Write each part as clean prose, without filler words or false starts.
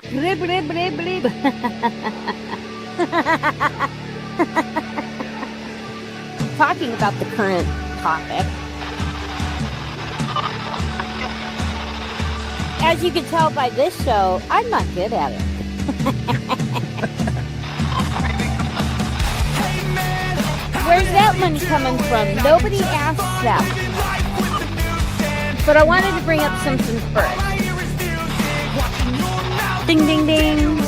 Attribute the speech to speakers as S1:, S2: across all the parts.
S1: Blib, blib, blib, blib. Talking about the current topic. As you can tell by this show, I'm not good at it. Where's that money coming from? Nobody asked that. But I wanted to bring up something first. Ding, ding, ding.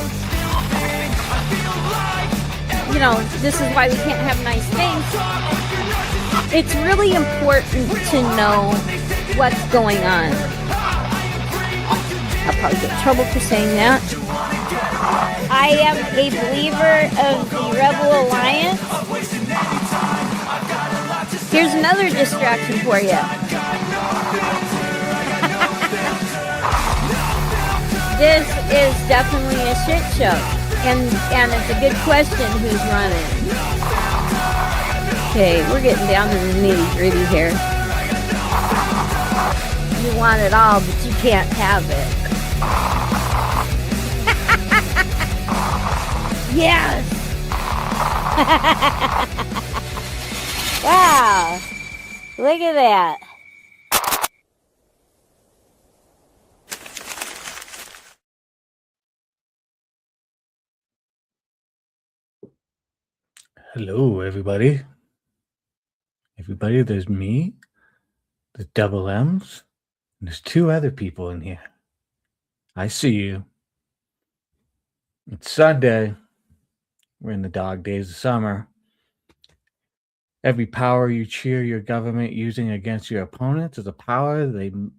S1: You know, this is why we can't have nice things. It's really important to know what's going on. I'll probably get in trouble for saying that. I am a believer of the Rebel Alliance. Here's another distraction for you. This is definitely a shit show. And it's a good question who's running. Okay, we're getting down to the nitty-gritty here. You want it all, but you can't have it. Yes! Wow! Look at that.
S2: Hello, everybody. Everybody, there's me, the Double M's, and there's two other people in here. I see you. It's Sunday. We're in the dog days of summer. Every power you cheer your government using against your opponents is a power that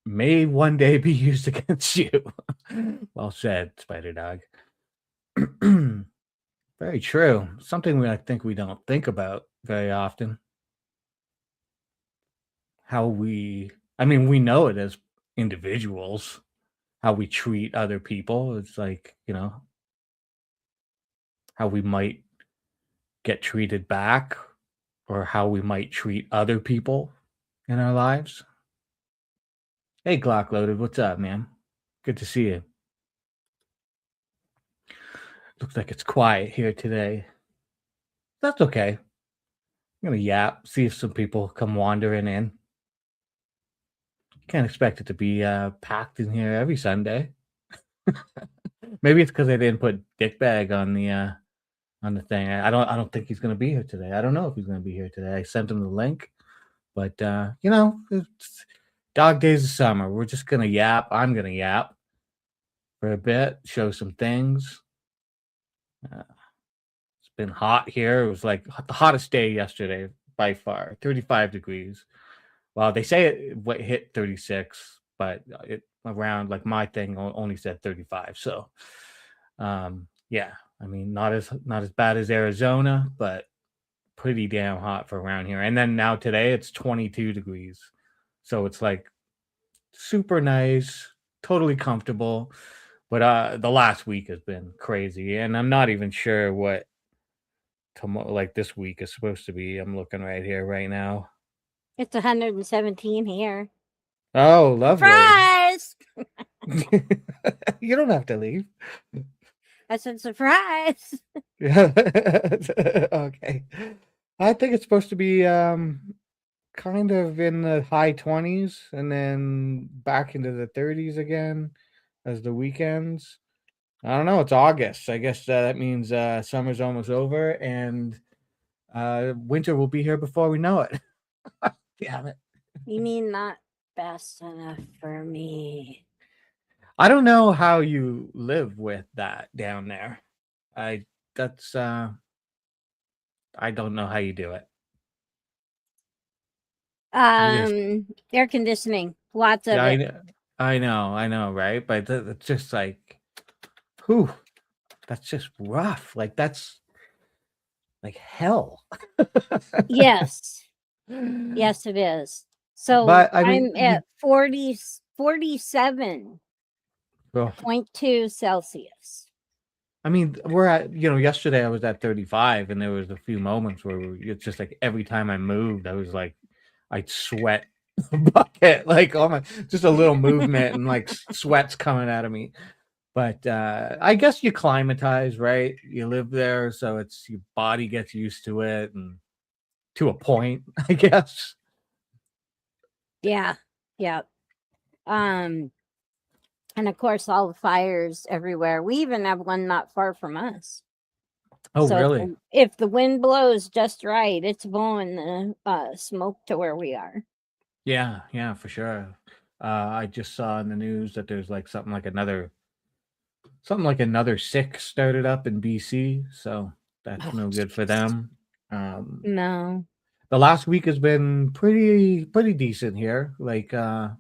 S2: may one day be used against you. Well said, Spider Dog. Very true. Something I think we don't think about very often. We know it as individuals, how we treat other people. It's like, how we might get treated back or how we might treat other people in our lives. Hey, Glock Loaded, what's up, man? Good to see you. Looks like it's quiet here today. That's okay. I'm going to yap, see if some people come wandering in. Can't expect it to be packed in here every Sunday. Maybe it's because I didn't put Dick Bag on the thing. I don't think he's going to be here today. I don't know if he's going to be here today. I sent him the link, but it's dog days of summer. We're just going to yap. I'm going to yap for a bit, show some things. It's been hot here. It was like the hottest day yesterday by far, 35 degrees. Well, they say it hit 36, but it around like my thing only said 35. So, yeah, I mean, not as bad as Arizona, but pretty damn hot for around here. And then now today it's 22 degrees. So it's like super nice, totally comfortable. But the last week has been crazy, and I'm not even sure what this week is supposed to be. I'm looking right here right now.
S1: It's 117 here.
S2: Oh, lovely.
S1: Surprise!
S2: You don't have to leave.
S1: I said surprise.
S2: Yeah. Okay. I think it's supposed to be kind of in the high 20s and then back into the 30s again as the weekends. I don't know. It's August. I guess that means summer's almost over and winter will be here before we know it. Damn it.
S1: You mean not fast enough for me?
S2: I don't know how you live with that down there. I don't know how you do it.
S1: Air conditioning, lots of it.
S2: I know, right? But it's just like, whew, that's just rough. Like that's like hell.
S1: Yes. Yes, it is. So
S2: But, I mean,
S1: I'm at 47.2 Celsius.
S2: I mean, we're at, yesterday I was at 35 and there was a few moments where it's just like every time I moved, I was like, I'd sweat bucket, like all my just a little movement and like sweat's coming out of me. But I guess you climatize, right? You live there, so it's your body gets used to it, and to a point, I guess.
S1: Yeah. Yeah. Um, and of course, all the fires everywhere. We even have one not far from us.
S2: Oh,
S1: So
S2: really?
S1: if the wind blows just right, it's blowing the smoke to where we are.
S2: Yeah, yeah, for sure. I just saw in the news that there's like something like another six started up in BC, so that's
S1: Oh,
S2: no good for
S1: jeez.
S2: them. Um,
S1: No.
S2: the last week has been pretty decent here. Like a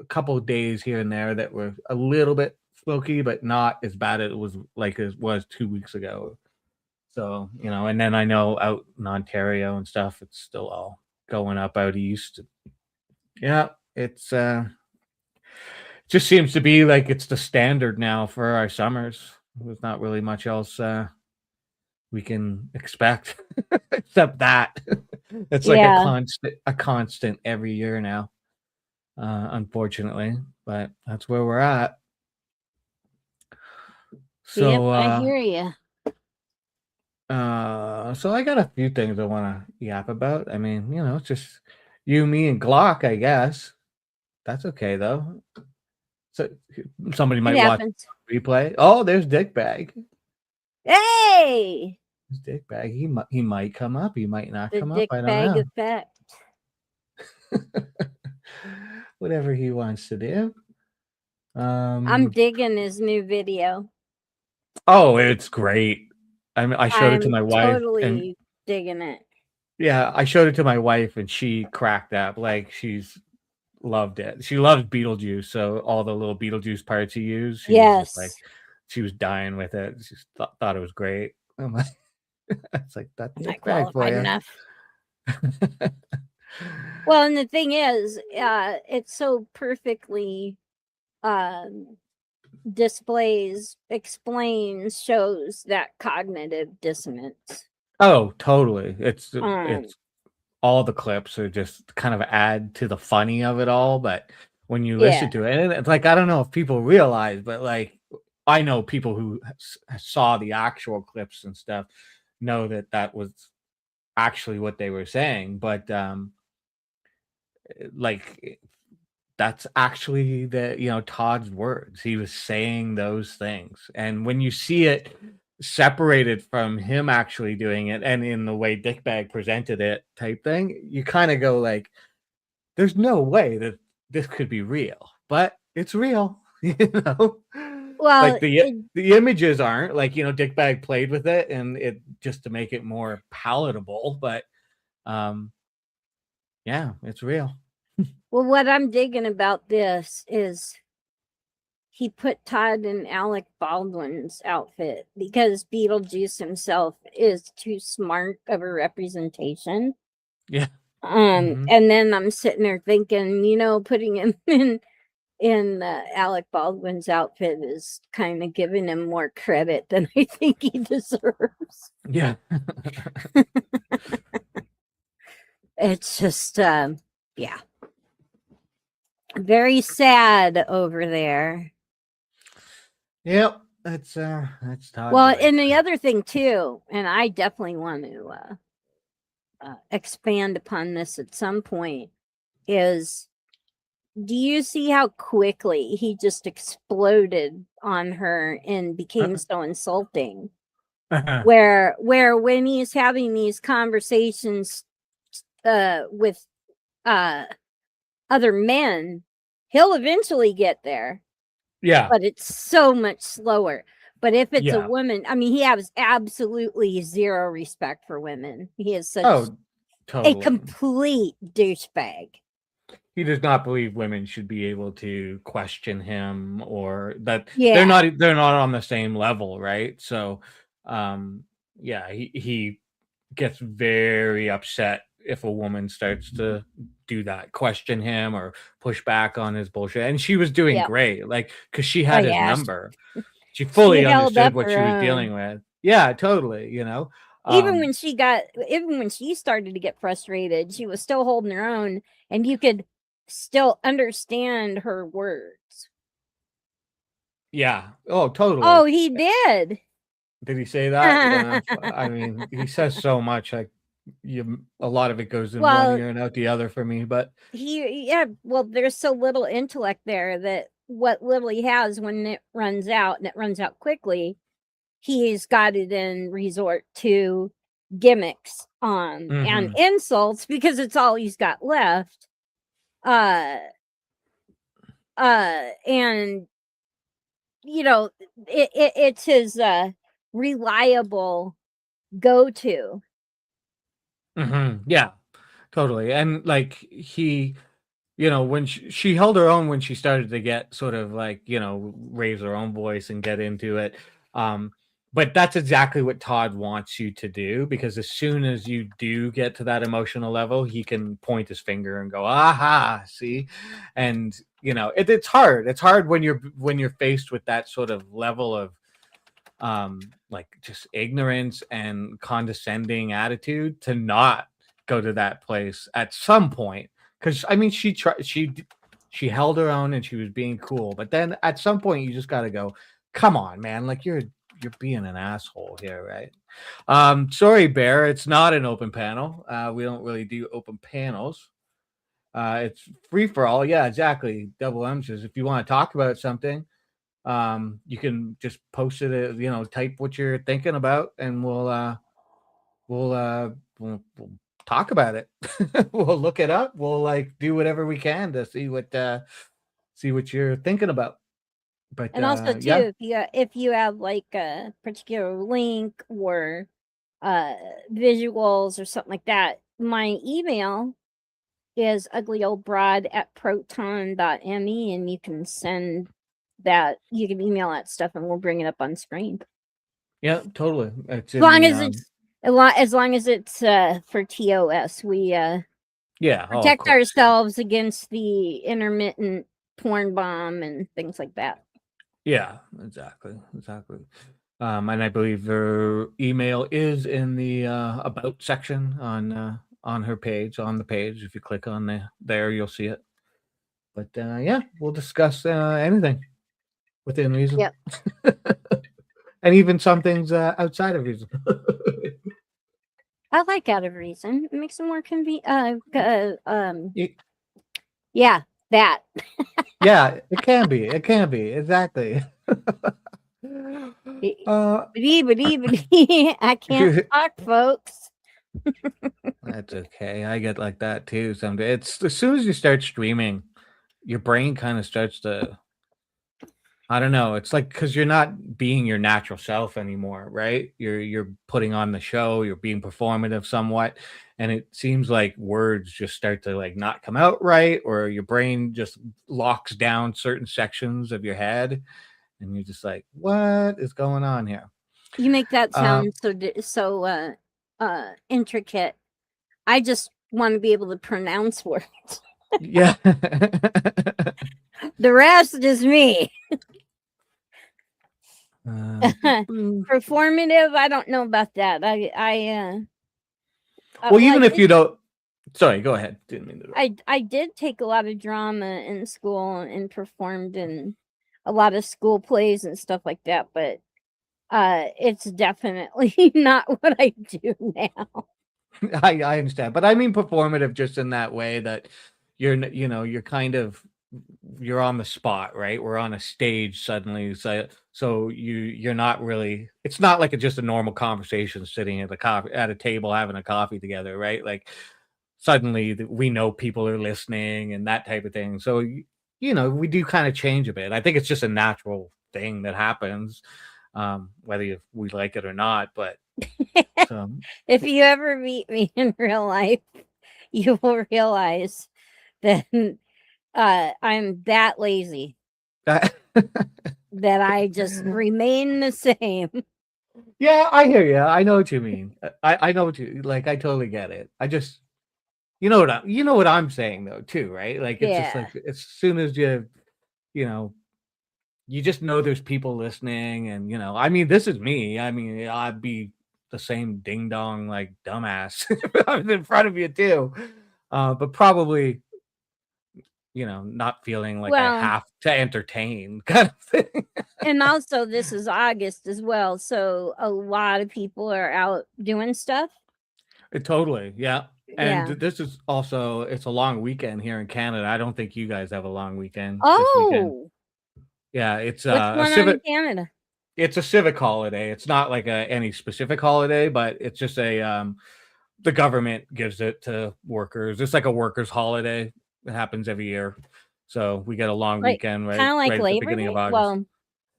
S2: couple of days here and there that were a little bit smoky, but not as bad as it was like it was 2 weeks ago. So, and then I know out in Ontario and stuff, it's still all going up out east. Yeah, it's just seems to be like it's the standard now for our summers. There's not really much else we can expect except that. It's like
S1: Yeah.
S2: a constant every year now, unfortunately. But that's where we're at.
S1: Yep,
S2: So
S1: I hear you.
S2: so I got a few things I want to yap about. I mean, it's just you, me, and Glock, I guess. That's okay though. So somebody
S1: It
S2: might watch
S1: happens.
S2: replay. Oh, there's Dickbag.
S1: Hey,
S2: There's Dickbag. He might come up. He might not
S1: the
S2: come up.
S1: dick
S2: I don't
S1: bag
S2: know.
S1: effect.
S2: Whatever he wants to do.
S1: I'm digging his new video.
S2: Oh, it's great. I mean, I showed it to
S1: I'm
S2: my wife, and
S1: totally digging it.
S2: yeah, I showed it to my wife, and she cracked up. Like she's loved it. She loves Beetlejuice, so all the little Beetlejuice parts he used, she was just like,
S1: Yes.
S2: she was dying with it. She thought it was great. I'm like, it's like that's
S1: I'm not
S2: Dickbag for
S1: qualified
S2: you.
S1: enough. Well, and the thing is, it so perfectly explains, shows that cognitive dissonance.
S2: Oh, totally. It's
S1: Um,
S2: all the clips are just kind of add to the funny of it all, but when you
S1: yeah,
S2: listen to it, and it's like I don't know if people realize, but like I know people who saw the actual clips and stuff know that that was actually what they were saying, but like that's actually Todd's words. He was saying those things. And when you see it separated from him actually doing it and in the way Dickbag presented it type thing, you kind of go like, there's no way that this could be real, but it's real,
S1: well,
S2: Like the images aren't like, Dickbag played with it and it just to make it more palatable, but yeah, it's real.
S1: what I'm digging about this is he put Todd in Alec Baldwin's outfit because Beetlejuice himself is too smart of a representation.
S2: Yeah.
S1: And then I'm sitting there thinking, putting him in Alec Baldwin's outfit is kind of giving him more credit than I think he deserves.
S2: Yeah.
S1: It's just, yeah, very sad over there.
S2: Yep. That's Todd's
S1: Well,
S2: life.
S1: and the other thing too, and I definitely want to expand upon this at some point, is do you see how quickly he just exploded on her and became so insulting? Where when he's having these conversations with other men, he'll eventually get there,
S2: Yeah.
S1: but it's so much slower. But if it's a
S2: Yeah.
S1: woman, I mean, he has absolutely zero respect for women. He is such
S2: Oh,
S1: a
S2: totally.
S1: complete douchebag.
S2: He does not believe women should be able to question him or that
S1: Yeah.
S2: they're not on the same level, right? So, yeah, he gets very upset if a woman starts to do that, question him or push back on his bullshit. And she was doing
S1: Yep.
S2: great, like because she
S1: Oh,
S2: had his
S1: yeah.
S2: number. She fully
S1: held
S2: understood
S1: up
S2: what
S1: her
S2: she was
S1: own.
S2: dealing with. Yeah, totally.
S1: Even when she started to get frustrated, she was still holding her own, and you could still understand her words.
S2: Yeah. Oh, totally.
S1: Oh, he did.
S2: Did he say that? Yeah. I mean, he says so much. Like, a lot of it goes in one ear and out the other for me. But
S1: well, there's so little intellect there that what little he has, when it runs out, and it runs out quickly, he's got to then resort to gimmicks and insults, because it's all he's got left. And it's his reliable go-to.
S2: Yeah, totally. And like, he, when she held her own, when she started to get sort of like, raise her own voice and get into it. But that's exactly what Todd wants you to do, because as soon as you do get to that emotional level, he can point his finger and go, aha, see? And it's hard. It's hard when you're faced with that sort of level of like just ignorance and condescending attitude, to not go to that place at some point. Because I mean, she held her own and she was being cool, but then at some point you just got to go, come on, man, like you're being an asshole here, right? Sorry, Bear, it's not an open panel. We don't really do open panels. It's free for all. Yeah, exactly. Double M says, if you want to talk about something, you can just post it, type what you're thinking about, and we'll talk about it. We'll look it up. We'll like do whatever we can to see what you're thinking about. But
S1: and also too, if you have like a particular link or visuals or something like that, my email is uglyoldbroad@proton.me, and you can send that. You can email that stuff, and we'll bring it up on screen.
S2: Yeah, totally.
S1: As long as it's for TOS, we protect ourselves against the intermittent porn bomb and things like that.
S2: Yeah, exactly. And I believe her email is in the about section on her page, on the page. If you click on there, you'll see it. But yeah, we'll discuss anything within reason.
S1: Yep.
S2: And even some things outside of reason.
S1: I like out of reason. It makes it more convenient. Yeah, that.
S2: Yeah, it can be. It can be. Exactly.
S1: I can't talk, folks.
S2: That's okay. I get like that too someday. It's as soon as you start streaming, your brain kind of starts to, I don't know. It's like, because you're not being your natural self anymore, right? You're putting on the show. You're being performative somewhat, and it seems like words just start to like not come out right, or your brain just locks down certain sections of your head, and you're just like, what is going on here?
S1: You make that sound so intricate. I just want to be able to pronounce words.
S2: Yeah.
S1: The rest is me. Performative, I don't know about that.
S2: Well, even if you don't, sorry, go ahead. Didn't mean to.
S1: I did take a lot of drama in school and performed in a lot of school plays and stuff like that, but it's definitely not what I do now.
S2: I understand, but I mean performative just in that way that you're kind of, you're on the spot, right? We're on a stage suddenly, so you're not really, it's not like just a normal conversation sitting at a table having a coffee together, right? Like suddenly we know people are listening and that type of thing. So we do kind of change a bit. I think it's just a natural thing that happens, whether we like it or not. But
S1: if you ever meet me in real life, you will realize that I'm that lazy that I just remain the same.
S2: Yeah, I hear you. I know what you mean. I know what you like. I totally get it. I just, you know what I'm saying though too, right? Like it's just like, as soon as you just know there's people listening, and I mean, this is me. I mean, I'd be the same ding dong like dumbass if I was in front of you too, but probably not feeling like I
S1: Well,
S2: have to entertain kind of thing.
S1: and also this is August as well, so a lot of people are out doing stuff.
S2: Totally, yeah. And
S1: Yeah.
S2: this is also it's a long weekend here in Canada. I don't think you guys have a long weekend this weekend.
S1: Oh,
S2: Yeah, it's
S1: what's
S2: a
S1: going on in
S2: civic
S1: Canada?
S2: it's a civic holiday. It's not like any specific holiday, but it's just the government gives it to workers. It's like a workers' holiday. It happens every year. So we get a long
S1: Like
S2: weekend right
S1: kind of like
S2: right at the
S1: Labor
S2: beginning
S1: Day?
S2: of August.
S1: Well,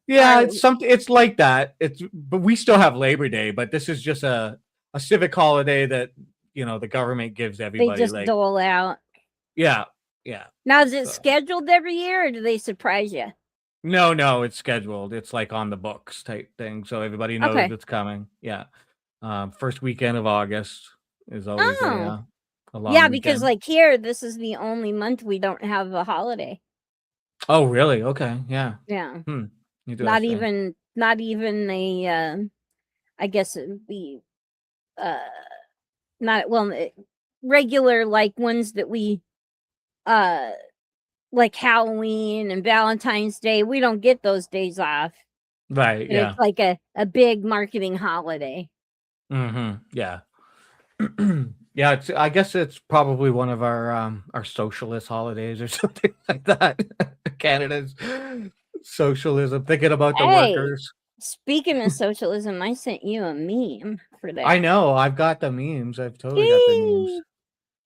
S2: Yeah,
S1: our
S2: it's something it's like that. But we still have Labor Day, but this is just a civic holiday that, the government gives
S1: they
S2: everybody
S1: just
S2: like
S1: dole out.
S2: yeah, yeah.
S1: Now, is it
S2: So
S1: scheduled every year or do they surprise you?
S2: no, it's scheduled. It's like on the books type thing. So everybody knows
S1: Okay.
S2: it's coming. Yeah. First weekend of August is always
S1: Oh,
S2: a long
S1: yeah, because
S2: weekend.
S1: like here, this is the only month we don't have a holiday.
S2: Oh, really? Okay. Yeah.
S1: Yeah.
S2: Hmm.
S1: Not
S2: Interesting.
S1: even a I guess it would be uh not well regular like ones that we uh like Halloween and Valentine's Day. We don't get those days off.
S2: Right.
S1: But it's
S2: Yeah.
S1: like a big marketing holiday.
S2: Mm-hmm. Yeah. Yeah. I guess it's probably one of our socialist holidays or something like that. Canada's socialism, thinking about the
S1: Hey,
S2: workers.
S1: speaking of socialism, I sent you a meme for that.
S2: I know. I've got the memes. I've totally got the memes.
S1: Yay!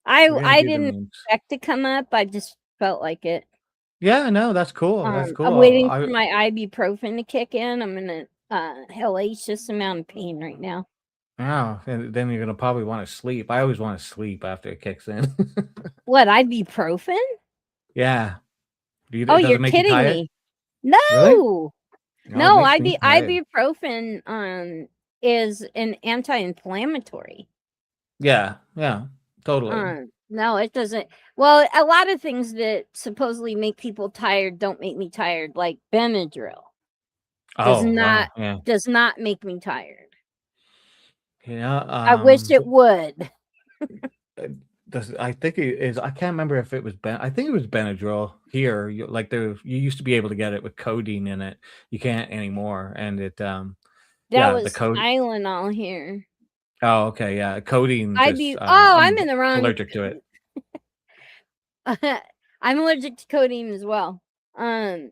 S1: I
S2: We're gonna
S1: I
S2: do the
S1: didn't
S2: memes.
S1: expect to come up. I just felt like it.
S2: Yeah, no, that's cool. That's
S1: I'm
S2: cool.
S1: waiting for my ibuprofen to kick in. I'm in a hellacious amount of pain right now.
S2: Yeah, and then you're gonna probably want to sleep. I always want to sleep after it kicks in.
S1: What, ibuprofen?
S2: Yeah.
S1: Oh,
S2: Does
S1: you're
S2: it make you
S1: kidding
S2: tired?
S1: me.
S2: Really?
S1: No.
S2: No, it
S1: No,
S2: makes me tired.
S1: ibuprofen is an anti-inflammatory.
S2: Yeah, yeah, totally.
S1: No, it doesn't. Well, a lot of things that supposedly make people tired don't make me tired, like Benadryl does
S2: Oh,
S1: not
S2: wow. Yeah.
S1: does not make me tired.
S2: Yeah.
S1: I wish it would.
S2: Uh, I think it is. I can't remember if it was I think it was Benadryl here. Like you used to be able to get it with codeine in it. You can't anymore. And
S1: That
S2: yeah, the
S1: was
S2: code.
S1: Tylenol here.
S2: Oh, okay. Yeah. Codeine just,
S1: I'm
S2: I'm
S1: in the wrong.
S2: allergic to it.
S1: I'm allergic to codeine as well. I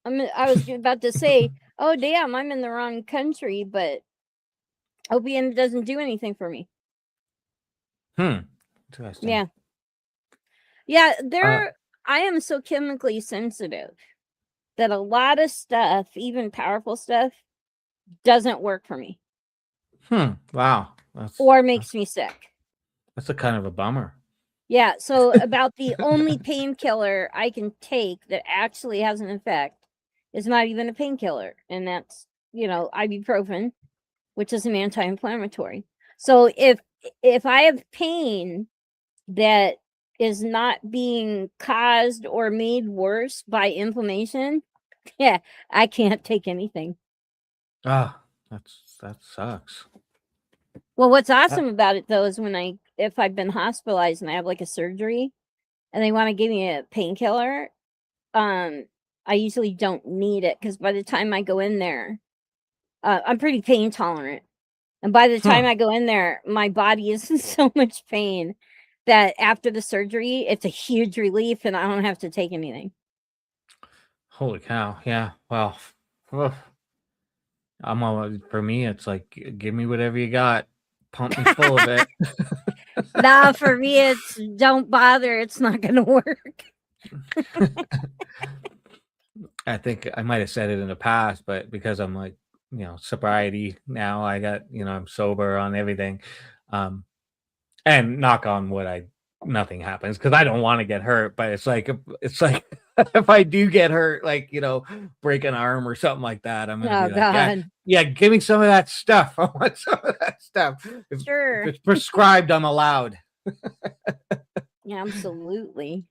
S1: was about to say, oh damn, I'm in the wrong country, but opium doesn't do anything for me.
S2: Interesting.
S1: Yeah. Yeah,
S2: Uh,
S1: I am so chemically sensitive that a lot of stuff, even powerful stuff, doesn't work for me
S2: wow.
S1: or makes me sick.
S2: That's a kind of a bummer.
S1: Yeah, so about the only painkiller I can take that actually has an effect is not even a painkiller, and that's, ibuprofen, which is an anti-inflammatory. So if I have pain that is not being caused or made worse by inflammation, yeah, I can't take anything.
S2: Ah, that sucks.
S1: Well, what's
S2: Uh,
S1: awesome about it though is if I've been hospitalized and I have like a surgery and they want to give me a painkiller, I usually don't need it because by the time I go in there, I'm pretty pain tolerant. And by the time
S2: huh.
S1: I go in there, my body is in so much pain that after the surgery, it's a huge relief and I don't have to take anything.
S2: Holy cow. Yeah. Well, ugh. For me, it's like, give me whatever you got. Pump me full of it.
S1: Nah, for me, it's don't bother. It's not going to work.
S2: I think I might have said it in the past, but because I'm like, sobriety now, I'm sober on everything. Um, and knock on wood, nothing happens because I don't want to get hurt. But it's like if I do get hurt, like break an arm or something like that, I'm gonna
S1: Oh,
S2: be like, yeah,
S1: God.
S2: yeah, give me some of that stuff. I want some of that stuff. If
S1: Sure.
S2: it's prescribed, I'm allowed.
S1: Yeah, absolutely.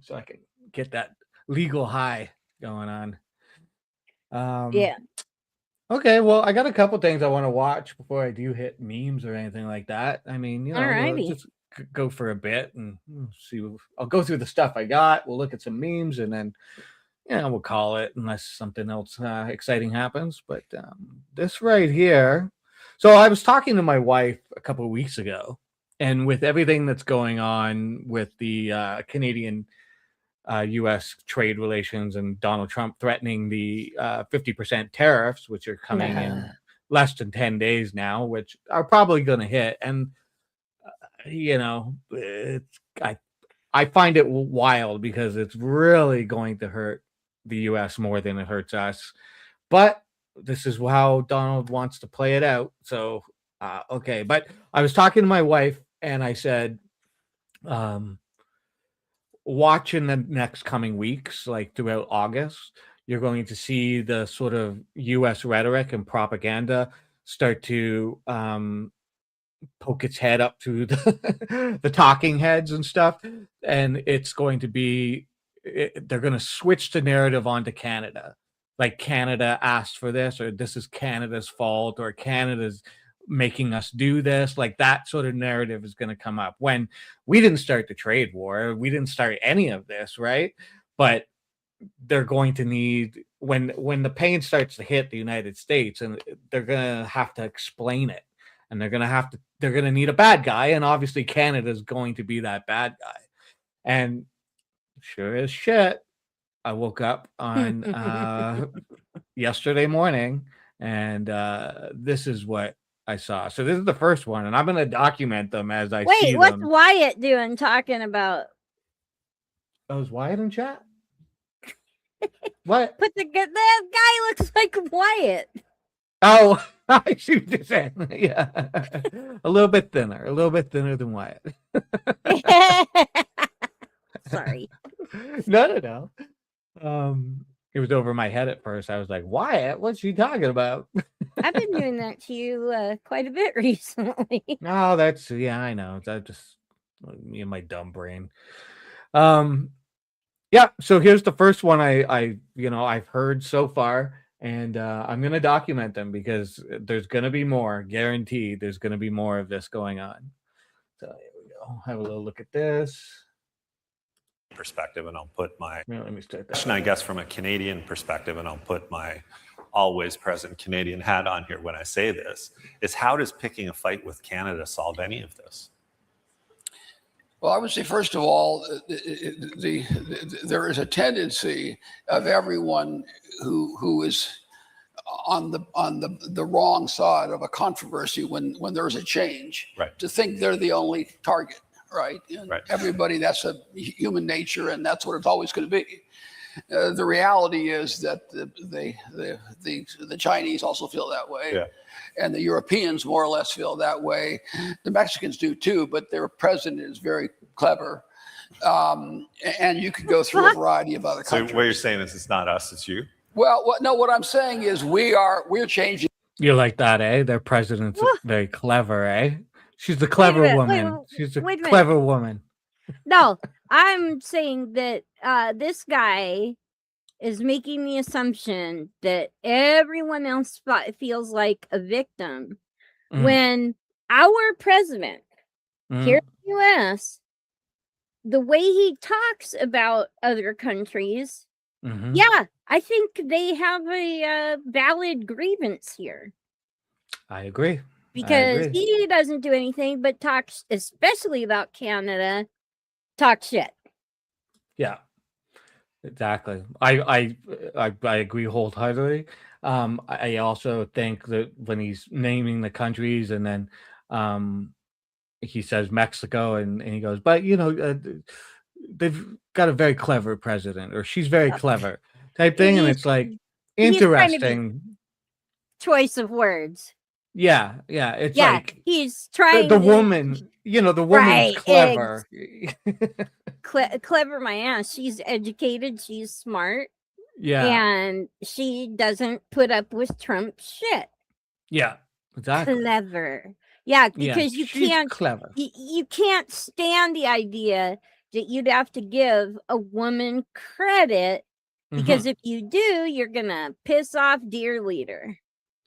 S2: So I can get that legal high going on.
S1: Yeah.
S2: Okay, well, I got a couple things I want to watch before I do hit memes or anything like that. I mean,
S1: Alrighty.
S2: just go for a bit and see. I'll go through the stuff I got. We'll look at some memes, and then we'll call it unless something else exciting happens. But this right here. So I was talking to my wife a couple of weeks ago, and with everything that's going on with the Canadian U.S. trade relations and Donald Trump threatening the 50% tariffs, which are coming in less than 10 days now, which are probably going to hit. And, I find it wild because it's really going to hurt the U.S. more than it hurts us. But this is how Donald wants to play it out. So, okay. But I was talking to my wife and I said, watch in the next coming weeks, like throughout August, you're going to see the sort of U.S. rhetoric and propaganda start to poke its head up to the talking heads and stuff. And it's going to be, they're going to switch the narrative onto Canada. Like Canada asked for this, or this is Canada's fault, or Canada's making us do this. Like that sort of narrative is going to come up when we didn't start the trade war. We didn't start any of this, right? But they're going to need, when the pain starts to hit the United States, and they're going to have to explain it, and they're going to need a bad guy. And obviously Canada is going to be that bad guy. And sure as shit, I woke up on yesterday morning, and this is what I saw. So this is the first one, and I'm going to document them as I see them.
S1: Wait, what's Wyatt doing talking about?
S2: Oh, is Wyatt in chat? What?
S1: But that guy looks like Wyatt.
S2: Oh, I see what you're saying. Yeah. A little bit thinner than Wyatt.
S1: Sorry.
S2: No. It was over my head at first. I was like, Wyatt, what's she talking about?
S1: I've been doing that to you quite a bit recently.
S2: No, that's, I know. That just me and my dumb brain. Yeah, so here's the first one I've heard so far, and I'm going to document them because there's going to be more, guaranteed. There's going to be more of this going on. So here we go. Have a little look at this.
S3: Perspective, and I'll put my
S2: let me start that.
S3: question, I guess, from a Canadian perspective, and I'll put my always present Canadian hat on here when I say this, is how does picking a fight with Canada solve any of this?
S4: Well, I would say, first of all, there is a tendency of everyone who is on the wrong side of a controversy when there's a change,
S3: right,
S4: to think they're the only target, right? And
S3: right.
S4: Everybody, that's a human nature, and that's what it's always going to be. The reality is that the Chinese also feel that way.
S3: Yeah.
S4: And the Europeans more or less feel that way. The Mexicans do too, but their president is very clever. And you could go through a variety of other countries.
S3: So what you're saying is it's not us, it's you?
S4: Well, what I'm saying is we're changing.
S2: You like that, eh? Their president's very clever, eh? She's the clever woman. She's a clever woman.
S1: No, I'm saying that this guy is making the assumption that everyone else feels like a victim when our president here in the U.S., the way he talks about other countries, yeah, I think they have a valid grievance here.
S2: I agree.
S1: Because he doesn't do anything but talks, especially about Canada, talk shit.
S2: Yeah. Exactly. I agree wholeheartedly. I also think that when he's naming the countries and then he says Mexico and he goes, but they've got a very clever president, or she's very clever type thing, and it's like interesting
S1: choice of words.
S2: Yeah, it's like
S1: he's trying
S2: the woman, the woman's clever.
S1: Clever my ass. She's educated, she's smart.
S2: Yeah.
S1: And she doesn't put up with Trump shit.
S2: Yeah, exactly.
S1: Clever. Yeah, because you can't
S2: clever.
S1: You can't stand the idea that you'd have to give a woman credit, because if you do, you're gonna piss off dear leader.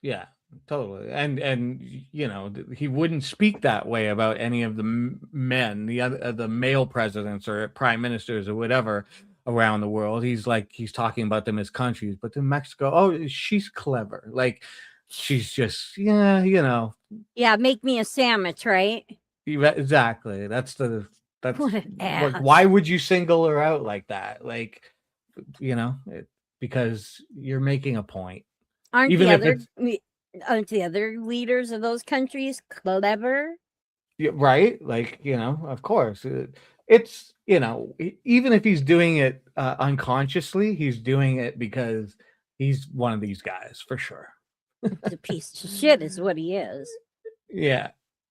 S2: Yeah. Totally. And you know, he wouldn't speak that way about any of the men, the male presidents or prime ministers or whatever around the world. He's talking about them as countries, but in Mexico, oh, she's clever. Like she's just, yeah, you know.
S1: Yeah, make me a sandwich, right?
S2: Exactly. That's
S1: What an
S2: like,
S1: ass.
S2: why would you single her out like that? Like, you know, because you're making a point.
S1: Aren't
S2: Even if it's
S1: aren't the other leaders of those countries clever?
S2: yeah, right? Like, you know, of course. It's, you know, even if he's doing it unconsciously, he's doing it because he's one of these guys for sure.
S1: He's a piece of shit is what he is.
S2: Yeah.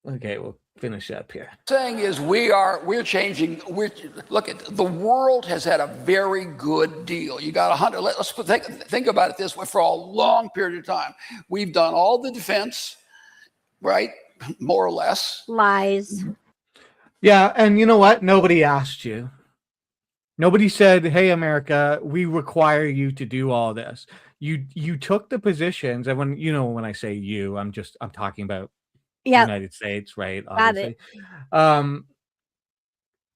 S2: Okay, we'll finish up here.
S4: Saying is we're changing. Look at the world has had a very good deal. You got 100. Let's think about it this way: for a long period of time, we've done all the defense, right? More or less.
S1: Lies.
S2: Yeah, and you know what? Nobody asked you. Nobody said, "Hey, America, we require you to do all this." You took the positions, and when I say you, I'm talking about
S1: Yeah.
S2: United States, right?
S1: Got it.
S2: Obviously.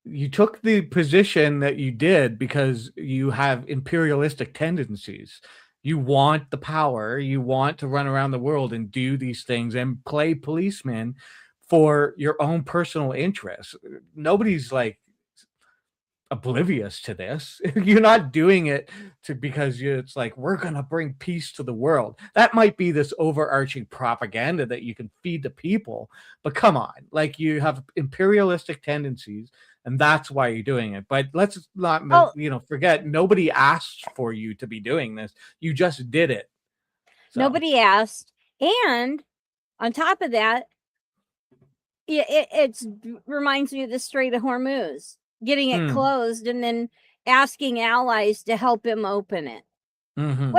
S2: You took the position that you did because you have imperialistic tendencies. You want the power. You want to run around the world and do these things and play policeman for your own personal interests. Nobody's like oblivious to this. You're not doing it because it's like we're gonna bring peace to the world. That might be this overarching propaganda that you can feed the people, but come on, like you have imperialistic tendencies, and that's why you're doing it. But let's not forget nobody asked for you to be doing this. You just did it. So.
S1: Nobody asked, and on top of that, it reminds me of the Strait of Hormuz. Getting it closed and then asking allies to help him open it.
S2: Mm-hmm.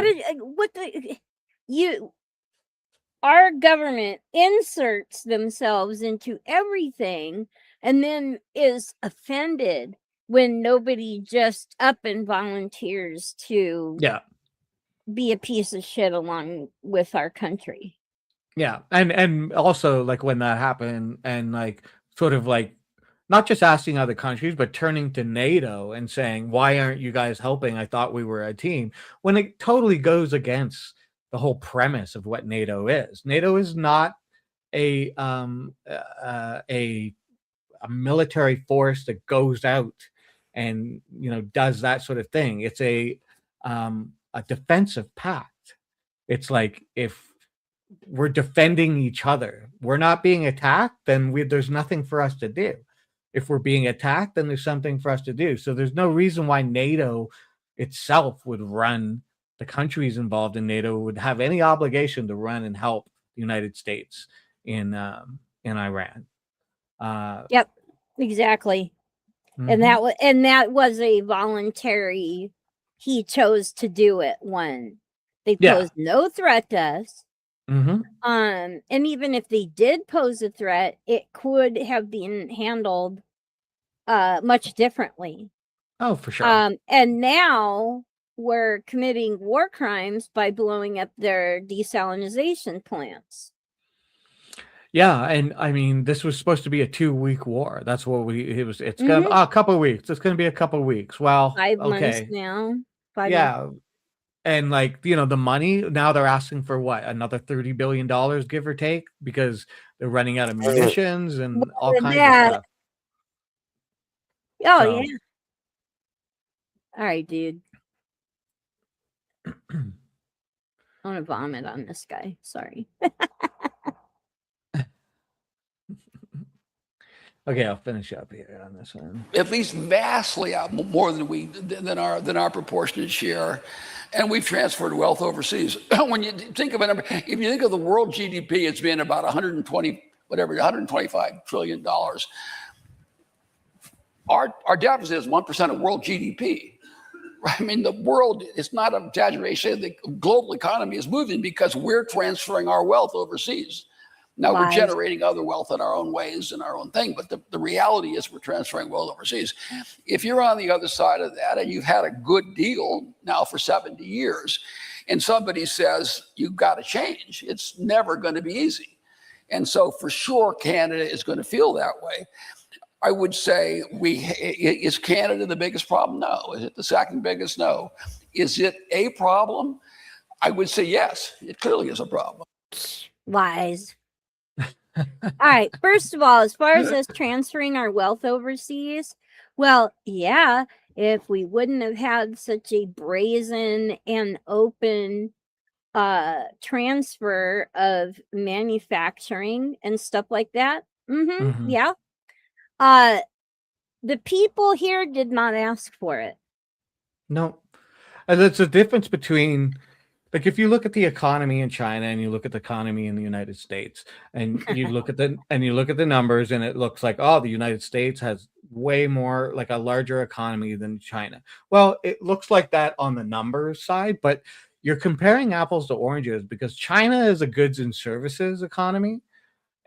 S1: Our government inserts themselves into everything and then is offended when nobody just up and volunteers to be a piece of shit along with our country.
S2: Yeah. And also like when that happened and like sort of like not just asking other countries, but turning to NATO and saying, why aren't you guys helping? I thought we were a team. When it totally goes against the whole premise of what NATO is. NATO is not a military force that goes out and, does that sort of thing. It's a defensive pact. It's like if we're defending each other, we're not being attacked, then there's nothing for us to do. If we're being attacked, then there's something for us to do. So there's no reason why NATO itself would run, the countries involved in NATO would have any obligation to run and help the United States in Iran.
S1: Yep, exactly. Mm-hmm. And that was a voluntary. He chose to do it when they posed no threat to us.
S2: Mm-hmm.
S1: And even if they did pose a threat, it could have been handled much differently.
S2: Oh, for sure.
S1: And now we're committing war crimes by blowing up their desalinization plants.
S2: Yeah, and I mean, this was supposed to be a 2-week war. That's what it's gonna a couple of weeks. It's gonna be a couple of weeks. Well,
S1: 5 months now. 5 months.
S2: And like, the money, now they're asking for what, another $30 billion, give or take, because they're running out of munitions and all kinds of stuff.
S1: Oh, yeah. All right, dude. I want to vomit on this guy. Sorry.
S2: Okay, I'll finish up here on this one.
S4: At least vastly out more than our proportionate share, and we've transferred wealth overseas. When you think of a number, if you think of the world GDP, it's been about $125 trillion. Our deficit is 1% of world GDP. I mean, the world is not an exaggeration. The global economy is moving because we're transferring our wealth overseas. Now we're
S1: Lies.
S4: generating other wealth in our own ways and our own thing, but the reality is we're transferring wealth overseas. If you're on the other side of that and you've had a good deal now for 70 years, and somebody says you've got to change, it's never going to be easy. And so for sure, Canada is going to feel that way. I would say is Canada the biggest problem? No. Is it the second biggest? No. Is it a problem? I would say yes. It clearly is a problem.
S1: Lies. All right. First of all, as far as us transferring our wealth overseas, well, yeah, if we wouldn't have had such a brazen and open transfer of manufacturing and stuff like that.
S2: Mhm.
S1: Yeah. The people here did not ask for it.
S2: No. And there's a difference between, like, if you look at the economy in China and you look at the economy in the United States, and you look at the numbers, and it looks like, oh, the United States has way more, like, a larger economy than China. Well, it looks like that on the numbers side, but you're comparing apples to oranges, because China is a goods and services economy,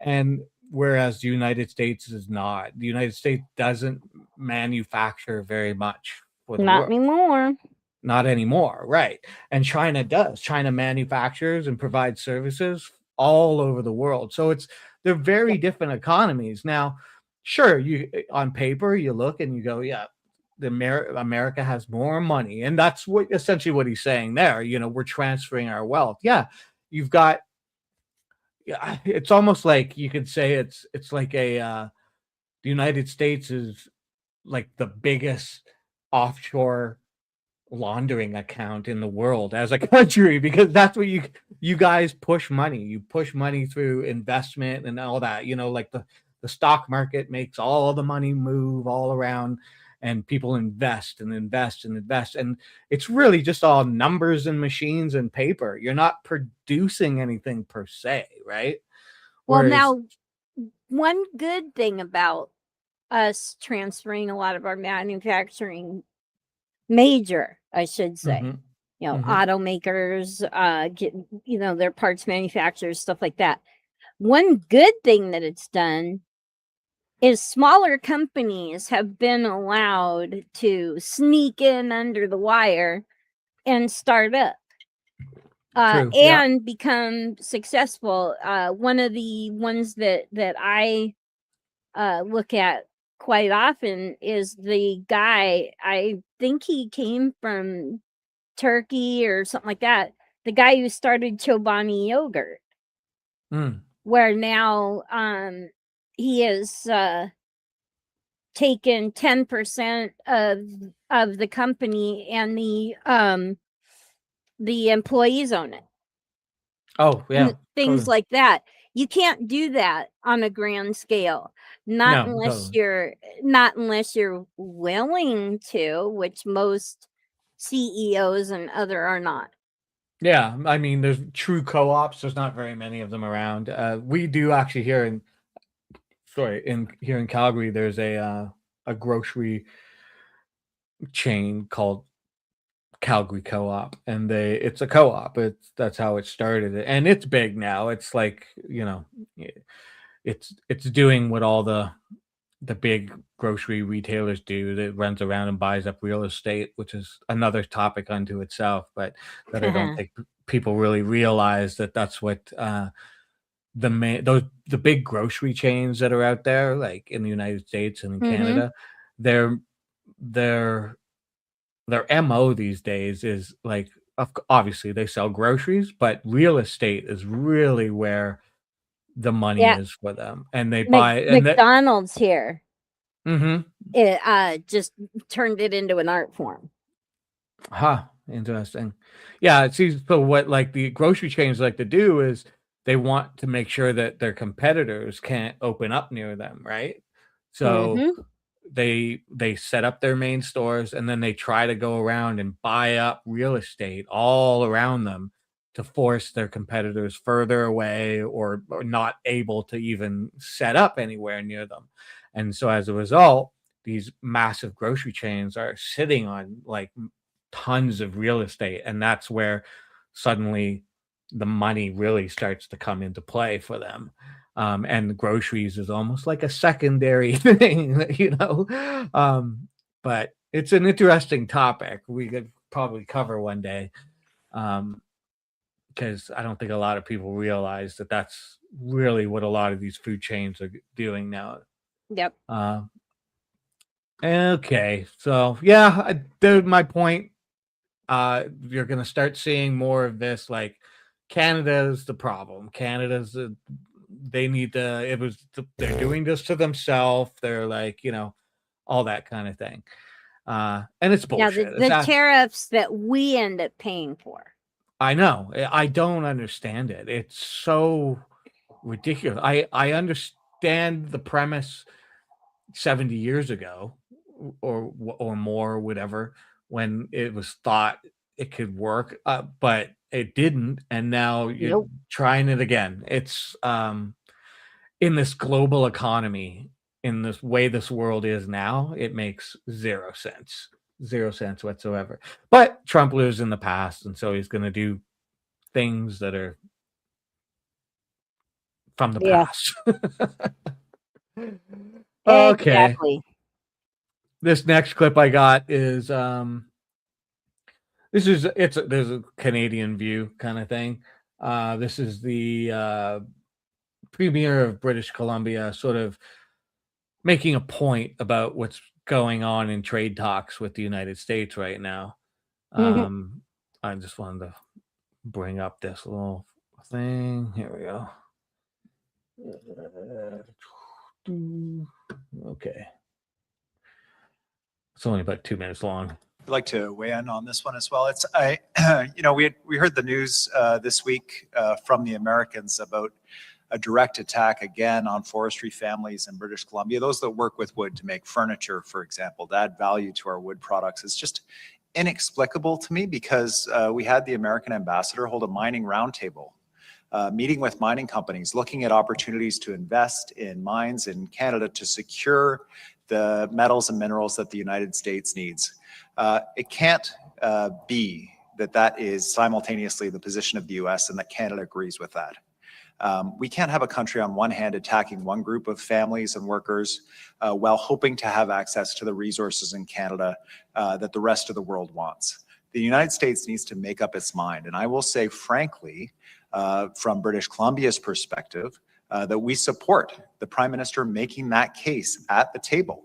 S2: and whereas the United States is not. The United States doesn't manufacture very much for the
S1: Not
S2: world.
S1: anymore.
S2: Not anymore, right? And China does. China manufactures and provides services all over the world. So they're very different economies. Now, sure, you on paper you look and you go, yeah, America has more money, and that's essentially what he's saying there. We're transferring our wealth. Yeah, you've got. Yeah, it's almost like you could say it's like the United States is like the biggest offshore laundering account in the world as a country, because that's what you guys push money. You push money through investment and all that. Like the stock market makes all the money move all around, and people invest and invest and invest, and it's really just all numbers and machines and paper. You're not producing anything per se, right?
S1: Well,
S2: Whereas,
S1: now, one good thing about us transferring a lot of our manufacturing, I should say,
S2: Mhm,
S1: automakers, get, their parts manufacturers, stuff like that. One good thing that it's done is smaller companies have been allowed to sneak in under the wire and start up.
S2: True, yeah.
S1: And become successful. One of the ones that I look at quite often is the guy. I think he came from Turkey or something like that. The guy who started Chobani Yogurt,
S2: Mm.
S1: where now he has taken 10% of the company, and the employees own it.
S2: Oh, yeah.
S1: Things
S2: Totally.
S1: like that. You can't do that on a grand scale, not
S2: No,
S1: unless
S2: totally.
S1: you're willing to, which most CEOs and other are not.
S2: Yeah, I mean, there's true co-ops. There's not very many of them around. We do actually here in Calgary. There's a grocery chain called Calgary Co-op, and it's a co-op. That's how it started, and it's big now. It's like it's doing what all the big grocery retailers do. That runs around and buys up real estate, which is another topic unto itself. But that I don't think people really realize that's what the big grocery chains that are out there, like in the United States and in Canada, their their MO these days is like, obviously they sell groceries, but real estate is really where the money
S1: Yeah,
S2: is for them, and they buy
S1: McDonald's here.
S2: Mhm.
S1: It just turned it into an art form.
S2: Huh, interesting. Yeah, see, so what, like, the grocery chains like to do is they want to make sure that their competitors can't open up near them, right? So
S1: Mm-hmm.
S2: they set up their main stores, and then they try to go around and buy up real estate all around them to force their competitors further away, or not able to even set up anywhere near them. And so as a result, these massive grocery chains are sitting on like tons of real estate, and that's where suddenly the money really starts to come into play for them. And groceries is almost like a secondary thing, but it's an interesting topic we could probably cover one day, because I don't think a lot of people realize that that's really what a lot of these food chains are doing now.
S1: Yep.
S2: Okay, so yeah, there's my point. You're going to start seeing more of this. Like, Canada's the problem. They need to. They're doing this to themselves. They're like, all that kind of thing. And it's
S1: Yeah,
S2: bullshit.
S1: the tariffs that we end up paying for.
S2: I know. I don't understand it. It's so ridiculous. I understand the premise 70 years ago or more, whatever, when it was thought it could work, but it didn't, and now you're
S1: Nope.
S2: trying it again. It's in this global economy, in this way this world is now, it makes zero sense whatsoever. But Trump lives in the past, and so he's going to do things that are from the past. Okay.
S1: Exactly.
S2: This next clip I got is there's a Canadian View kind of thing. This is the Premier of British Columbia sort of making a point about what's going on in trade talks with the United States right now. I just wanted to bring up this little thing. Here we go. Okay. It's only about 2 minutes long.
S5: I'd like to weigh in on this one as well. We heard the news this week from the Americans about a direct attack again on forestry families in British Columbia. Those that work with wood to make furniture, for example, to add value to our wood products is just inexplicable to me, because we had the American ambassador hold a mining roundtable, meeting with mining companies, looking at opportunities to invest in mines in Canada to secure the metals and minerals that the United States needs. It can't be that is simultaneously the position of the US and that Canada agrees with that. We can't have a country on one hand attacking one group of families and workers while hoping to have access to the resources in Canada that the rest of the world wants. The United States needs to make up its mind. And I will say, frankly, from British Columbia's perspective, that we support the Prime Minister making that case at the table.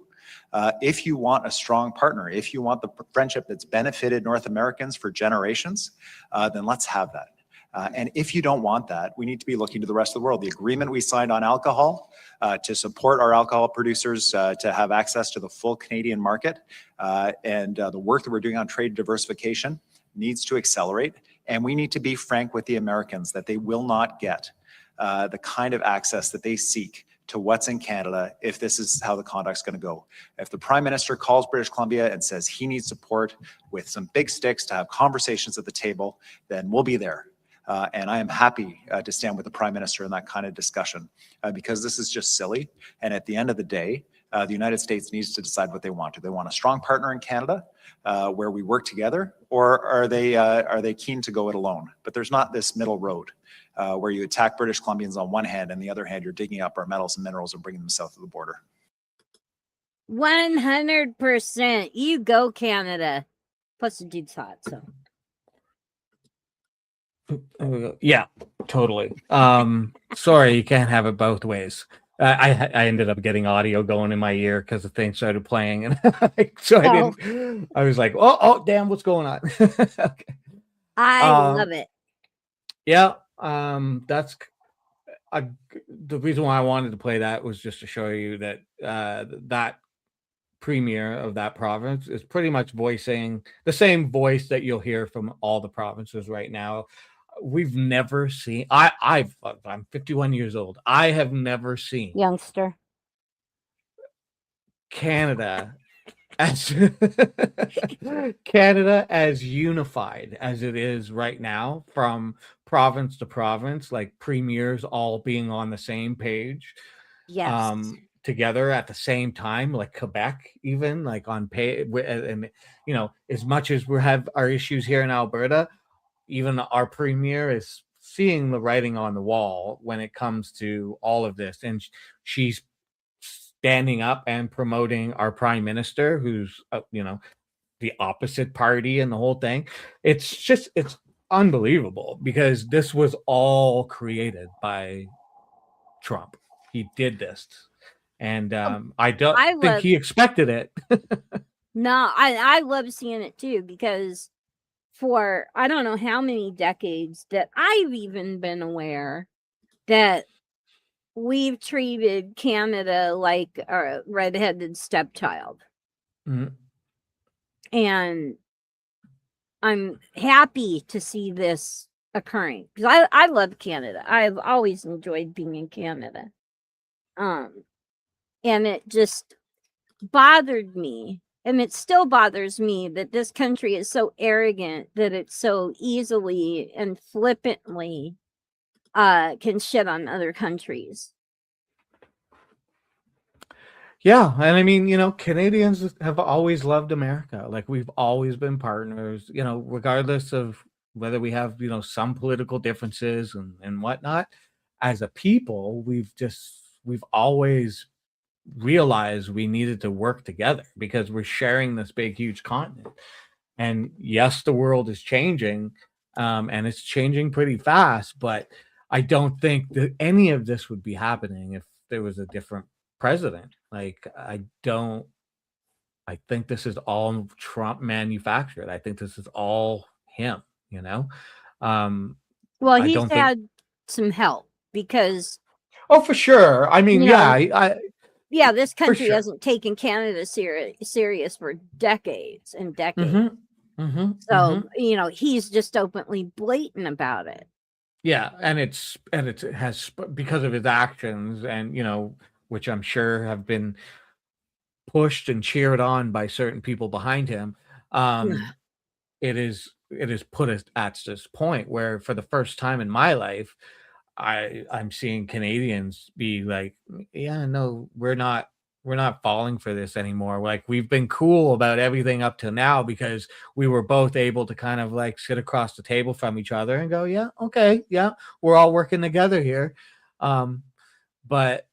S5: If you want a strong partner, if you want the friendship that's benefited North Americans for generations, then let's have that. And if you don't want that, we need to be looking to the rest of the world. The agreement we signed on alcohol to support our alcohol producers to have access to the full Canadian market, and the work that we're doing on trade diversification needs to accelerate. And we need to be frank with the Americans that they will not get the kind of access that they seek to what's in Canada if this is how the conduct's going to go. If the Prime Minister calls British Columbia and says he needs support with some big sticks to have conversations at the table, then we'll be there. And I am happy to stand with the Prime Minister in that kind of discussion because this is just silly. And at the end of the day, the United States needs to decide what they want. Do they want a strong partner in Canada where we work together, or are they keen to go it alone? But there's not this middle road where you attack British Columbians on one hand, and the other hand, you're digging up our metals and minerals and bringing them south of the border.
S1: 100%. You go, Canada. Plus the dude's hot, so.
S2: Yeah, totally. Sorry, you can't have it both ways. I ended up getting audio going in my ear because the thing started playing, and I was like, oh, damn, what's going on? Okay.
S1: I love it.
S2: Yeah, that's the reason why I wanted to play that was just to show you that that premier of that province is pretty much voicing the same voice that you'll hear from all the provinces right now. We've never seen. I'm 51 years old. I have never seen
S1: Youngster.
S2: Canada as unified as it is right now, from province to province, like premiers all being on the same page.
S1: Yes.
S2: Together at the same time, like Quebec, even like on pay, and as much as we have our issues here in Alberta, even our premier is seeing the writing on the wall when it comes to all of this, and she's standing up and promoting our prime minister, who's the opposite party and the whole thing. It's unbelievable, because this was all created by Trump. He did this, and I don't think he expected it.
S1: No, I love seeing it too, because for I don't know how many decades that I've even been aware that we've treated Canada like a redheaded stepchild.
S2: Mhm.
S1: And I'm happy to see this occurring, because I love Canada. I've always enjoyed being in Canada. And it just bothered me, and it still bothers me, that this country is so arrogant that it so easily and flippantly can shit on other countries.
S2: Yeah, and I mean, Canadians have always loved America. Like, we've always been partners, regardless of whether we have, some political differences and whatnot. As a people, we've always realized we needed to work together, because we're sharing this big, huge continent. And yes, the world is changing, and it's changing pretty fast, but I don't think that any of this would be happening if there was a different president. Like, I think this is all Trump manufactured. I think this is all him, Um,
S1: Well,
S2: I
S1: he's
S2: don't think.
S1: had some help, because
S2: Oh, for sure. I mean,
S1: You
S2: yeah,
S1: know,
S2: I
S1: this country
S2: sure.
S1: hasn't taken Canada serious for decades and decades.
S2: Mhm.
S1: So, he's just openly blatant about it.
S2: Yeah, and it has, because of his actions, and which I'm sure have been pushed and cheered on by certain people behind him. It is put us at this point where, for the first time in my life, I'm seeing Canadians be like, yeah, no, we're not falling for this anymore. Like, we've been cool about everything up to now, because we were both able to kind of like sit across the table from each other and go, yeah, okay, yeah, we're all working together here. But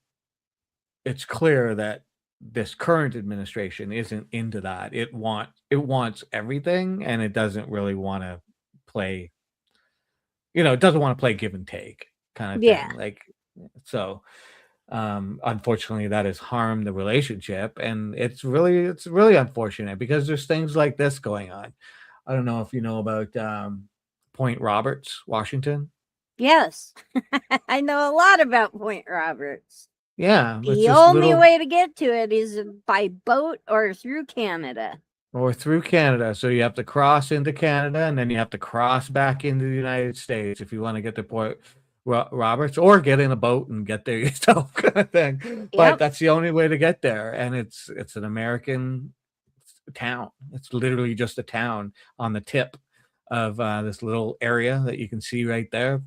S2: it's clear that this current administration isn't into that. It wants everything, and it doesn't really want to play, it doesn't want to play give and take kind of
S1: Yeah.
S2: thing. Like, so unfortunately, that has harmed the relationship, and it's really unfortunate, because there's things like this going on. I don't know if you know about Point Roberts, Washington.
S1: Yes. I know a lot about Point Roberts.
S2: Yeah, it's
S1: The
S2: this
S1: only
S2: little,
S1: way to get to it is by boat or through Canada.
S2: or through Canada. So you have to cross into Canada, and then you have to cross back into the United States if you want to get to Point Roberts, or get in a boat and get there yourself, kind of thing. But
S1: Yep.
S2: that's the only way to get there, and it's an American town. It's literally just a town on the tip of this little area that you can see right there,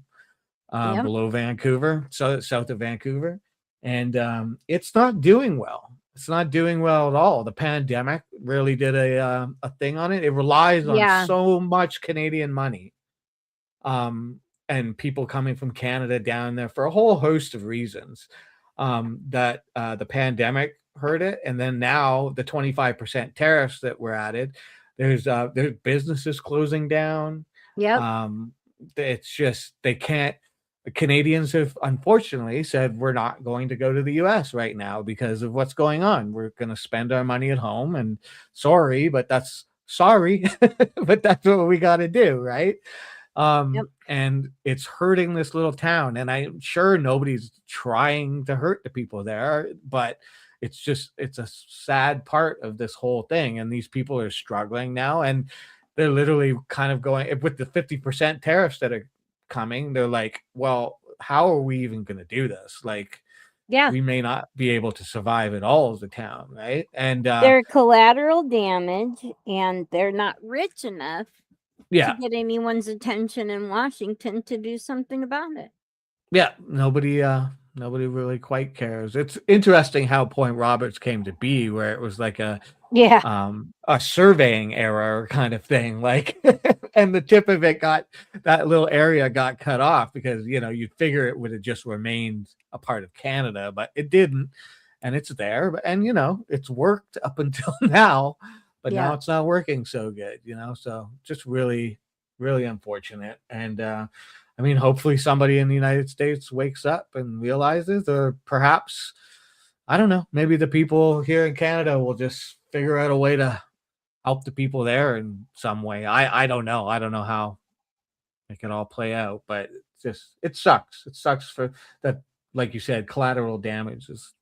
S1: Yep.
S2: below Vancouver, so south of Vancouver, and it's not doing well. It's not doing well at all. The pandemic really did a thing on it. It relies on
S1: Yeah.
S2: so much Canadian money, and people coming from Canada down there for a whole host of reasons, that the pandemic hurt it. And then now the 25% tariffs that were added, there's businesses closing down.
S1: Yep.
S2: It's just, they can't. Canadians have unfortunately said, we're not going to go to the US right now because of what's going on. We're going to spend our money at home, and sorry, but that's but that's what we got to do, right?
S1: Yep.
S2: And it's hurting this little town, and I'm sure nobody's trying to hurt the people there, but it's a sad part of this whole thing, and these people are struggling now, and they're literally kind of going with the 50% tariffs that are coming. They're like, well, how are we even going to do this? Like,
S1: Yeah.
S2: we may not be able to survive at all as a town, right? And
S1: They're collateral damage, and they're not rich enough
S2: yeah,
S1: to get anyone's attention in Washington to do something about it.
S2: yeah, nobody really quite cares. It's interesting how Point Roberts came to be, where it was like a
S1: Yeah.
S2: a surveying error kind of thing, like, and the tip of it that little area got cut off because, you'd figure it would have just remained a part of Canada, but it didn't. And it's there, and it's worked up until now, but now
S1: Yeah.
S2: it's not working so good, so just really, really unfortunate. And I mean, hopefully somebody in the United States wakes up and realizes, or perhaps, I don't know, maybe the people here in Canada will just figure out a way to help the people there in some way. I don't know. I don't know how it can all play out, but it sucks. It sucks for that, like you said, collateral damage is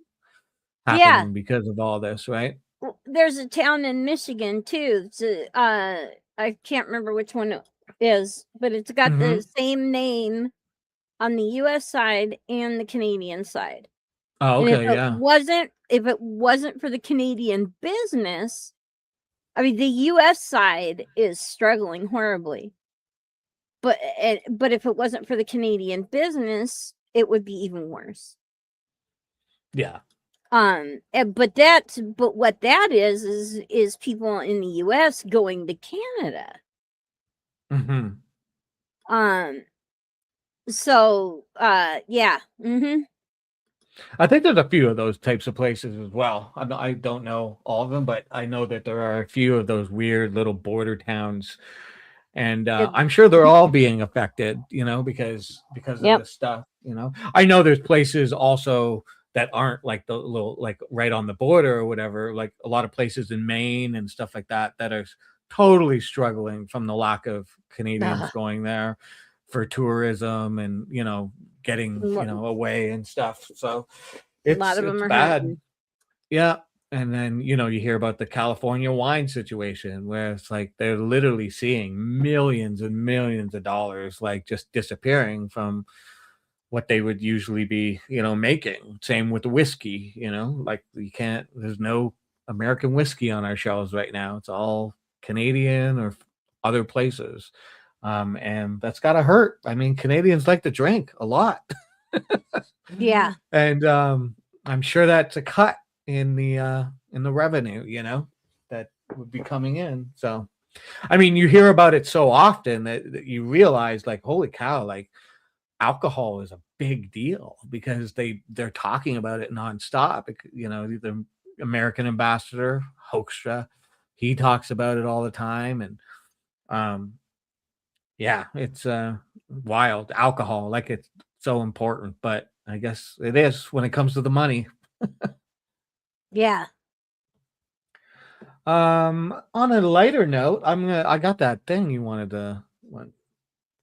S1: Yeah.
S2: happening because of all this, right?
S1: There's a town in Michigan too. It's I can't remember which one it is, but it's got the same name on the US side and the Canadian side.
S2: Oh,
S1: And
S2: okay, yeah.
S1: if it wasn't for the Canadian business, I mean the US side is struggling horribly. But if it wasn't for the Canadian business, it would be even worse.
S2: Yeah.
S1: But what that is people in the US going to Canada. So yeah.
S2: I think there's a few of those types of places as well. I don't know all of them, but I know that there are a few of those weird little border towns, and I'm sure they're all being affected, because of
S1: Yep.
S2: this stuff. I know there's places also that aren't like the little, like right on the border or whatever, like a lot of places in Maine and stuff like that are totally struggling from the lack of Canadians going there for tourism and getting away and stuff. So
S1: A lot of them
S2: it's
S1: are
S2: bad.
S1: hurting.
S2: Yeah. And then you hear about the California wine situation where it's like they're literally seeing millions and millions of dollars like just disappearing from what they would usually be making. Same with the whiskey, like there's no American whiskey on our shelves right now. It's all Canadian or other places. And that's gotta hurt. I mean, Canadians like to drink a lot.
S1: Yeah.
S2: And I'm sure that's a cut in the revenue, that would be coming in. So I mean, you hear about it so often that you realize, like, holy cow, like alcohol is a big deal because they're talking about it nonstop. The American ambassador Hoekstra, he talks about it all the time. And yeah, it's wild. Alcohol, like, it's so important, but I guess it is when it comes to the money.
S1: Yeah.
S2: On a lighter note, I got that thing you wanted to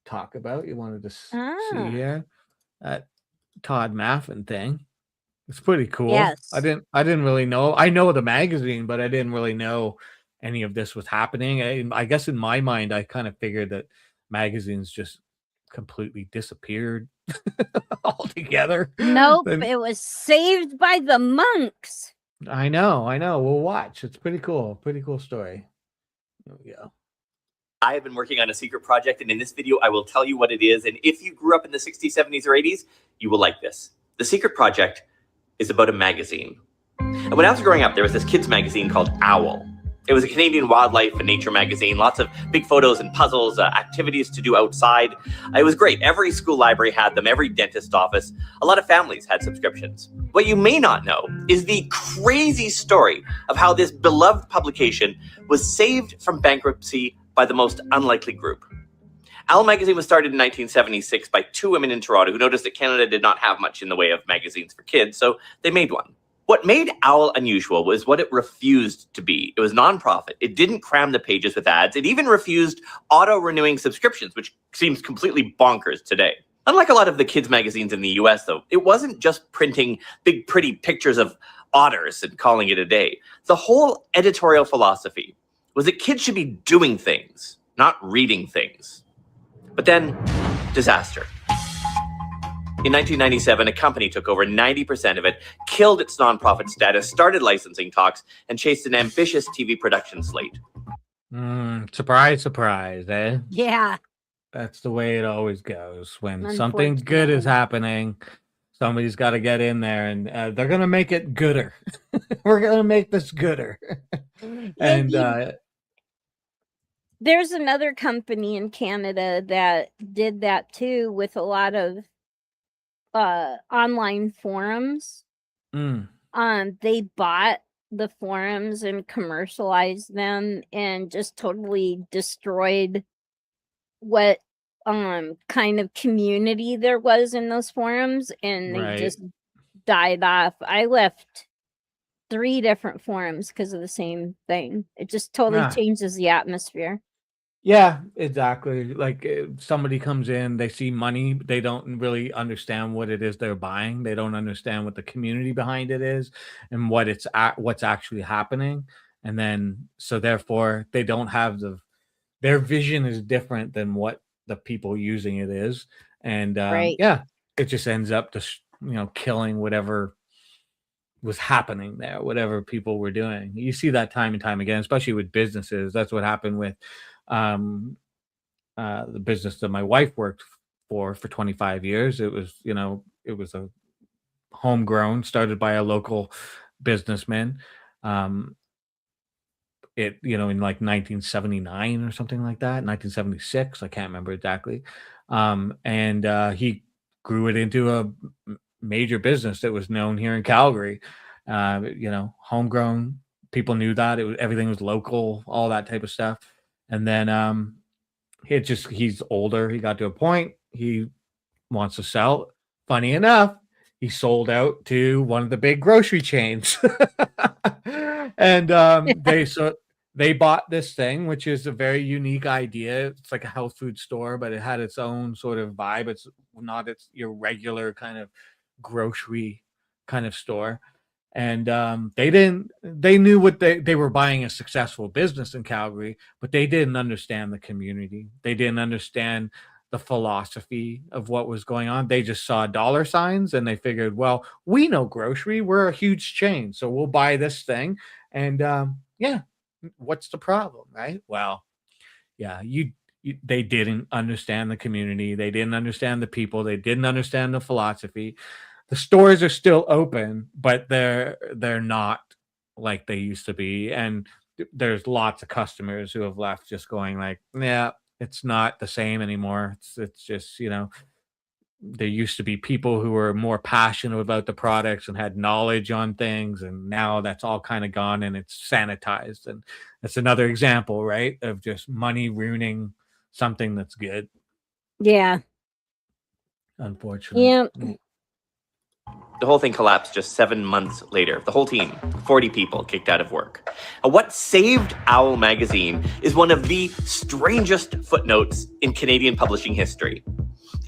S2: talk about. You wanted to see here, that Todd Maffin thing. It's pretty cool.
S1: Yes.
S2: I didn't really know. I know the magazine, but I didn't really know any of this was happening. I guess in my mind, I kind of figured that magazines just completely disappeared altogether.
S1: Nope, it was saved by the monks.
S2: I know. We'll watch. It's pretty cool. Pretty cool story. There we go.
S6: I have been working on a secret project, and in this video, I will tell you what it is. And if you grew up in the 60s, 70s, or 80s, you will like this. The secret project is about a magazine. And when I was growing up, there was this kids magazine called Owl. It was a Canadian wildlife and nature magazine, lots of big photos and puzzles, activities to do outside. It was great. Every school library had them, every dentist office. A lot of families had subscriptions. What you may not know is the crazy story of how this beloved publication was saved from bankruptcy by the most unlikely group. Owl magazine was started in 1976 by two women in Toronto who noticed that Canada did not have much in the way of magazines for kids, so they made one. What made Owl unusual was what it refused to be. It was nonprofit. It didn't cram the pages with ads. It even refused auto-renewing subscriptions, which seems completely bonkers today. Unlike a lot of the kids' magazines in the US, though, it wasn't just printing big, pretty pictures of otters and calling it a day. The whole editorial philosophy was that kids should be doing things, not reading things. But then, disaster. In 1997, a company took over 90% of it, killed its nonprofit status, started licensing talks, and chased an ambitious TV production slate.
S2: Surprise, surprise, eh?
S1: Yeah.
S2: That's the way it always goes. When something good is happening, Somebody's got to get in there, and they're gonna make it gooder. We're gonna make this gooder. And
S1: there's another company in Canada that did that too with a lot of online forums. They bought the forums and commercialized them and just totally destroyed what kind of community there was in those forums, and they
S2: Right.
S1: just died off. I left 3 different forums because of the same thing. It just totally
S2: Ah.
S1: changes the atmosphere.
S2: Yeah, exactly. Like if somebody comes in, they see money, they don't really understand what it is they're buying. They don't understand what the community behind it is and what's actually happening. And then so therefore they don't have their vision is different than what the people using it is. And
S1: Right.
S2: yeah, it just ends up just killing whatever was happening there, whatever people were doing. You see that time and time again, especially with businesses. That's what happened with the business that my wife worked for 25 years. It was, it was a homegrown, started by a local businessman. In like 1979 or something like that, 1976, I can't remember exactly. And he grew it into a major business that was known here in Calgary. Homegrown, people knew that everything was local, all that type of stuff. And then he's older. He got to a point he wants to sell. Funny enough, he sold out to one of the big grocery chains. And they bought this thing, which is a very unique idea. It's like a health food store, but it had its own sort of vibe. It's not your regular kind of grocery kind of store. And they knew what they were buying, a successful business in Calgary, but they didn't understand the community. They didn't understand the philosophy of what was going on. They just saw dollar signs and they figured, well, we know grocery, we're a huge chain, so we'll buy this thing. And yeah, what's the problem, right? Well, yeah, they didn't understand the community. They didn't understand the people. They didn't understand the philosophy. The stores are still open, but they're not like they used to be. And there's lots of customers who have left just going like, yeah, it's not the same anymore. It's just, there used to be people who were more passionate about the products and had knowledge on things, and now that's all kind of gone and it's sanitized. And that's another example, right, of just money ruining something that's good,
S1: Yeah.
S2: unfortunately.
S1: Yeah.
S6: The whole thing collapsed just 7 months later. The whole team, 40 people, kicked out of work. And what saved Owl magazine is one of the strangest footnotes in Canadian publishing history.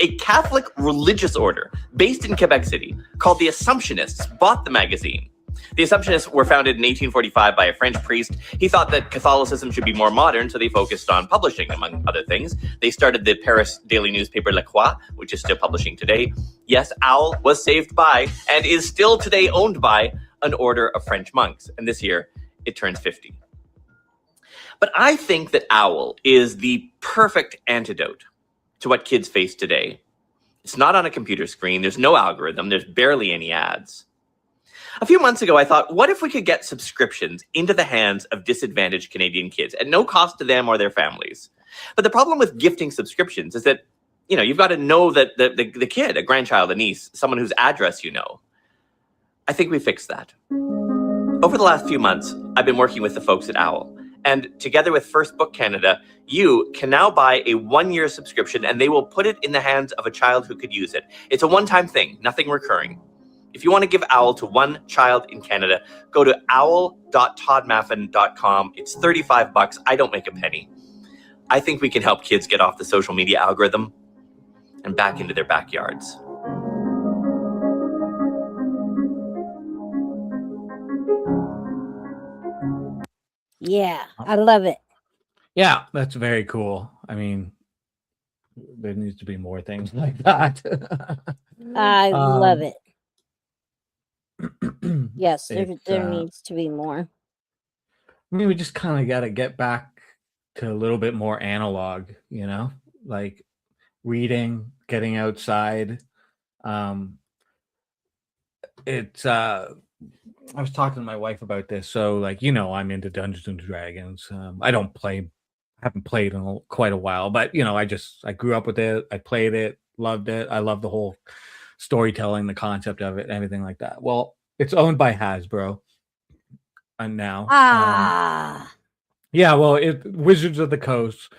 S6: A Catholic religious order based in Quebec City called the Assumptionists bought the magazine. The Assumptionists were founded in 1845 by a French priest. He thought that Catholicism should be more modern, so they focused on publishing, among other things. They started the Paris daily newspaper La Croix, which is still publishing today. Yes, Owl was saved by, and is still today owned by, an order of French monks. And this year, it turns 50. But I think that Owl is the perfect antidote to what kids face today. It's not on a computer screen. There's no algorithm. There's barely any ads. A few months ago, I thought, what if we could get subscriptions into the hands of disadvantaged Canadian kids at no cost to them or their families? But the problem with gifting subscriptions is that, you've got to know that the kid, a grandchild, a niece, someone whose address you know. I think we fixed that. Over the last few months, I've been working with the folks at Owl. And together with First Book Canada, you can now buy a 1-year subscription and they will put it in the hands of a child who could use it. It's a one-time thing, nothing recurring. If you want to give Owl to one child in Canada, go to owl.toddmaffin.com. It's $35. I don't make a penny. I think we can help kids get off the social media algorithm and back into their backyards.
S1: Yeah, I love it.
S2: Yeah, that's very cool. I mean, there needs to be more things like that.
S1: I love it. Yes, there
S2: It's,
S1: needs to be more.
S2: I mean, we just kind of got to get back to a little bit more analog, like reading, getting outside. it's I was talking to my wife about this. So, like, you know, I'm into Dungeons and Dragons. I don't play, haven't played in quite a while, but you know, I grew up with it. I played it, loved it. I love the whole storytelling, the concept of it, everything like that. Well, it's owned by Hasbro, and now,
S1: Ah,
S2: yeah, well, Wizards of the Coast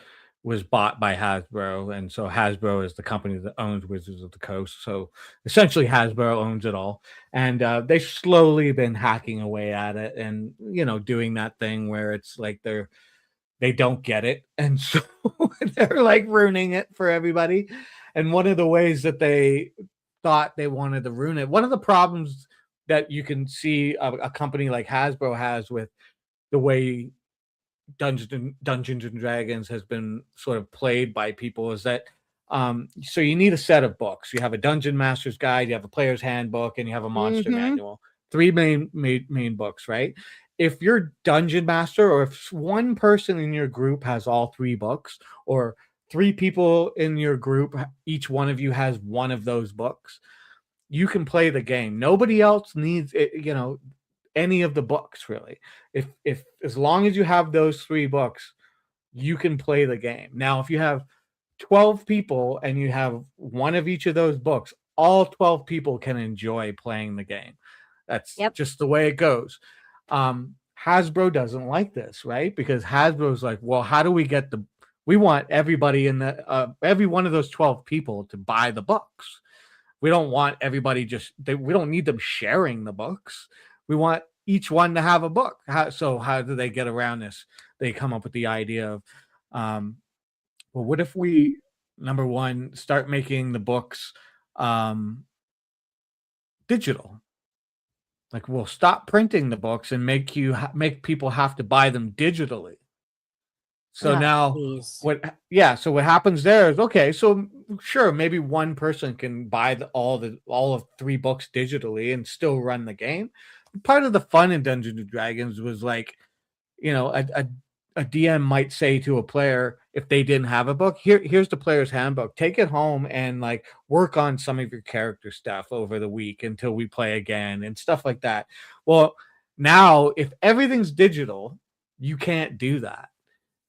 S2: was bought by Hasbro, and so Hasbro is the company that owns Wizards of the Coast. So essentially, Hasbro owns it all, and they've slowly been hacking away at it, and you know, doing that thing where it's like they don't get it, and so they're like ruining it for everybody. And one of the ways that they thought they wanted to ruin it, one of the problems that you can see a company like Hasbro has with the way Dungeons and Dragons has been sort of played by people is that so you need a set of books. You have a Dungeon Master's Guide, you have a Player's Handbook, and you have a Monster
S1: Mhm.
S2: Manual. Three main books, right? If you're Dungeon Master, or if one person in your group has all three books, or three people in your group, each one of you has one of those books, you can play the game. Nobody else needs it, you know, any of the books really. If as long as you have those three books, you can play the game. Now, if you have 12 people and you have one of each of those books, all 12 people can enjoy playing the game. That's
S1: Yep.
S2: just the way it goes. Hasbro doesn't like this, right? Because Hasbro's like, well, how do we get we want everybody in the every one of those 12 people to buy the books. We don't want everybody we don't need them sharing the books. We want each one to have a book. So how do they get around this? They come up with the idea of, well, what if we, number one, start making the books digital? Like, we'll stop printing the books and make people have to buy them digitally. So
S1: Oh,
S2: now
S1: geez.
S2: so what happens there is, okay, so sure, maybe one person can buy all of three books digitally and still run the game. Part of the fun in Dungeons and Dragons was like, you know, a DM might say to a player, if they didn't have a book, here's the player's handbook. Take it home and like work on some of your character stuff over the week until we play again and stuff like that. Well, now if everything's digital, you can't do that.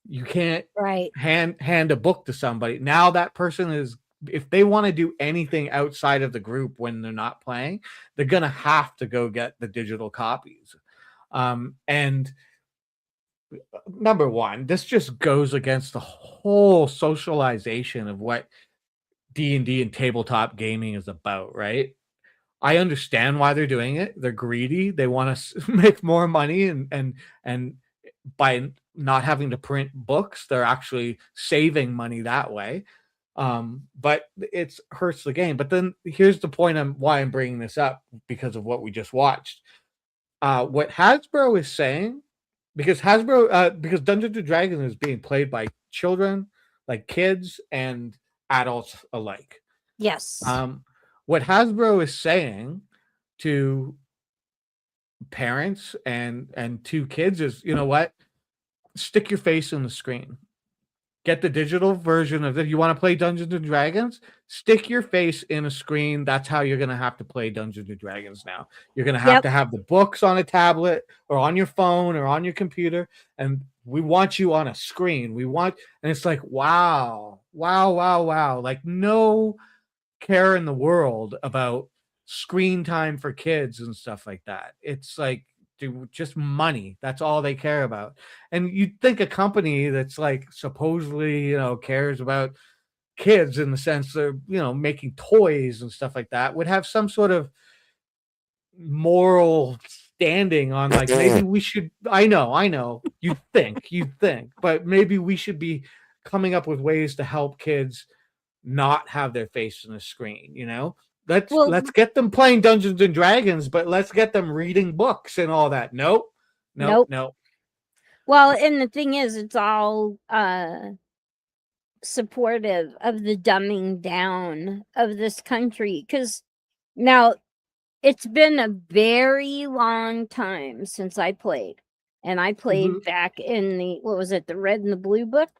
S2: You can't
S1: Right.
S2: hand a book to somebody. Now that person is, if they want to do anything outside of the group when they're not playing, they're gonna have to go get the digital copies. And number one, this just goes against the whole socialization of what D&D and tabletop gaming is about, right? I understand why they're doing it. They're greedy. They want to make more money, and by not having to print books, they're actually saving money that way. But it hurts the game. But then here's the point why I'm bringing this up, because of what we just watched. What Hasbro is saying, because Dungeons and Dragons is being played by children, like kids and adults alike.
S1: Yes.
S2: What Hasbro is saying to parents and to kids is, you know what? Stick your face in the screen. Get the digital version of it. You want to play Dungeons and Dragons? Stick your face in a screen. That's how you're going to have to play Dungeons and Dragons now. You're going to have to have the books on a tablet or on your phone or on your computer. And we want you on a screen. And it's like, wow. Like, no care in the world about screen time for kids and stuff like that. It's like, just money. That's all they care about. And you'd think a company that's like supposedly, you know, cares about kids in the sense of, you know, making toys and stuff like that would have some sort of moral standing on, like, maybe we should, I know you think, but maybe we should be coming up with ways to help kids not have their face in a screen, you know? Let's get them playing Dungeons and Dragons, but let's get them reading books and all that. Nope.
S1: Well, and the thing is, it's all supportive of the dumbing down of this country, because now it's been a very long time since I played, and I played back in the, what was it, the Red and the Blue book?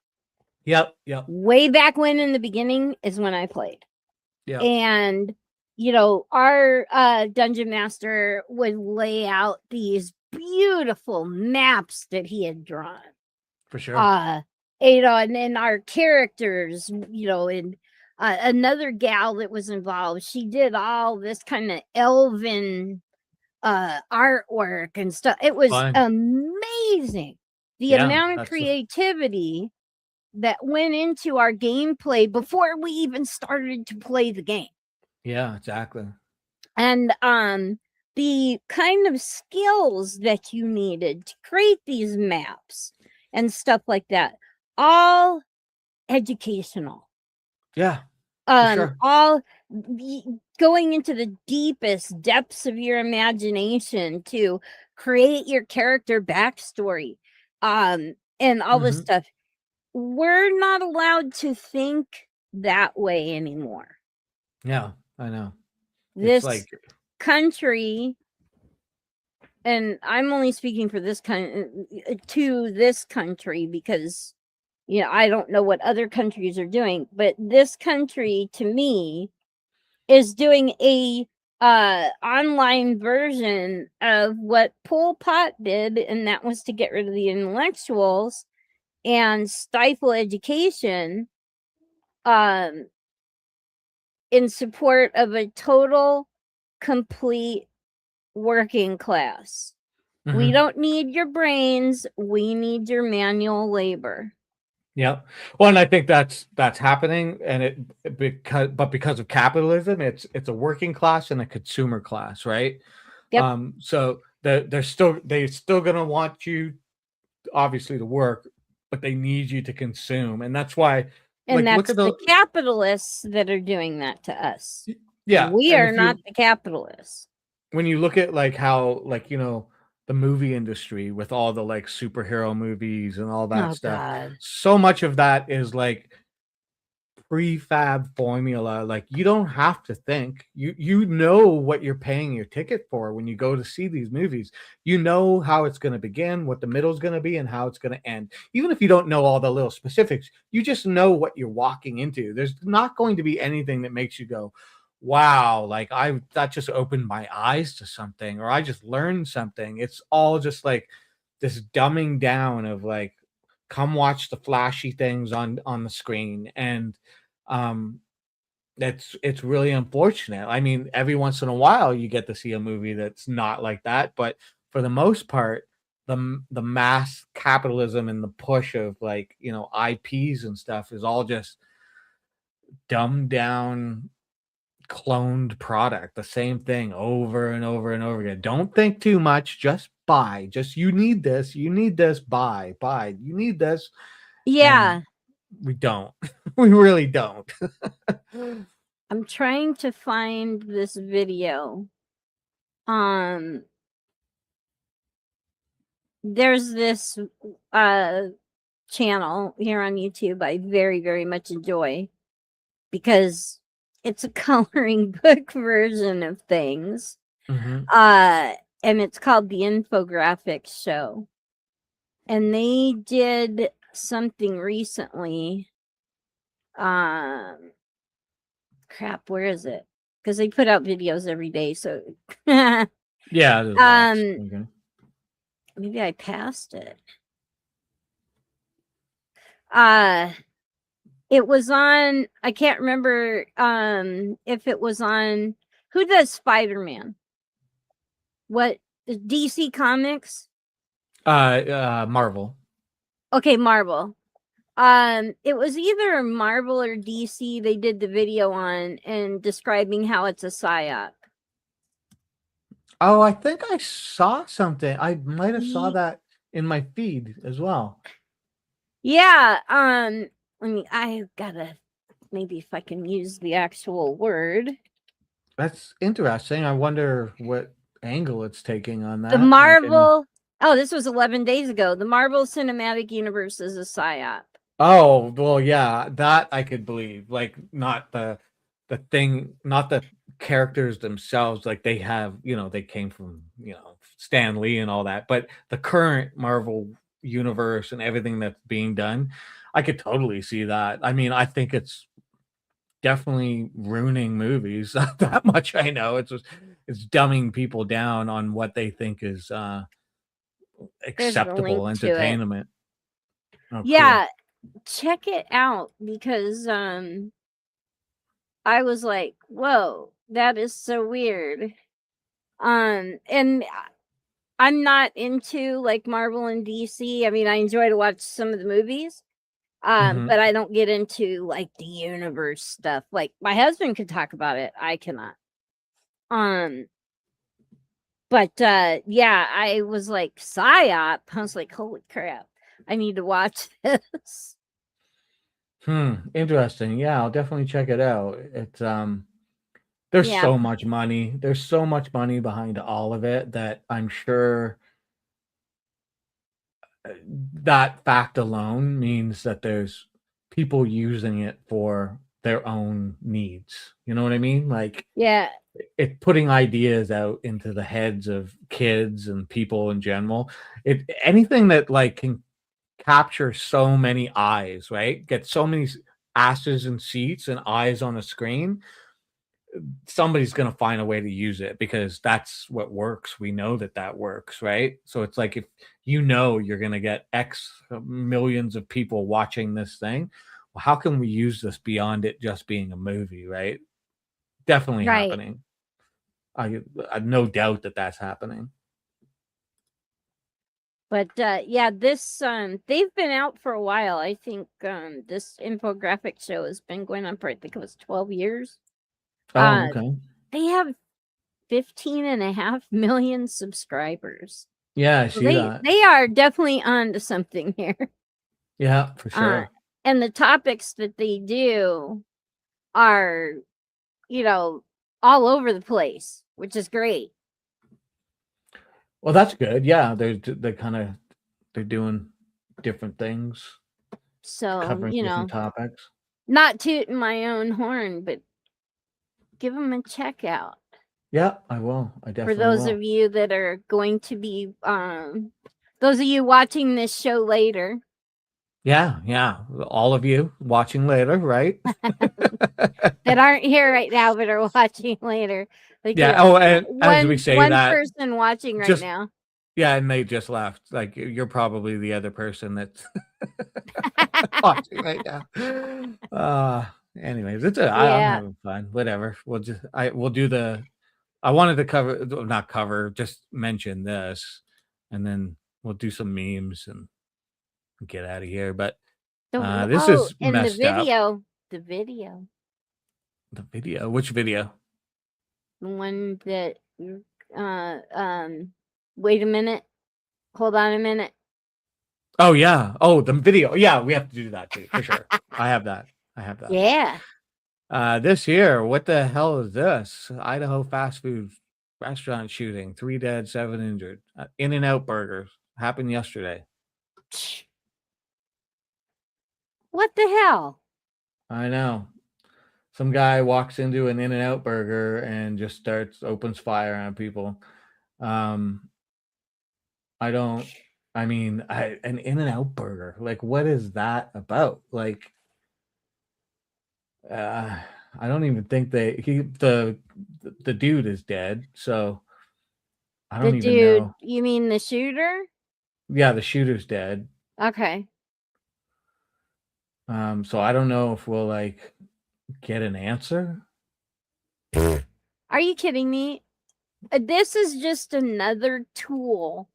S2: Yep.
S1: Way back when, in the beginning, is when I played.
S2: Yeah.
S1: And our dungeon master would lay out these beautiful maps that he had drawn.
S2: For sure.
S1: And then our characters, and another gal that was involved, she did all this kind of elven artwork and stuff. It was
S2: Fun.
S1: amazing. The
S2: Yeah,
S1: amount of
S2: that's
S1: creativity that went into our gameplay before we even started to play the game.
S2: Yeah, exactly.
S1: And the kind of skills that you needed to create these maps and stuff like that, all educational.
S2: Yeah, for sure.
S1: All going into the deepest depths of your imagination to create your character backstory, and all this
S2: Mhm.
S1: stuff. We're not allowed to think that way anymore.
S2: Yeah, I know.
S1: This
S2: It's like,
S1: country, and I'm only speaking for this to this country, because I don't know what other countries are doing, but this country to me is doing a online version of what Pol Pot did, and that was to get rid of the intellectuals and stifle education, in support of a total, complete working class. We
S2: Mhm.
S1: don't need your brains, we need your manual labor.
S2: Yeah. Well, and I think that's happening, and because of capitalism, it's a working class and a consumer class, right?
S1: Yep.
S2: So they're still gonna want you obviously to work, but they need you to consume, and that's why,
S1: And
S2: like, look
S1: that's
S2: at
S1: the capitalists that are doing that to us.
S2: yeah,
S1: We
S2: and
S1: are
S2: if
S1: not
S2: you
S1: the capitalists.
S2: when you look at like how, like, the movie industry with all the like superhero movies and all that
S1: Oh
S2: stuff,
S1: God.
S2: so much of that is like prefab formula. Like, you don't have to think. You know what you're paying your ticket for when you go to see these movies. You know how it's going to begin, what the middle's going to be, and how it's going to end. Even if you don't know all the little specifics, you just know what you're walking into. There's not going to be anything that makes you go, wow, like that just opened my eyes to something, or I just learned something. It's all just like this dumbing down of like, come watch the flashy things on the screen. And um it's really unfortunate. I mean, every once in a while you get to see a movie that's not like that, but for the most part, the mass capitalism and the push of like, IPs and stuff is all just dumbed down, cloned product, the same thing over and over and over again. Don't think too much, just buy. Just, you need this, buy, you need this.
S1: Yeah.
S2: And we don't. We really don't.
S1: I'm trying to find this video. There's this channel here on YouTube I very, very much enjoy, because it's a coloring book version of things.
S2: Mhm.
S1: And it's called The Infographics Show. And they did something recently. Crap, where is it? Because they put out videos every day, so
S2: Yeah, there's lots. Okay.
S1: maybe I passed it. It was on, I can't remember if it was on, who does Spider-Man? What, DC Comics?
S2: Marvel.
S1: Okay, Marvel. It was either Marvel or DC they did the video on, and describing how it's a psyop.
S2: Oh, I think I saw something. I might have saw
S1: Ye-
S2: that in my feed as well.
S1: Yeah, I gotta, maybe if I can use the actual word.
S2: That's interesting. I wonder what angle it's taking on that.
S1: The
S2: like,
S1: Marvel, oh, this was 11 days ago. The Marvel Cinematic Universe is a psyop.
S2: Oh, well, yeah, that I could believe. Like, not the thing, not the characters themselves. Like, they have, they came from, Stan Lee and all that. But the current Marvel universe and everything that's being done, I could totally see that. I mean, I think it's definitely ruining movies. That much I know. It's dumbing people down on what they think is
S1: There's a
S2: acceptable
S1: link to it.
S2: entertainment. Oh, cool.
S1: Yeah, check it out because I was like, whoa, that is so weird. And I'm not into like Marvel and DC. I mean, I enjoy to watch some of the movies.
S2: Mhm.
S1: But I don't get into like the universe stuff. Like my husband could talk about it. I cannot. But yeah, I was like PSYOP. I was like, holy crap, I need to watch this.
S2: Interesting. Yeah, I'll definitely check it out. It's there's
S1: Yeah.
S2: so much money. There's so much money behind all of it that I'm sure that fact alone means that there's people using it for their own needs. You know what I mean? Like
S1: Yeah.
S2: it putting ideas out into the heads of kids and people in general. Anything that like can capture so many eyes, right? Get so many asses and seats and eyes on a screen. Somebody's going to find a way to use it because that's what works. We know that works, right? So it's like if you know you're going to get X millions of people watching this thing, well, how can we use this beyond it just being a movie, right? Definitely
S1: Right.
S2: happening. I no doubt that that's happening.
S1: But yeah, this they've been out for a while. I think this infographic show has been going on for I think it was 12 years.
S2: Oh, okay.
S1: They have 15.5 million subscribers.
S2: Yeah, I
S1: So
S2: see that.
S1: they are definitely on to something here.
S2: Yeah, for sure.
S1: And the topics that they do are, you know, all over the place, which is great.
S2: Well, that's good. Yeah, they're doing different things,
S1: So,
S2: covering
S1: you know,
S2: different topics.
S1: not tooting my own horn, but give them a check out.
S2: Yeah, I will. I
S1: For
S2: definitely
S1: those
S2: will.
S1: of you that are going to be, those of you watching this show later.
S2: Yeah. All of you watching later, right?
S1: That aren't here right now, but are watching later. Like
S2: Yeah. Oh, and as we say
S1: one
S2: that,
S1: person watching right
S2: just-
S1: now.
S2: yeah, and they just left. Like you're probably the other person that's watching right now. Anyways, I'm
S1: Yeah.
S2: having fun. Whatever. We'll do the. I wanted to not cover, just mention this, and then we'll do some memes and get out of here. But this is
S1: and
S2: messed
S1: the
S2: up.
S1: video,
S2: The video. Which video?
S1: the one that, wait a minute, hold on a minute.
S2: Oh yeah. Oh, the video. Yeah, we have to do that too for sure. I have that.
S1: Yeah.
S2: This year, what the hell is this? Idaho fast food restaurant shooting, 3 dead, 7 injured. In-N-Out Burgers happened yesterday.
S1: What the hell?
S2: I know. Some guy walks into an In-N-Out Burger and just opens fire on people. An In-N-Out Burger. Like, what is that about? Like, I don't even think the dude is dead. So I don't even know.
S1: You mean the shooter?
S2: Yeah, the shooter's dead.
S1: Okay.
S2: So I don't know if we'll like get an answer.
S1: Are you kidding me? This is just another tool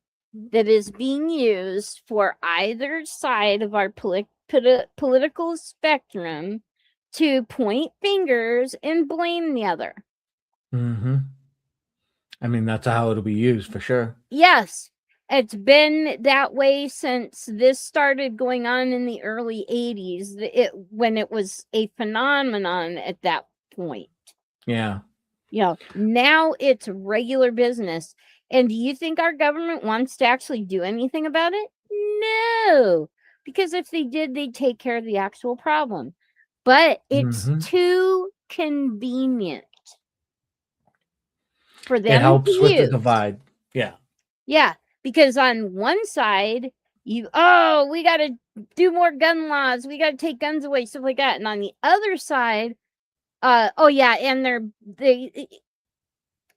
S1: that is being used for either side of our political spectrum to point fingers and blame the other.
S2: Mm-hmm. I mean, that's how it'll be used for sure.
S1: Yes, it's been that way since this started going on in the early 80s, when it was a phenomenon at that point.
S2: Yeah.
S1: You know, now it's regular business. And do you think our government wants to actually do anything about it? No, because if they did, they'd take care of the actual problem. But it's too convenient for them.
S2: It helps
S1: to
S2: with
S1: use.
S2: the divide. Yeah.
S1: Yeah, because on one side, we got to do more gun laws. We got to take guns away, stuff like that. And on the other side, Oh yeah, and they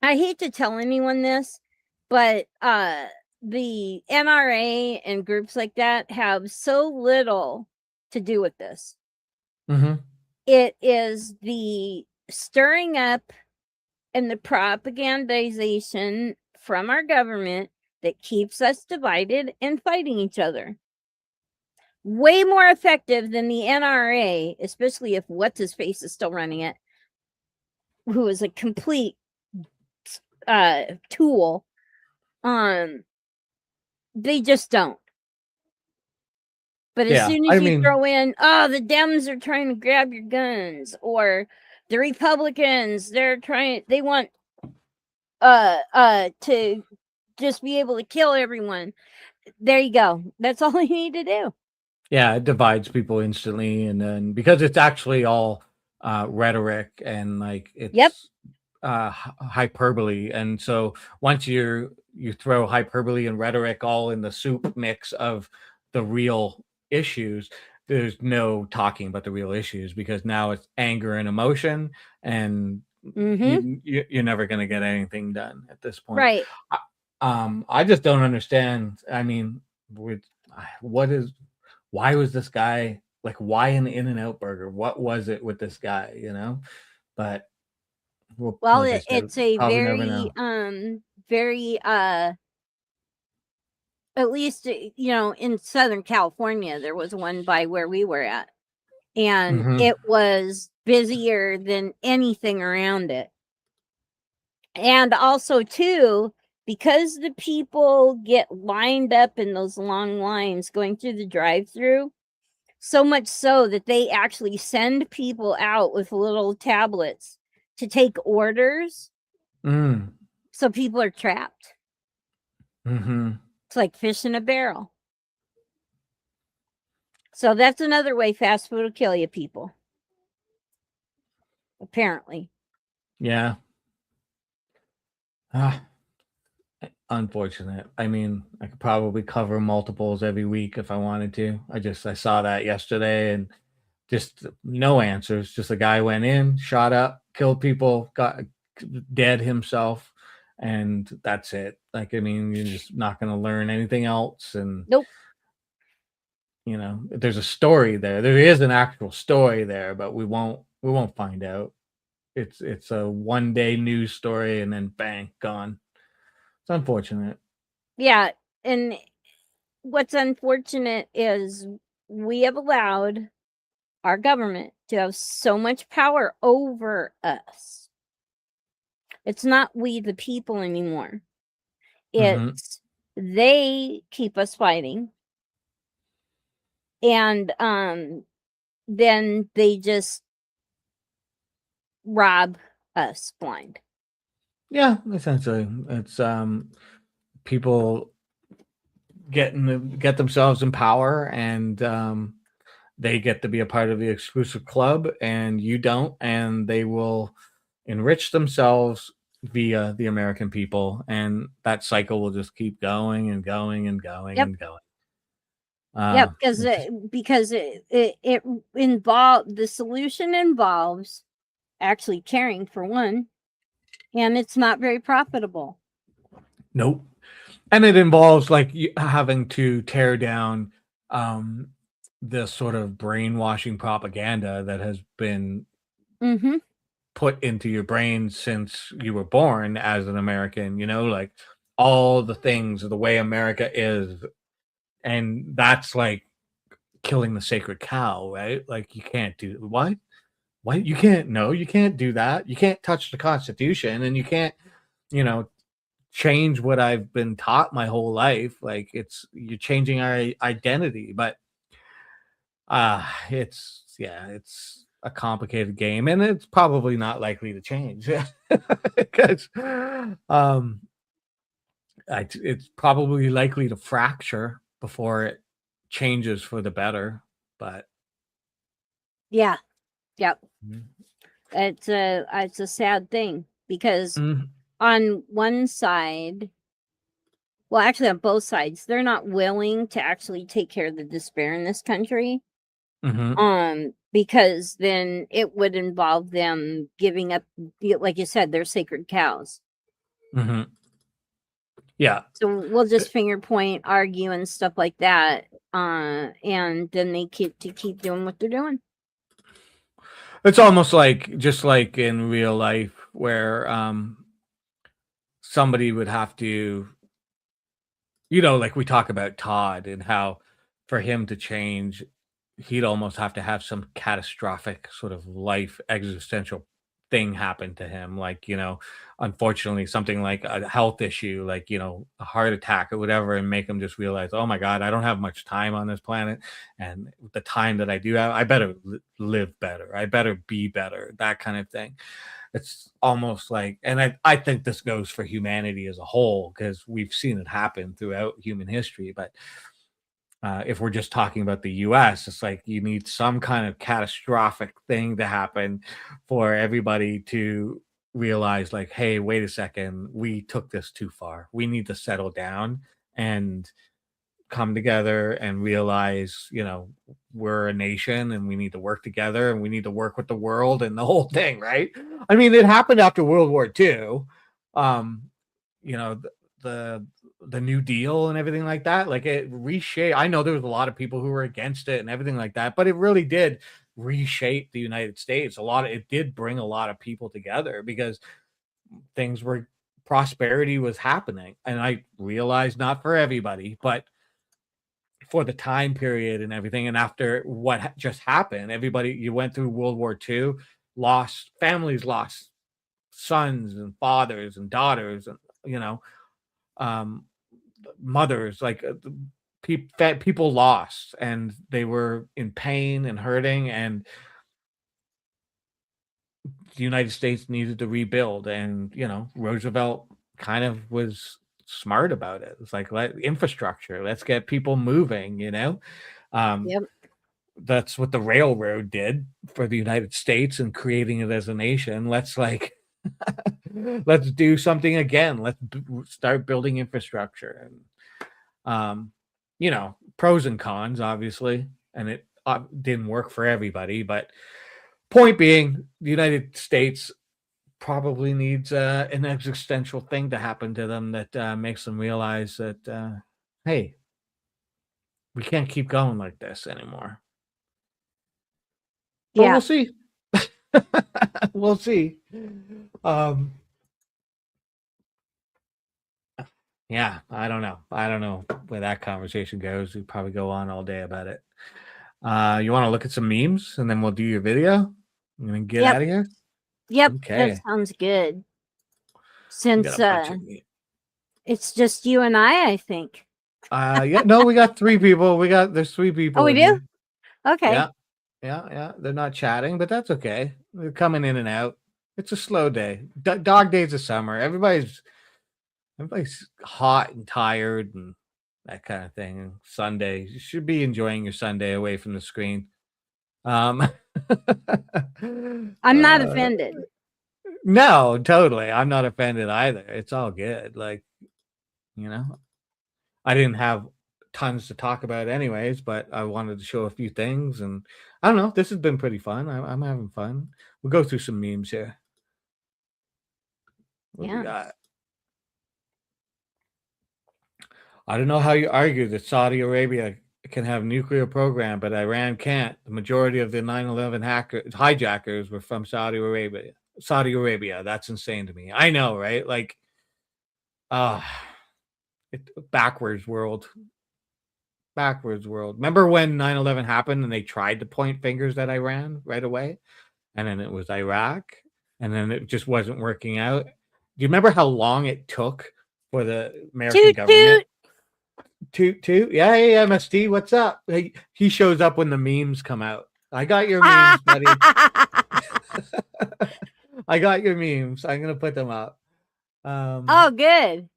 S1: I hate to tell anyone this, but the NRA and groups like that have so little to do with this.
S2: Mm-hmm.
S1: It is the stirring up and the propagandization from our government that keeps us divided and fighting each other. Way more effective than the NRA, especially if what's his face is still running it, who is a complete tool. They just don't. But as
S2: Yeah,
S1: soon
S2: I
S1: as you
S2: mean,
S1: throw in, oh, the Dems are trying to grab your guns, or the Republicans, they want to just be able to kill everyone. There you go. That's all they need to do.
S2: yeah, it divides people instantly, and then because it's actually all rhetoric and like it's hyperbole, and so once you throw hyperbole and rhetoric all in the soup mix of the real issues, there's no talking about the real issues because now it's anger and emotion, and you're never going to get anything done at this point.
S1: Right.
S2: I just don't understand. I mean, what is why was this guy like? Why an In-N-Out burger? What was it with this guy? But
S1: Well,
S2: like I said,
S1: it's a
S2: probably never
S1: very
S2: know.
S1: very at least in Southern California there was one by where we were at, and
S2: Mhm.
S1: it was busier than anything around it. And also too, because the people get lined up in those long lines going through the drive-through, so much so that they actually send people out with little tablets to take orders.
S2: Mm.
S1: So people are trapped.
S2: Mhm.
S1: It's like fish in a barrel. So that's another way fast food will kill you, people. Apparently.
S2: Yeah. Ah, unfortunate. I mean, I could probably cover multiples every week if I wanted to. I saw that yesterday and just no answers. Just a guy went in, shot up, killed people, got dead himself, and that's it. Like, I mean, you're just not going to learn anything else. And
S1: Nope.
S2: there's a story there. There is an actual story there, but we won't find out. It's a one-day news story and then bang, gone. It's unfortunate.
S1: Yeah, and what's unfortunate is we have allowed our government to have so much power over us. It's not we the people anymore.
S2: Mhm.
S1: It's they keep us fighting, and then they just rob us blind.
S2: Yeah, essentially, it's people get themselves in power, and they get to be a part of the exclusive club, and you don't, and they will enrich themselves via the American people, and that cycle will just keep going and going and going
S1: Yep.
S2: and going.
S1: Yeah,
S2: It's
S1: because it involved the solution involves actually caring for one, and it's not very profitable.
S2: nope. And it involves like having to tear down the sort of brainwashing propaganda that has been
S1: Mm-hmm.
S2: put into your brain since you were born as an American, like all the things, the way America is. And that's like killing the sacred cow, right? Like you can't do what? What? You can't, no, you can't do that. You can't touch the Constitution, and you can't, you know, change what I've been taught my whole life. Like you're changing our identity, but it's a complicated game, and it's probably not likely to change because it's probably likely to fracture before it changes for the better. But
S1: Yeah. Yep.
S2: Mhm.
S1: It's a sad thing because
S2: Mhm.
S1: on one side, well, actually on both sides, they're not willing to actually take care of the despair in this country. because then it would involve them giving up, like you said, their sacred cows.
S2: Yeah.
S1: So we'll just finger point, argue, and stuff like that, and then they keep doing what they're doing.
S2: It's almost like just like in real life where somebody would have to, like we talk about Todd and how for him to change, he'd almost have to have some catastrophic sort of life existential thing happen to him. Like, unfortunately, something like a health issue, like, a heart attack or whatever, and make him just realize, oh my God, I don't have much time on this planet. And the time that I do have, I better live better. I better be better, that kind of thing. It's almost like, and I think this goes for humanity as a whole, because we've seen it happen throughout human history. But if we're just talking about the US, it's like you need some kind of catastrophic thing to happen for everybody to realize, like, hey, wait a second, we took this too far. We need to settle down and come together and realize, we're a nation and we need to work together and we need to work with the world and the whole thing, right? I mean, it happened after World War II. The New Deal and everything like that, like it reshaped. I know there was a lot of people who were against it and everything like that, but it really did reshape the United States. It did bring a lot of people together because prosperity was happening. And I realized not for everybody, but for the time period and everything. And after what just happened, you went through World War II, families lost sons and fathers and daughters, and, mothers, like people lost, and they were in pain and hurting, and the United States needed to rebuild. And Roosevelt kind of was smart about it. It's like, infrastructure, let's get people moving.
S1: Yep.
S2: That's what the railroad did for the United States and creating it as a nation. Let's do something again. Let's start building infrastructure. And pros and cons, obviously, and it didn't work for everybody. But point being, the United States probably needs an existential thing to happen to them that makes them realize that, hey, we can't keep going like this anymore. But
S1: Yeah.
S2: we'll see. We'll see. Yeah, I don't know where that conversation goes. We probably go on all day about it. You want to look at some memes and then we'll do your video and then get
S1: Yep.
S2: out of here?
S1: Yep.
S2: Okay.
S1: That sounds good.
S2: We
S1: Since
S2: got a bunch of memes.
S1: it's just you and I think.
S2: Yeah, no, we got 3 people. There's 3 people.
S1: Oh, we
S2: in
S1: do?
S2: here.
S1: Okay.
S2: Yeah. They're not chatting, but that's okay. They're coming in and out. It's a slow day. Dog days of summer. Everybody's hot and tired and that kind of thing. And Sunday, you should be enjoying your Sunday away from the screen.
S1: I'm not offended.
S2: No, totally. I'm not offended either. It's all good. Like, I didn't have tons to talk about anyways, but I wanted to show a few things, and I don't know. This has been pretty fun. I'm having fun. We'll go through some memes here. What do we got? I don't know how you argue that Saudi Arabia can have nuclear program, but Iran can't. The majority of the 9/11 hijackers were from Saudi Arabia. That's insane to me. I know, right? Like, backwards world. Remember when 9/11 happened and they tried to point fingers at Iran right away? And then it was Iraq, and then it just wasn't working out. Do you remember how long it took for the American government? Toot. Yeah, MST, what's up? He shows up when the memes come out. I got your memes, buddy. I got your memes. I'm gonna put them up.
S1: Oh, good.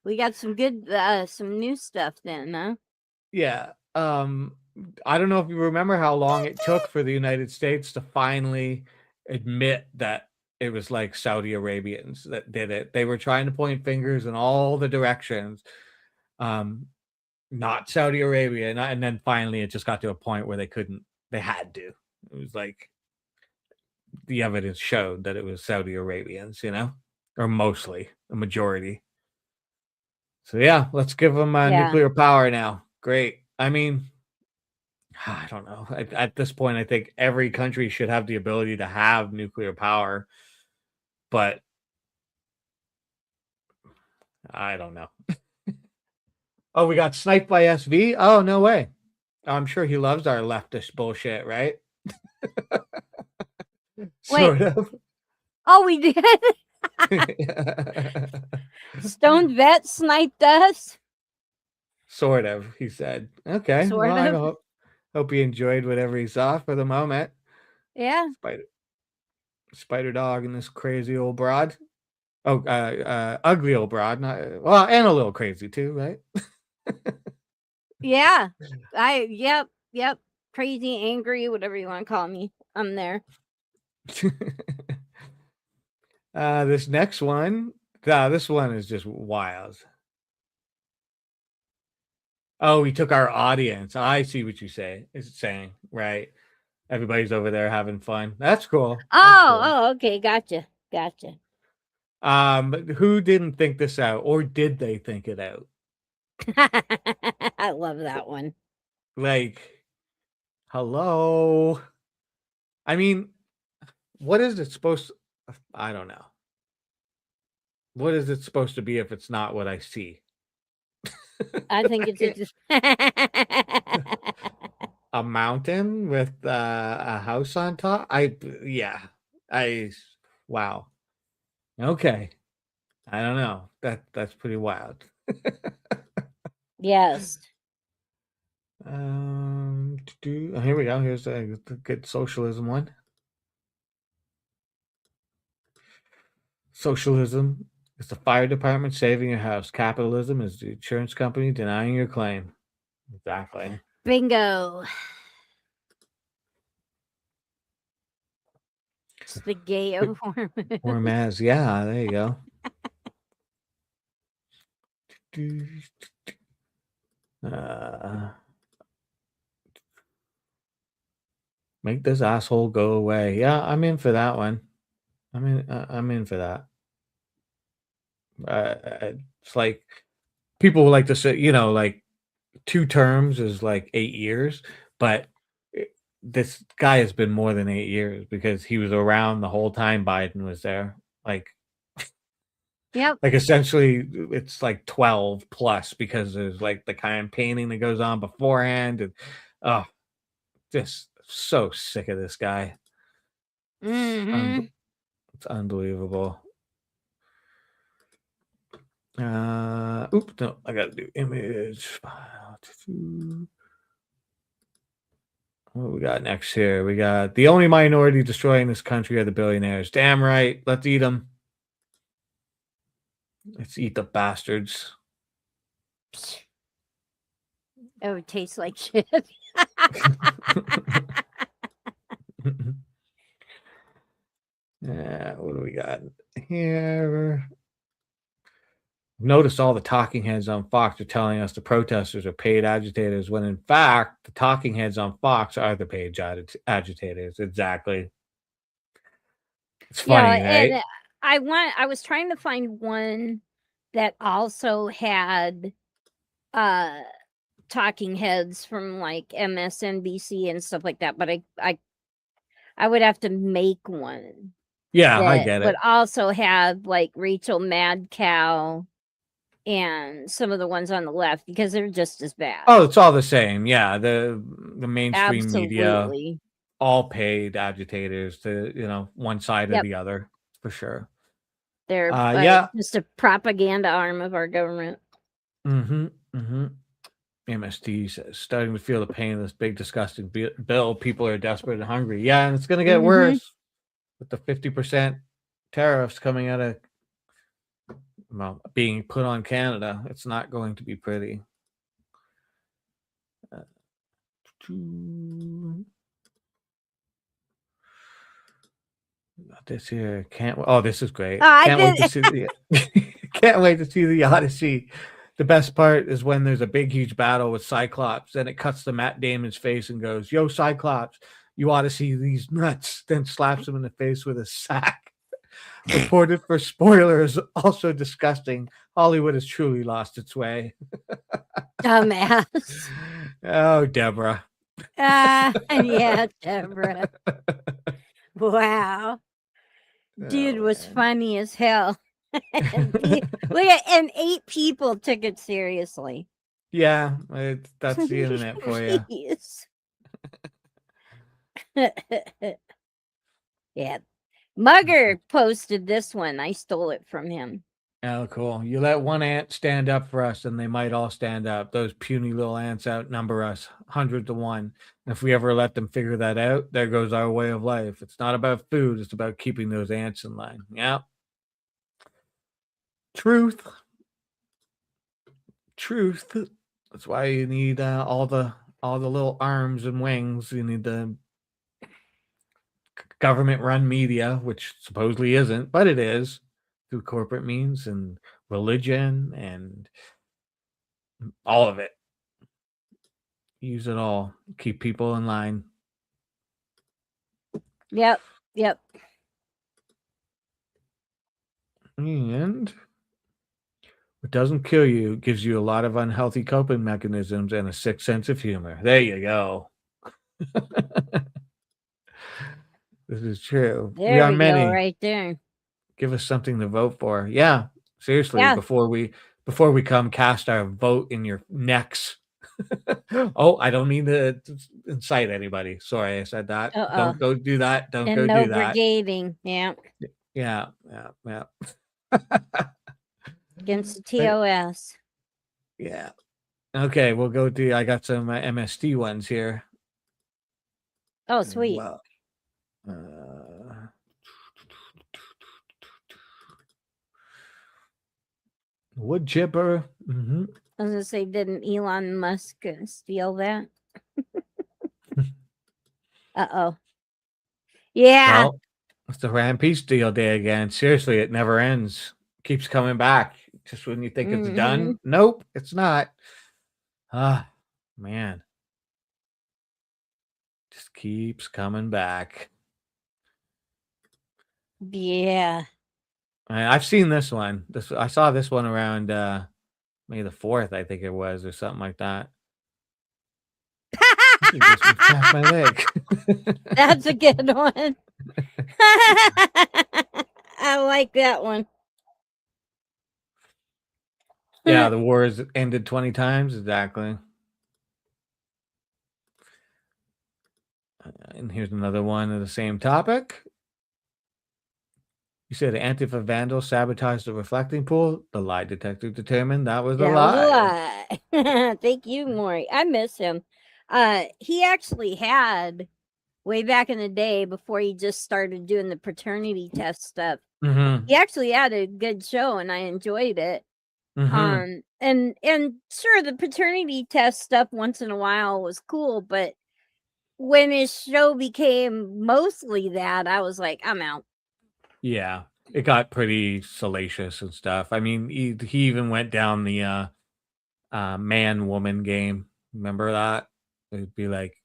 S1: We got some good, some new stuff then, huh?
S2: Yeah. I don't know if you remember how long it took for the United States to finally admit that it was like Saudi Arabians that did it. They were trying to point fingers in all the directions. Not Saudi Arabia. And then finally it just got to a point where they couldn't They had to. It was like the evidence showed that it was Saudi Arabians, or mostly a majority. So yeah, let's give them
S1: Yeah.
S2: nuclear power now. Great. I mean, I don't know. At this point, I think every country should have the ability to have nuclear power, but I don't know. Oh, we got sniped by SV? Oh, no way. I'm sure he loves our leftist bullshit, right? Sort of.
S1: Oh, we did. Stone Vet sniped us.
S2: Sort of, he said. Okay.
S1: Sort
S2: well, I
S1: of.
S2: hope he enjoyed whatever he saw for the moment.
S1: Yeah.
S2: Spider dog and this crazy old broad. Oh, ugly old broad. Well, and a little crazy too, right?
S1: Yeah. Yep. Crazy, angry, whatever you want to call me. I'm there.
S2: This next one, this one is just wild. Oh, we took our audience. I see what you say. Is saying, right? Everybody's over there having fun. That's cool.
S1: Oh, okay. Gotcha.
S2: Who didn't think this out, or did they think it out?
S1: I love that one.
S2: Like, hello. I mean, what is it supposed to? I don't know. What is it supposed to be if it's not what I see?
S1: I think it's just
S2: a mountain with a house on top. Wow. Okay. I don't know. That's pretty wild.
S1: yes.
S2: Here we go. Here's a good socialism one. Socialism is the fire department saving your house. Capitalism is the insurance company denying your claim. Exactly.
S1: Bingo. Spaghetti
S2: Hormaz. Yeah, there you go. Make this asshole go away. Yeah, I'm in for that one. I'm in for that. It's like people like to say, like 2 terms is like 8 years, but this guy has been more than 8 years because he was around the whole time Biden was there. Like,
S1: Yep.
S2: like essentially it's like 12 plus because there's like the campaigning that goes on beforehand, and just so sick of this guy. It's unbelievable. Oops, no, I gotta do image. What we got next here? We got the only minority destroying this country are the billionaires. Damn right. Let's eat them. Let's eat the bastards.
S1: Oh, it tastes like shit.
S2: What do we got here? Notice all the talking heads on Fox are telling us the protesters are paid agitators, when in fact the talking heads on Fox are the paid agitators. Exactly. It's funny, right?
S1: And I was trying to find one that also had talking heads from like MSNBC and stuff like that, but I would have to make one.
S2: Yeah, I get it.
S1: But also have like Rachel Madcow and some of the ones on the left, because they're just as bad.
S2: Oh, it's all the same. Yeah, the mainstream media,
S1: Absolutely.
S2: all paid agitators to one side or the other, for sure.
S1: They're just a propaganda arm of our government.
S2: MST says, starting to feel the pain of this big, disgusting bill. People are desperate and hungry. Yeah, and it's going to get worse with the 50% tariffs coming out of, being put on Canada. It's not going to be pretty. This here this is great. Can't wait to see the Odyssey The best part is when there's a big, huge battle with Cyclops, and it cuts to Matt Damon's face and goes, "Yo, Cyclops, you ought to see these nuts." Then slaps him in the face with a sack. Reported for spoilers. Also disgusting. Hollywood has truly lost its way.
S1: Dumbass.
S2: Oh, Deborah.
S1: Yeah, Deborah. Wow. Dude
S2: Oh,
S1: was
S2: man.
S1: funny as hell. Look at, and 8 people took it seriously.
S2: Yeah, that's the internet for you.
S1: Yeah. Mugger posted this one. I stole it from him.
S2: Oh, cool. You let one ant stand up for us, and they might all stand up. Those puny little ants outnumber us 100 to 1. And if we ever let them figure that out, there goes our way of life. It's not about food, it's about keeping those ants in line. Yeah. Truth. That's why you need all the little arms and wings. You need the government-run media, which supposedly isn't, but it is, through corporate means and religion and all of it. Use it all. Keep people in line.
S1: Yep.
S2: And what doesn't kill you gives you a lot of unhealthy coping mechanisms and a sick sense of humor. There you go. This is true.
S1: There
S2: we are
S1: we
S2: many.
S1: go, right there.
S2: Give us something to vote for. Yeah, seriously.
S1: Yeah.
S2: Before we come cast our vote in your necks. Oh, I don't mean to incite anybody. Sorry, I said that. Don't go do that. Don't
S1: And
S2: go
S1: no
S2: do that.
S1: brigading. Yeah.
S2: Yeah.
S1: Against the TOS.
S2: Yeah. Okay, we'll go do. I got some MST ones here.
S1: Oh, sweet.
S2: Well, wood chipper. Mm-hmm.
S1: I was gonna say, didn't Elon Musk steal that? Uh-oh. Yeah.
S2: Well, it's the Rand Peace deal day again. Seriously, it never ends. Keeps coming back. Just when you think it's done. Nope, it's not. Ah, man. Just keeps coming back.
S1: Yeah.
S2: I've seen this one. I saw this one around May the 4th, I think it was, or something like that. You just tapped my leg.
S1: That's a good one. I like that one.
S2: Yeah, the war has ended 20 times. Exactly. And here's another one of the same topic. You said Antifa vandal sabotaged the reflecting pool. The lie detector determined that was a lie.
S1: Thank you, Maury. I miss him. He actually had, way back in the day before he just started doing the paternity test stuff, he actually had a good show and I enjoyed it. And sure, the paternity test stuff once in a while was cool, but when his show became mostly that, I was like, I'm out.
S2: Yeah, it got pretty salacious and stuff. I mean, he even went down the man-woman game. Remember that? It'd be like,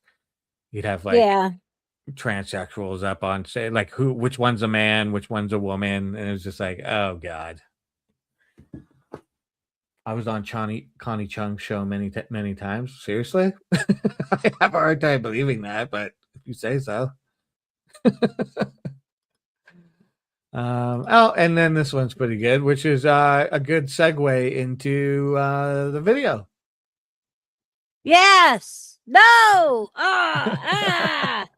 S2: you'd have like transsexuals up on, say, like, which one's a man, which one's a woman, and it was just like, oh god. I was on Connie Chung's show many times. Seriously, I have a hard time believing that, but if you say so. And then this one's pretty good, which is a good segue into the video.
S1: Yes. No. Ah.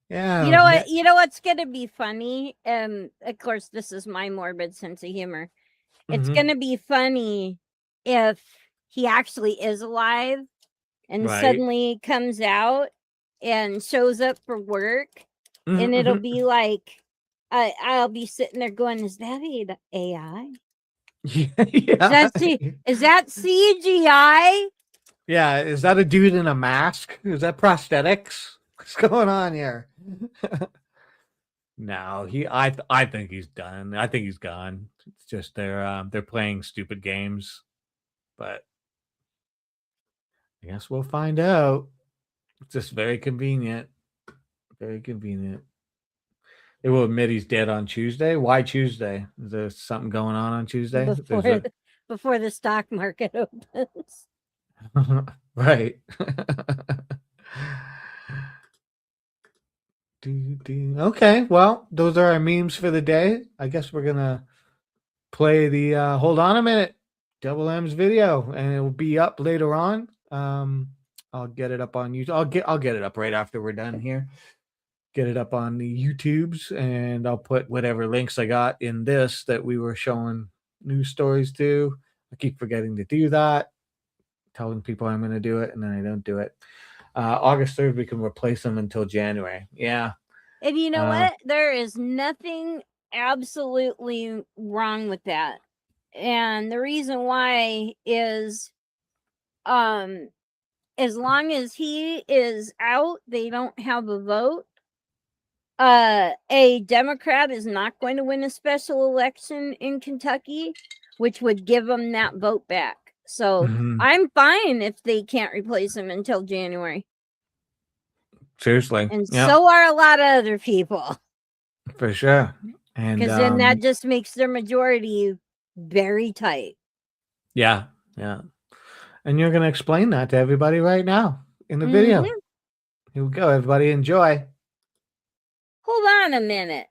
S2: Yeah.
S1: You know what's gonna be funny? Of course, this is my morbid sense of humor. It's gonna be funny if he actually is alive and suddenly comes out and shows up for work, and it'll be like, I'll be sitting there going, "Is that AI?
S2: Yeah.
S1: Is that CGI?
S2: Yeah. Is that a dude in a mask? Is that prosthetics? What's going on here?" No, I think he's done. I think he's gone. It's just they're playing stupid games, but I guess we'll find out. It's just very convenient. Very convenient. They will admit he's dead on Tuesday. Why Tuesday? Is there something going on Tuesday?
S1: before
S2: There's
S1: before the stock market opens.
S2: right. Okay, well, those are our memes for the day. I guess we're gonna play the hold on a minute Double M's video, and it will be up later on. I'll get it up on YouTube. I'll get it up right after we're done here. Get it up on the YouTubes, and I'll put whatever links I got in this that we were showing news stories to. I keep forgetting to do that, telling people I'm going to do it, and then I don't do it. August 3rd, we can replace them until January. Yeah.
S1: And you know what? There is nothing absolutely wrong with that. And the reason why is as long as he is out, they don't have a vote. A Democrat is not going to win a special election in Kentucky, which would give them that vote back. So I'm fine if they can't replace him until January.
S2: Seriously.
S1: And so are a lot of other people.
S2: For sure. And
S1: because then that just makes their majority very tight.
S2: Yeah. Yeah. And you're going to explain that to everybody right now in the video. Here we go. Everybody enjoy.
S1: Hold on a minute.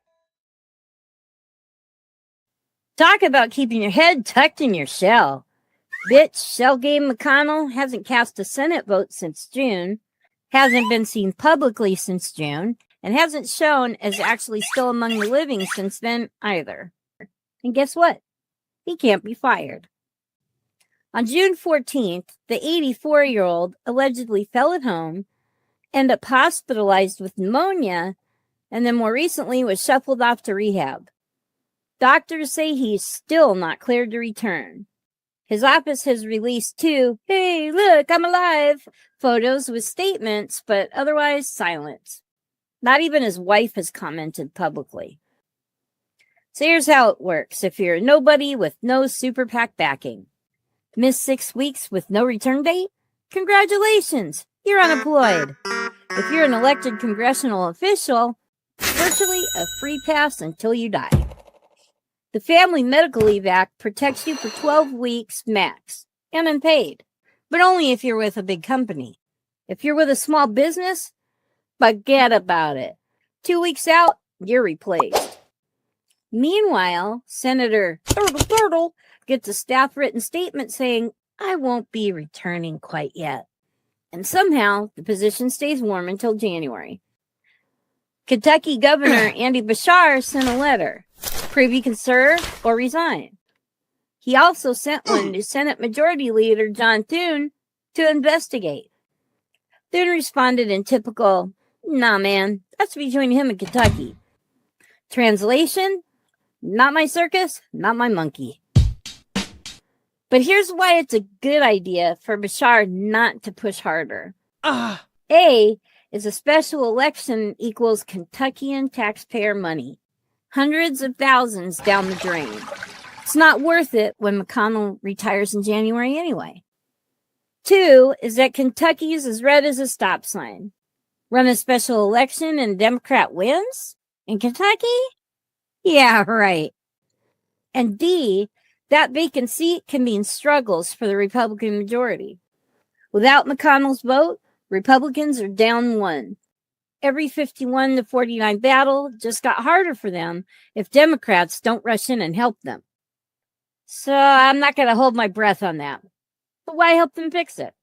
S1: Talk about keeping your head tucked in your shell. Bitch, Shell Game McConnell hasn't cast a Senate vote since June, hasn't been seen publicly since June, and hasn't shown as actually still among the living since then either. And guess what? He can't be fired. On June 14th, the 84-year-old allegedly fell at home, ended up hospitalized with pneumonia, and then more recently was shuffled off to rehab. Doctors say he's still not cleared to return. His office has released 2, "Hey, look, I'm alive," photos with statements, but otherwise silence. Not even his wife has commented publicly. So here's how it works. If you're nobody with no super PAC backing, missed 6 weeks with no return date, congratulations, you're unemployed. If you're an elected congressional official, virtually a free pass until you die. The Family Medical Leave Act protects you for 12 weeks max and unpaid, but only if you're with a big company. If you're with a small business, forget about it. 2 weeks out, you're replaced. Meanwhile, Senator Turtle gets a staff written statement saying, "I won't be returning quite yet." And somehow the position stays warm until January. Kentucky Governor Andy Bashar sent a letter. Prove you can serve or resign. He also sent one to Senate Majority Leader John Thune to investigate. Thune responded in typical, "Nah, man, that's between him and Kentucky." Translation, not my circus, not my monkey. But here's why it's a good idea for Bashar not to push harder. A is a special election equals Kentuckian taxpayer money. Hundreds of thousands down the drain. It's not worth it when McConnell retires in January anyway. 2 is that Kentucky's as red as a stop sign. Run a special election and Democrat wins? In Kentucky? Yeah, right. And D, that vacant seat can mean struggles for the Republican majority. Without McConnell's vote, Republicans are down 1. Every 51 to 49 battle just got harder for them if Democrats don't rush in and help them. So I'm not going to hold my breath on that. But why help them fix it?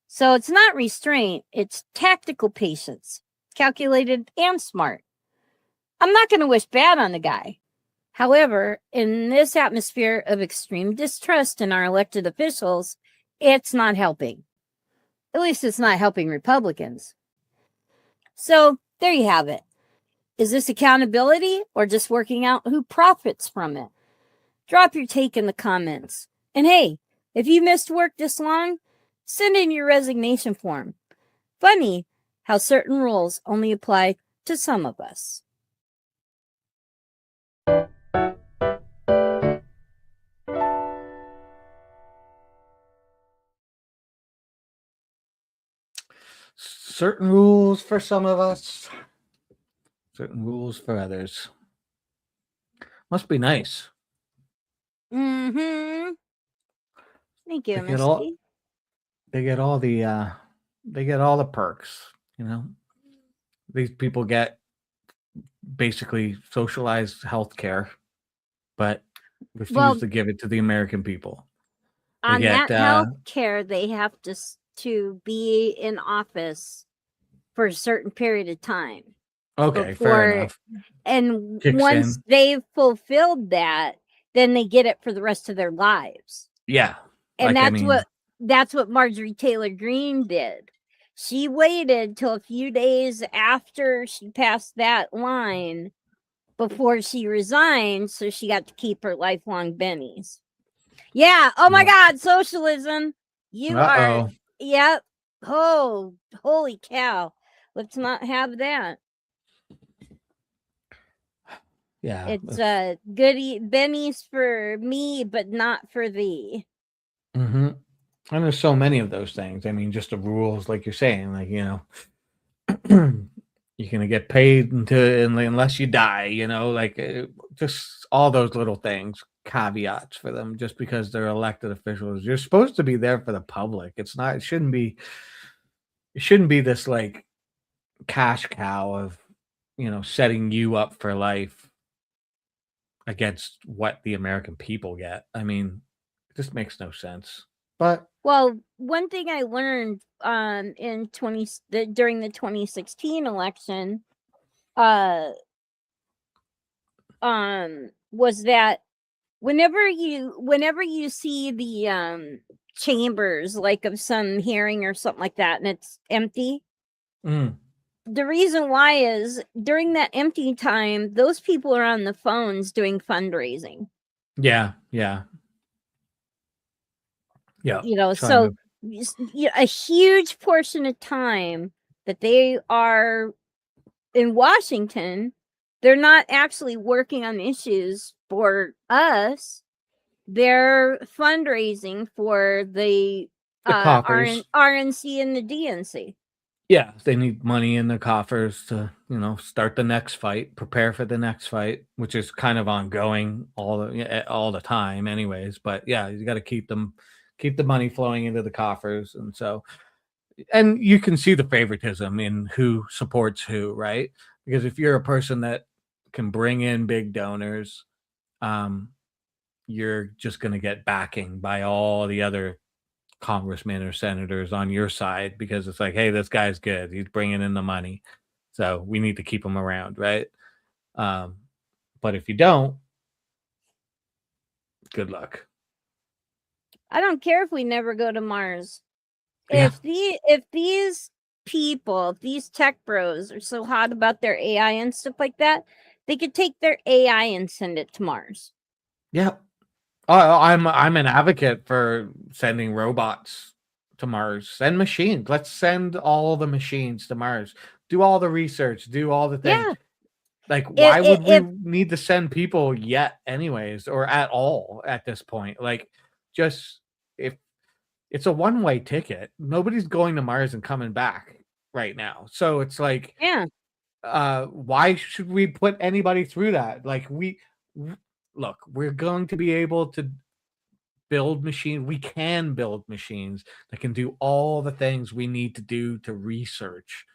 S1: So it's not restraint, it's tactical patience, calculated and smart. I'm not going to wish bad on the guy. However, in this atmosphere of extreme distrust in our elected officials, it's not helping. At least it's not helping Republicans. So there you have it. Is this accountability or just working out who profits from it? Drop your take in the comments. And hey, if you missed work this long, send in your resignation form. Funny how certain rules only apply to some of us.
S2: certain rules for some of us, certain rules for others. Must be nice.
S1: Mm-hmm. Thank you,
S2: They get all
S1: Misty.
S2: they get all the perks, you know. These people get basically socialized health care, but refuse
S1: Well,
S2: to give it to the American people. They
S1: on
S2: get
S1: that health care, they have to be in office for a certain period of time.
S2: okay, fair
S1: Before,
S2: enough.
S1: and
S2: Kicks
S1: once
S2: in.
S1: they've fulfilled that, then they get it for the rest of their lives.
S2: Yeah.
S1: And
S2: Like, I mean,
S1: that's what Marjorie Taylor Greene did. She waited till a few days after she passed that line before she resigned, so she got to keep her lifelong bennies. Yeah. Oh my
S2: Yeah.
S1: God, socialism. You are.
S2: uh-oh.
S1: Yep. Oh, holy cow. Let's not have that.
S2: Yeah.
S1: It's goody bennies for me, but not for thee.
S2: Mm-hmm. And there's so many of those things. I mean, just the rules, like you're saying, like, you know, you're gonna get paid unless you die, you know, like just all those little things, caveats for them, just because they're elected officials. You're supposed to be there for the public. It's not. It shouldn't be this like cash cow of, you know, setting you up for life against what the American people get. I mean, it just makes no sense. But
S1: Well, one thing I learned during the 2016 election was that whenever you see the chambers like of some hearing or something like that and it's empty, the reason why is during that empty time those people are on the phones doing fundraising.
S2: yeah.
S1: You know,
S2: trying
S1: so
S2: to-
S1: a huge portion of time that they are in Washington, they're not actually working on issues for us. They're fundraising for the
S2: coffers.
S1: RNC and the DNC.
S2: Yeah, they need money in their coffers to, you know, start the next fight, prepare for the next fight, which is kind of ongoing all the time, anyways. But yeah, you got to keep the money flowing into the coffers, and so, and you can see the favoritism in who supports who, right? Because if you're a person that can bring in big donors, you're just going to get backing by all the other congressmen or senators on your side, because it's like, hey, this guy's good, he's bringing in the money, so we need to keep him around, right? But if you don't, good luck.
S1: I don't care if we never go to Mars.
S2: Yeah.
S1: If these people, if these tech bros are so hot about their AI and stuff like that, they could take their AI and send it to Mars.
S2: Yeah. I'm an advocate for sending robots to Mars. Send machines. Let's send all the machines to Mars. Do all the research. Do all the things.
S1: Yeah.
S2: Like, why would we need to send people yet, anyways, or at all at this point? Like, just if it's a one-way ticket, nobody's going to Mars and coming back right now. So it's like,
S1: yeah.
S2: Why should we put anybody through that? Like, look, we're going to be able to build machines. We can build machines that can do all the things we need to do to research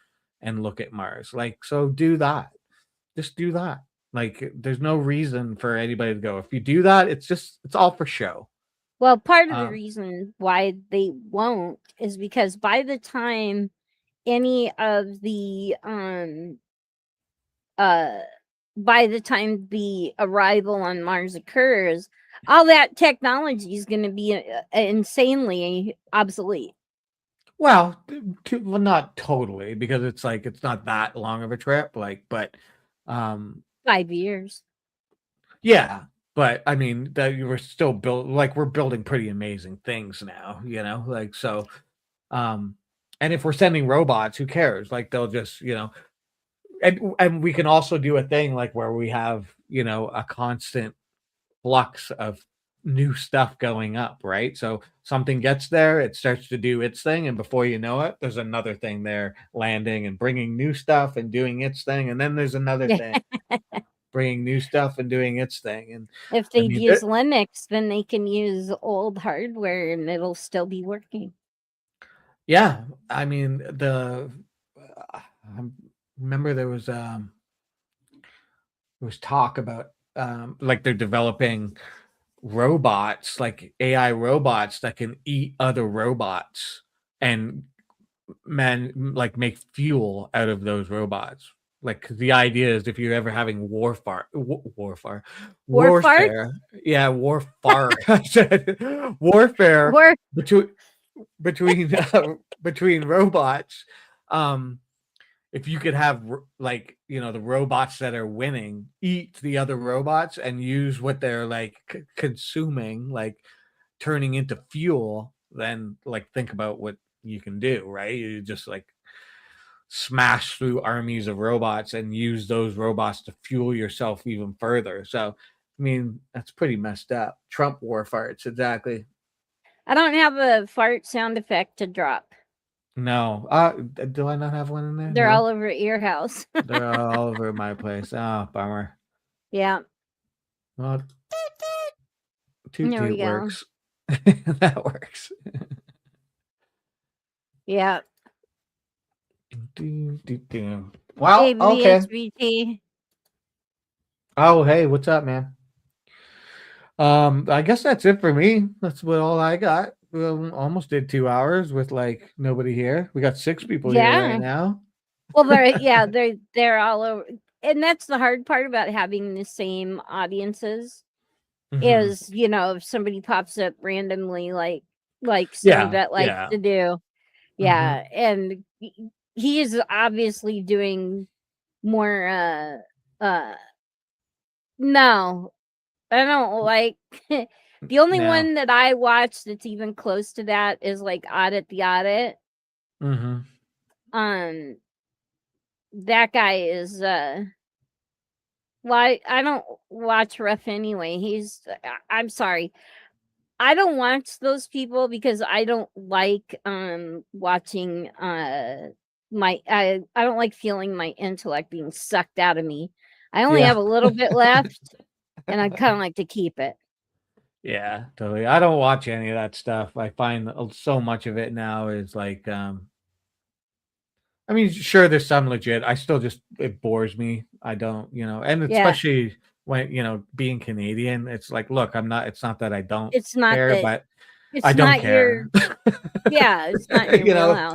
S2: and look at Mars. Like, so do that. Just do that. Like, there's no reason for anybody to go. If you do that, it's all for show.
S1: Well, part of the reason why they won't is because by the time any of the by the time the arrival on Mars occurs, all that technology is going to be insanely obsolete.
S2: Well, not totally, because it's like, it's not that long of a trip, like, but
S1: 5 years.
S2: Yeah, but I mean, that you were still we're building pretty amazing things now, you know, like, so, and if we're sending robots, who cares? Like, they'll just, you know, and we can also do a thing like where we have, you know, a constant flux of new stuff going up, right? So something gets there, it starts to do its thing, and before you know it, there's another thing there landing and bringing new stuff and doing its thing, and then there's another thing bringing new stuff and doing its thing. And
S1: If
S2: I
S1: they'd
S2: mean,
S1: use Linux, then they can use old hardware and it'll still be working.
S2: yeah, I mean I remember there was talk about like they're developing robots, like AI robots that can eat other robots and like make fuel out of those robots. Like 'cause the idea is if you're ever having warfare, warfare, yeah, warfare. I said warfare
S1: Or
S2: between between robots. If you could have like the robots that are winning eat the other robots and use what they're like consuming, like turning into fuel, then like think about what you can do, right? You just like smash through armies of robots and use those robots to fuel yourself even further. So I mean, that's pretty messed up. Trump war farts, exactly.
S1: I don't have a fart sound effect to drop.
S2: No. Do I not have one in there?
S1: They're
S2: No?
S1: all over your house.
S2: They're all over my place. Oh, bummer.
S1: Yeah.
S2: Well, toot
S1: There we
S2: toot
S1: go.
S2: works. That works.
S1: Yeah.
S2: Well, okay.
S1: ABHBT.
S2: Oh, hey, what's up, man? I guess that's it for me. That's all I got. Almost did 2 hours with like nobody here. We got 6 people here
S1: Yeah.
S2: right now.
S1: Well, they're all over, and that's the hard part about having the same audiences
S2: Mhm.
S1: is if somebody pops up randomly like
S2: Yeah,
S1: Sunvet likes
S2: yeah.
S1: to do. Yeah, and he is obviously doing more no, I don't like the only
S2: No.
S1: one that I watch that's even close to that is like Audit the Audit.
S2: Mm-hmm.
S1: That guy is well, I don't watch Rough anyway. I'm sorry. I don't watch those people because I don't like watching I don't like feeling my intellect being sucked out of me. I only
S2: Yeah.
S1: have a little bit left and I kind of like to keep it.
S2: Yeah, totally. I don't watch any of that stuff. I find so much of it now is like I mean, sure, there's some legit. I still it bores me. I don't, and
S1: Yeah.
S2: especially when, being Canadian, it's like, look, it's not that I don't
S1: It's not
S2: care,
S1: that
S2: but
S1: it's
S2: I don't
S1: not
S2: care.
S1: yeah, it's not your wheelhouse.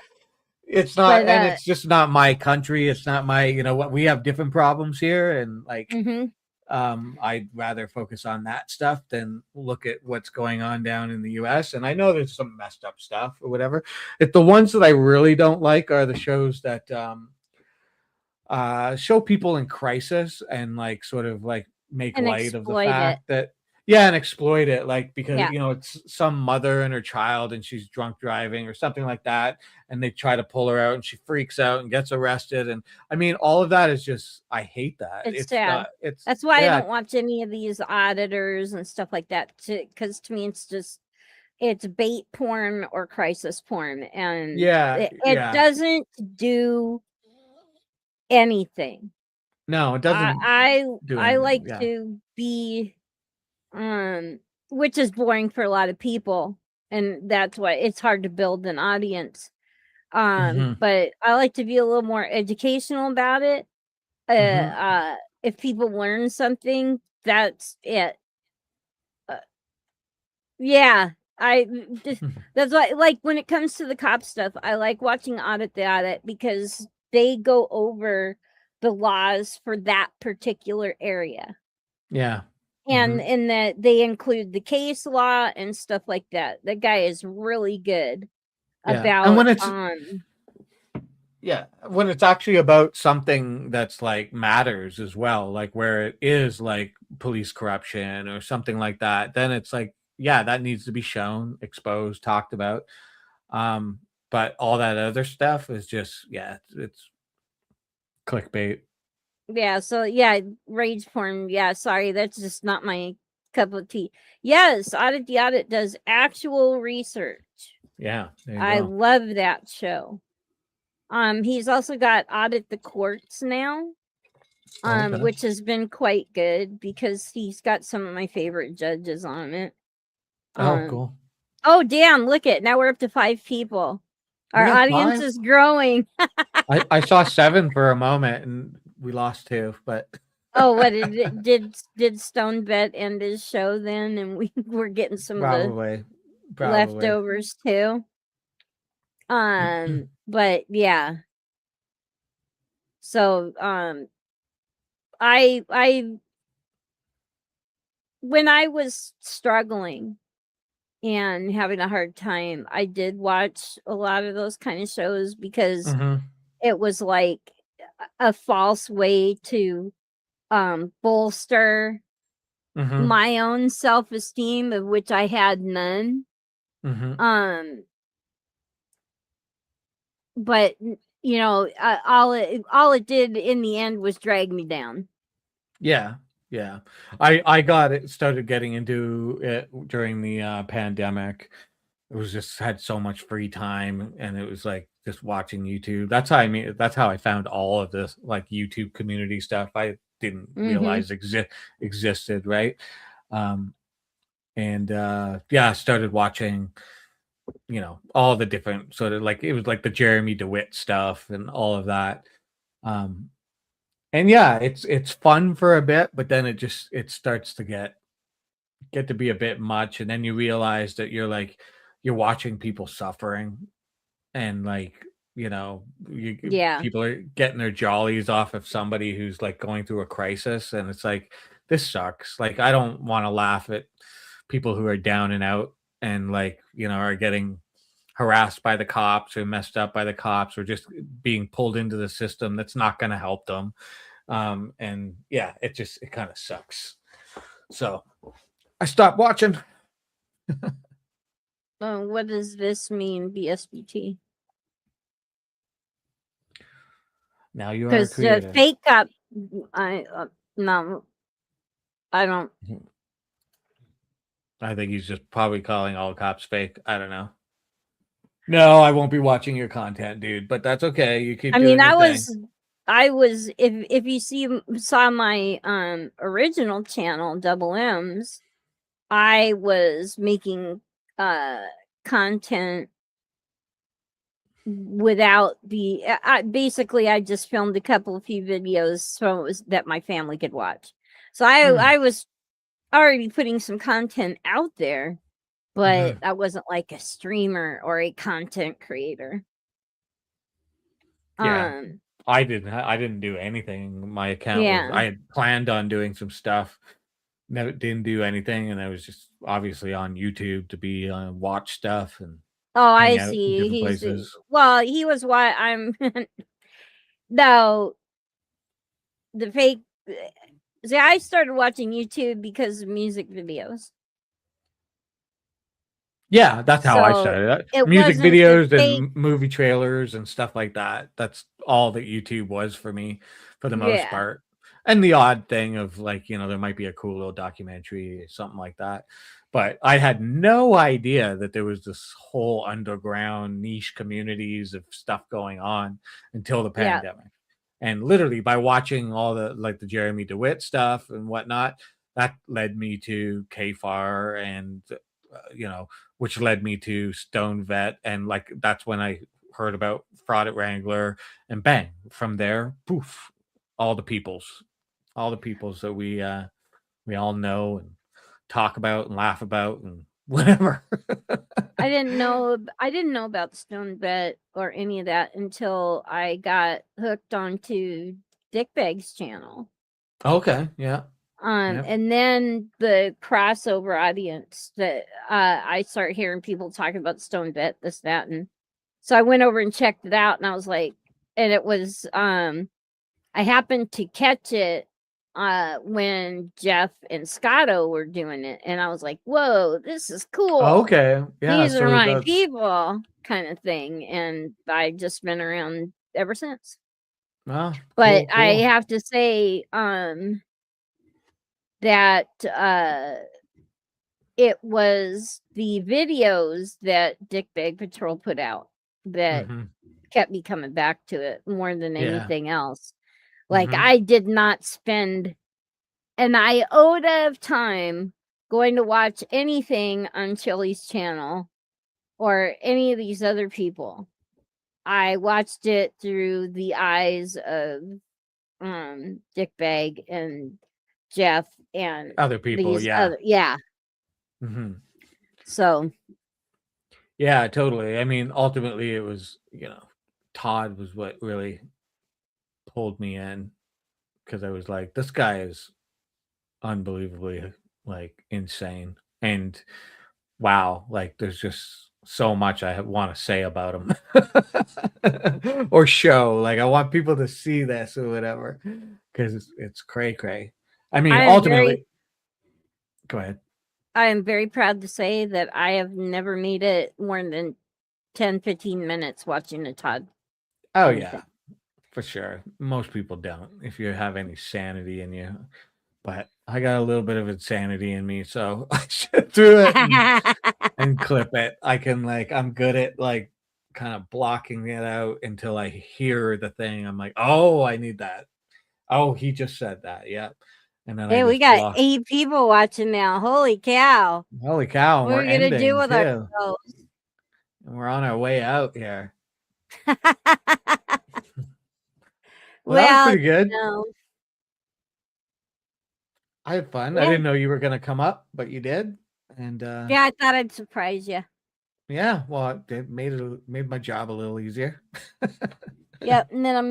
S2: It's not,
S1: But,
S2: and it's just not my country. It's not my, what we have different problems here. And like,
S1: Mhm.
S2: I'd rather focus on that stuff than look at what's going on down in the US. And I know there's some messed up stuff or whatever. If the ones that I really don't like are the shows that show people in crisis and like sort of like make
S1: And
S2: light of the
S1: exploit it.
S2: fact that and exploit it, like because
S1: Yeah.
S2: it's some mother and her child and she's drunk driving or something like that, and they try to pull her out and she freaks out and gets arrested. And I mean, all of that is just, I hate that.
S1: It's sad.
S2: It's
S1: That's why
S2: yeah,
S1: I don't watch any of these auditors and stuff like that because to me it's bait porn or crisis porn, and it
S2: yeah.
S1: doesn't do anything.
S2: No, it doesn't
S1: I
S2: do
S1: I
S2: anything.
S1: like
S2: Yeah.
S1: to be which is boring for a lot of people, and that's why it's hard to build an audience.
S2: Mhm.
S1: But I like to be a little more educational about it.
S2: Mhm.
S1: If people learn something, that's it. Yeah, that's why, like, when it comes to the cop stuff, I like watching Audit the Audit because they go over the laws for that particular area.
S2: Yeah.
S1: And
S2: Mhm.
S1: in that they include the case law and stuff like that. That guy is really good
S2: Yeah. And when
S1: about
S2: when it's actually about something that's like matters as well, like where it is like police corruption or something like that, then it's like, yeah, that needs to be shown, exposed, talked about. But all that other stuff is just, it's clickbait.
S1: yeah, so yeah, rage porn. Yeah, sorry, that's just not my cup of tea. Yes, Audit the Audit does actual research.
S2: Yeah, there you
S1: I
S2: go.
S1: love that show. He's also got Audit the Courts now,
S2: Okay.
S1: which has been quite good because he's got some of my favorite judges on it.
S2: Oh, cool.
S1: Oh, damn, look it. Now we're up to 5 people. Our
S2: got
S1: audience
S2: 5?
S1: is growing.
S2: I saw 7 for a moment and we lost 2, but
S1: Oh, what did Stone Bet end his show then, and we were getting some of
S2: probably.
S1: the leftovers too. But yeah. So I when I was struggling and having a hard time, I did watch a lot of those kind of shows because
S2: Mhm.
S1: it was like a false way to bolster
S2: Mhm.
S1: my own self-esteem, of which I had none.
S2: Mhm.
S1: But you know, all it did in the end was drag me down.
S2: Yeah. Yeah. I started getting into it during the pandemic. It was just had so much free time and it was like just watching YouTube. That's how I found all of this like YouTube community stuff I didn't realize existed, right? And yeah, I started watching, all the different sort of like it was like the Jeremy DeWitt stuff and all of that. And yeah, it's fun for a bit, but then it starts to get to be a bit much, and then you realize that you're watching people suffering, and like
S1: Yeah.
S2: people are getting their jollies off of somebody who's like going through a crisis, and it's like this sucks. Like I don't want to laugh at people who are down and out and like are getting harassed by the cops or messed up by the cops or just being pulled into the system that's not going to help them. And yeah, it kind of sucks. So I stopped watching.
S1: What does this mean, BSBT?
S2: Now you are
S1: Because the
S2: creative.
S1: fake cop, no, I don't.
S2: I think he's just probably calling all cops fake. I don't know. No, I won't be watching your content, dude. But that's okay. You keep.
S1: I mean,
S2: doing your thing.
S1: I was. If you saw my original channel, Double M's, I was making content without the. Basically, I just filmed a few videos so it was that my family could watch. So I was already putting some content out there, but I wasn't like a streamer or a content creator.
S2: Yeah. I didn't do anything. My account was I had planned on doing some stuff. Never didn't do anything, and I was just obviously on YouTube to be watch stuff and
S1: I
S2: hang out in
S1: see.
S2: different places.
S1: Well, he was why I'm no the fake. See, I started watching YouTube because of music videos.
S2: Yeah, that's how I
S1: So
S2: started.
S1: it
S2: Music
S1: wasn't the
S2: videos
S1: fake.
S2: and movie trailers and stuff like that. That's all that YouTube was for me for the most
S1: Yeah.
S2: part. And the odd thing of like, there might be a cool little documentary or something like that. But I had no idea that there was this whole underground niche communities of stuff going on until the pandemic. And literally by watching all the like the Jeremy DeWitt stuff and whatnot, that led me to KFAR and which led me to Stone Vet, and like that's when I heard about Fraud at Wrangler, and bang, from there, poof, all the peoples that we all know and talk about and laugh about and whatever.
S1: I didn't know about Stone Vet or any of that until I got hooked onto Dickbag's channel.
S2: Okay, yeah. Yep.
S1: And then the crossover audience that I start hearing people talking about Stone Vet, this, that, and so I went over and checked it out, and I was like, and it was I happened to catch it when Jeff and Scotto were doing it, and I was like, whoa, this is cool.
S2: Okay, yeah,
S1: these are my people, kind of thing, and I just been around ever since.
S2: Well,
S1: but
S2: cool.
S1: I have to say that it was the videos that Dick Bag Patrol put out that
S2: Mhm.
S1: kept me coming back to it more than
S2: Yeah.
S1: anything else. Like
S2: Mhm.
S1: I did not spend an iota of time going to watch anything on Chili's channel or any of these other people. I watched it through the eyes of Dick Bag and Jeff and
S2: Other people,
S1: these
S2: yeah.
S1: other yeah.
S2: Mhm.
S1: So
S2: Yeah, totally. I mean, ultimately, it was, Todd was what really pulled me in because I was like, this guy is unbelievably like insane. And wow, like there's just so much I want to say about him or show. Like, I want people to see this or whatever because it's cray cray. I mean,
S1: I am very
S2: ultimately, go ahead.
S1: I am very proud to say that I have never made it more than 10, 15 minutes watching a Todd.
S2: Oh,
S1: anything.
S2: yeah, for sure. Most people don't if you have any sanity in you. But I got a little bit of insanity in me, so I should do it and clip it. I'm good at like kind of blocking it out until I hear the thing. I'm like, oh, I need that. Oh, he just said that. Yep. And then I
S1: Hey, we
S2: just
S1: got
S2: block.
S1: 8 people watching now. Holy cow.
S2: Holy cow, and
S1: What
S2: we're
S1: are we gonna do
S2: ending
S1: with
S2: too.
S1: ourselves?
S2: And we're on our way out here. Well, that was
S1: Well,
S2: pretty good.
S1: no.
S2: I had fun. I
S1: Yeah.
S2: didn't know you were gonna come up, but you did. And
S1: Yeah, I thought I'd surprise you.
S2: yeah, well, it made my job a little easier.
S1: Yep, and then I'm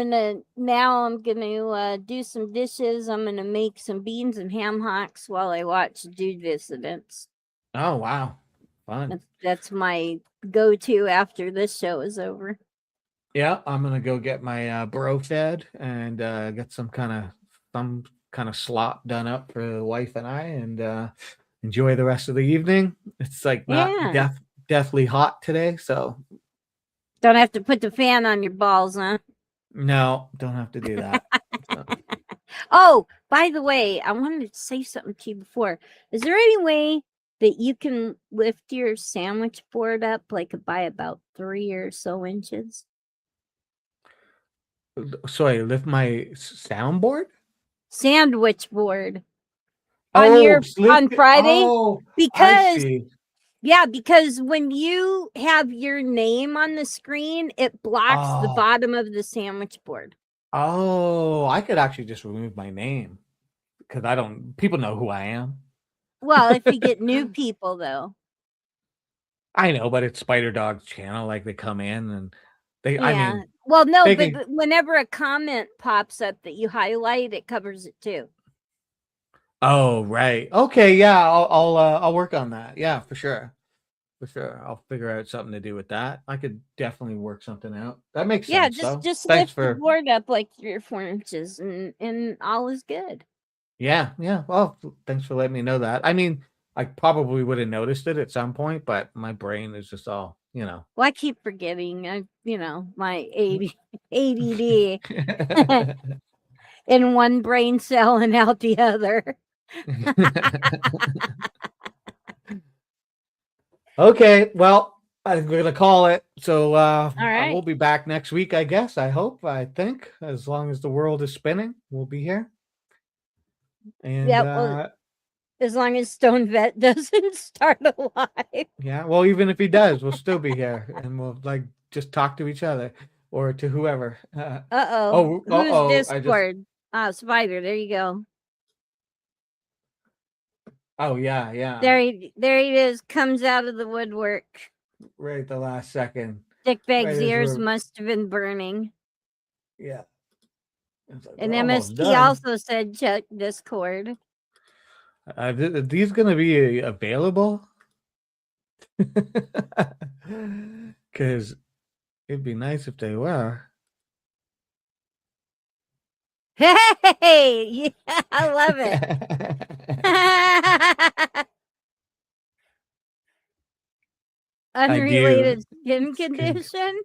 S1: gonna do some dishes. I'm gonna make some beans and ham hocks while I watch Dude Dissidents.
S2: Oh wow, fun.
S1: That's my go-to after this show is over.
S2: Yeah, I'm gonna go get my bro fed and get some kind of slop done up for the wife and I, and enjoy the rest of the evening. It's like not
S1: Yeah.
S2: deathly hot today, so
S1: Don't have to put the fan on your balls, huh?
S2: no, don't have to do that. So,
S1: Oh, by the way, I wanted to say something to you before. Is there any way that you can lift your sandwich board up like by about 3 or so inches?
S2: sorry, lift my soundboard.
S1: Sandwich board
S2: Oh,
S1: on Friday?
S2: oh, I
S1: Because
S2: see.
S1: yeah, because when you have your name on the screen, it blocks the
S2: Oh,
S1: bottom of the sandwich board.
S2: oh, I could actually just remove my name because people know who I am.
S1: Well, if you get new people though.
S2: I know, but it's Spider Dog's channel. Like they come in and I
S1: Yeah.
S2: mean,
S1: Well, no,
S2: they
S1: but
S2: can.
S1: whenever a comment pops up that you highlight, it covers it too.
S2: Oh, right. Okay, yeah, I'll work on that. Yeah, for sure. For sure. I'll figure out something to do with that. I could definitely work something out. That makes
S1: Yeah,
S2: sense though.
S1: just
S2: Thanks
S1: lift the
S2: for
S1: board up like 3 or 4 inches and all is good.
S2: yeah, yeah. Well, thanks for letting me know that. I mean, I probably would have noticed it at some point, but my brain is just all,
S1: Well, I keep forgetting. My ADD in one brain cell and out the other.
S2: Okay, well, I'm gonna call it. So
S1: All right.
S2: we'll be back next week, I guess. I think, as long as the world is spinning, we'll be here. And
S1: Yeah, well, as long as Stone Vet doesn't start a live.
S2: yeah, well, even if he does, we'll still be here and we'll like just talk to each other or to whoever.
S1: Uh-oh. Who's
S2: I just
S1: Discord? Spider, there you go.
S2: oh yeah.
S1: There he is, comes out of the woodwork.
S2: Right at the last second.
S1: Dick
S2: Right
S1: Bag's
S2: as
S1: ears
S2: we're-
S1: must have been burning.
S2: Yeah. It's like,
S1: And
S2: we're almost
S1: MST
S2: done.
S1: also said check Discord.
S2: Are these gonna be available? Because it'd be nice if they were.
S1: Hey, yeah, I love it. Unrelated skin condition.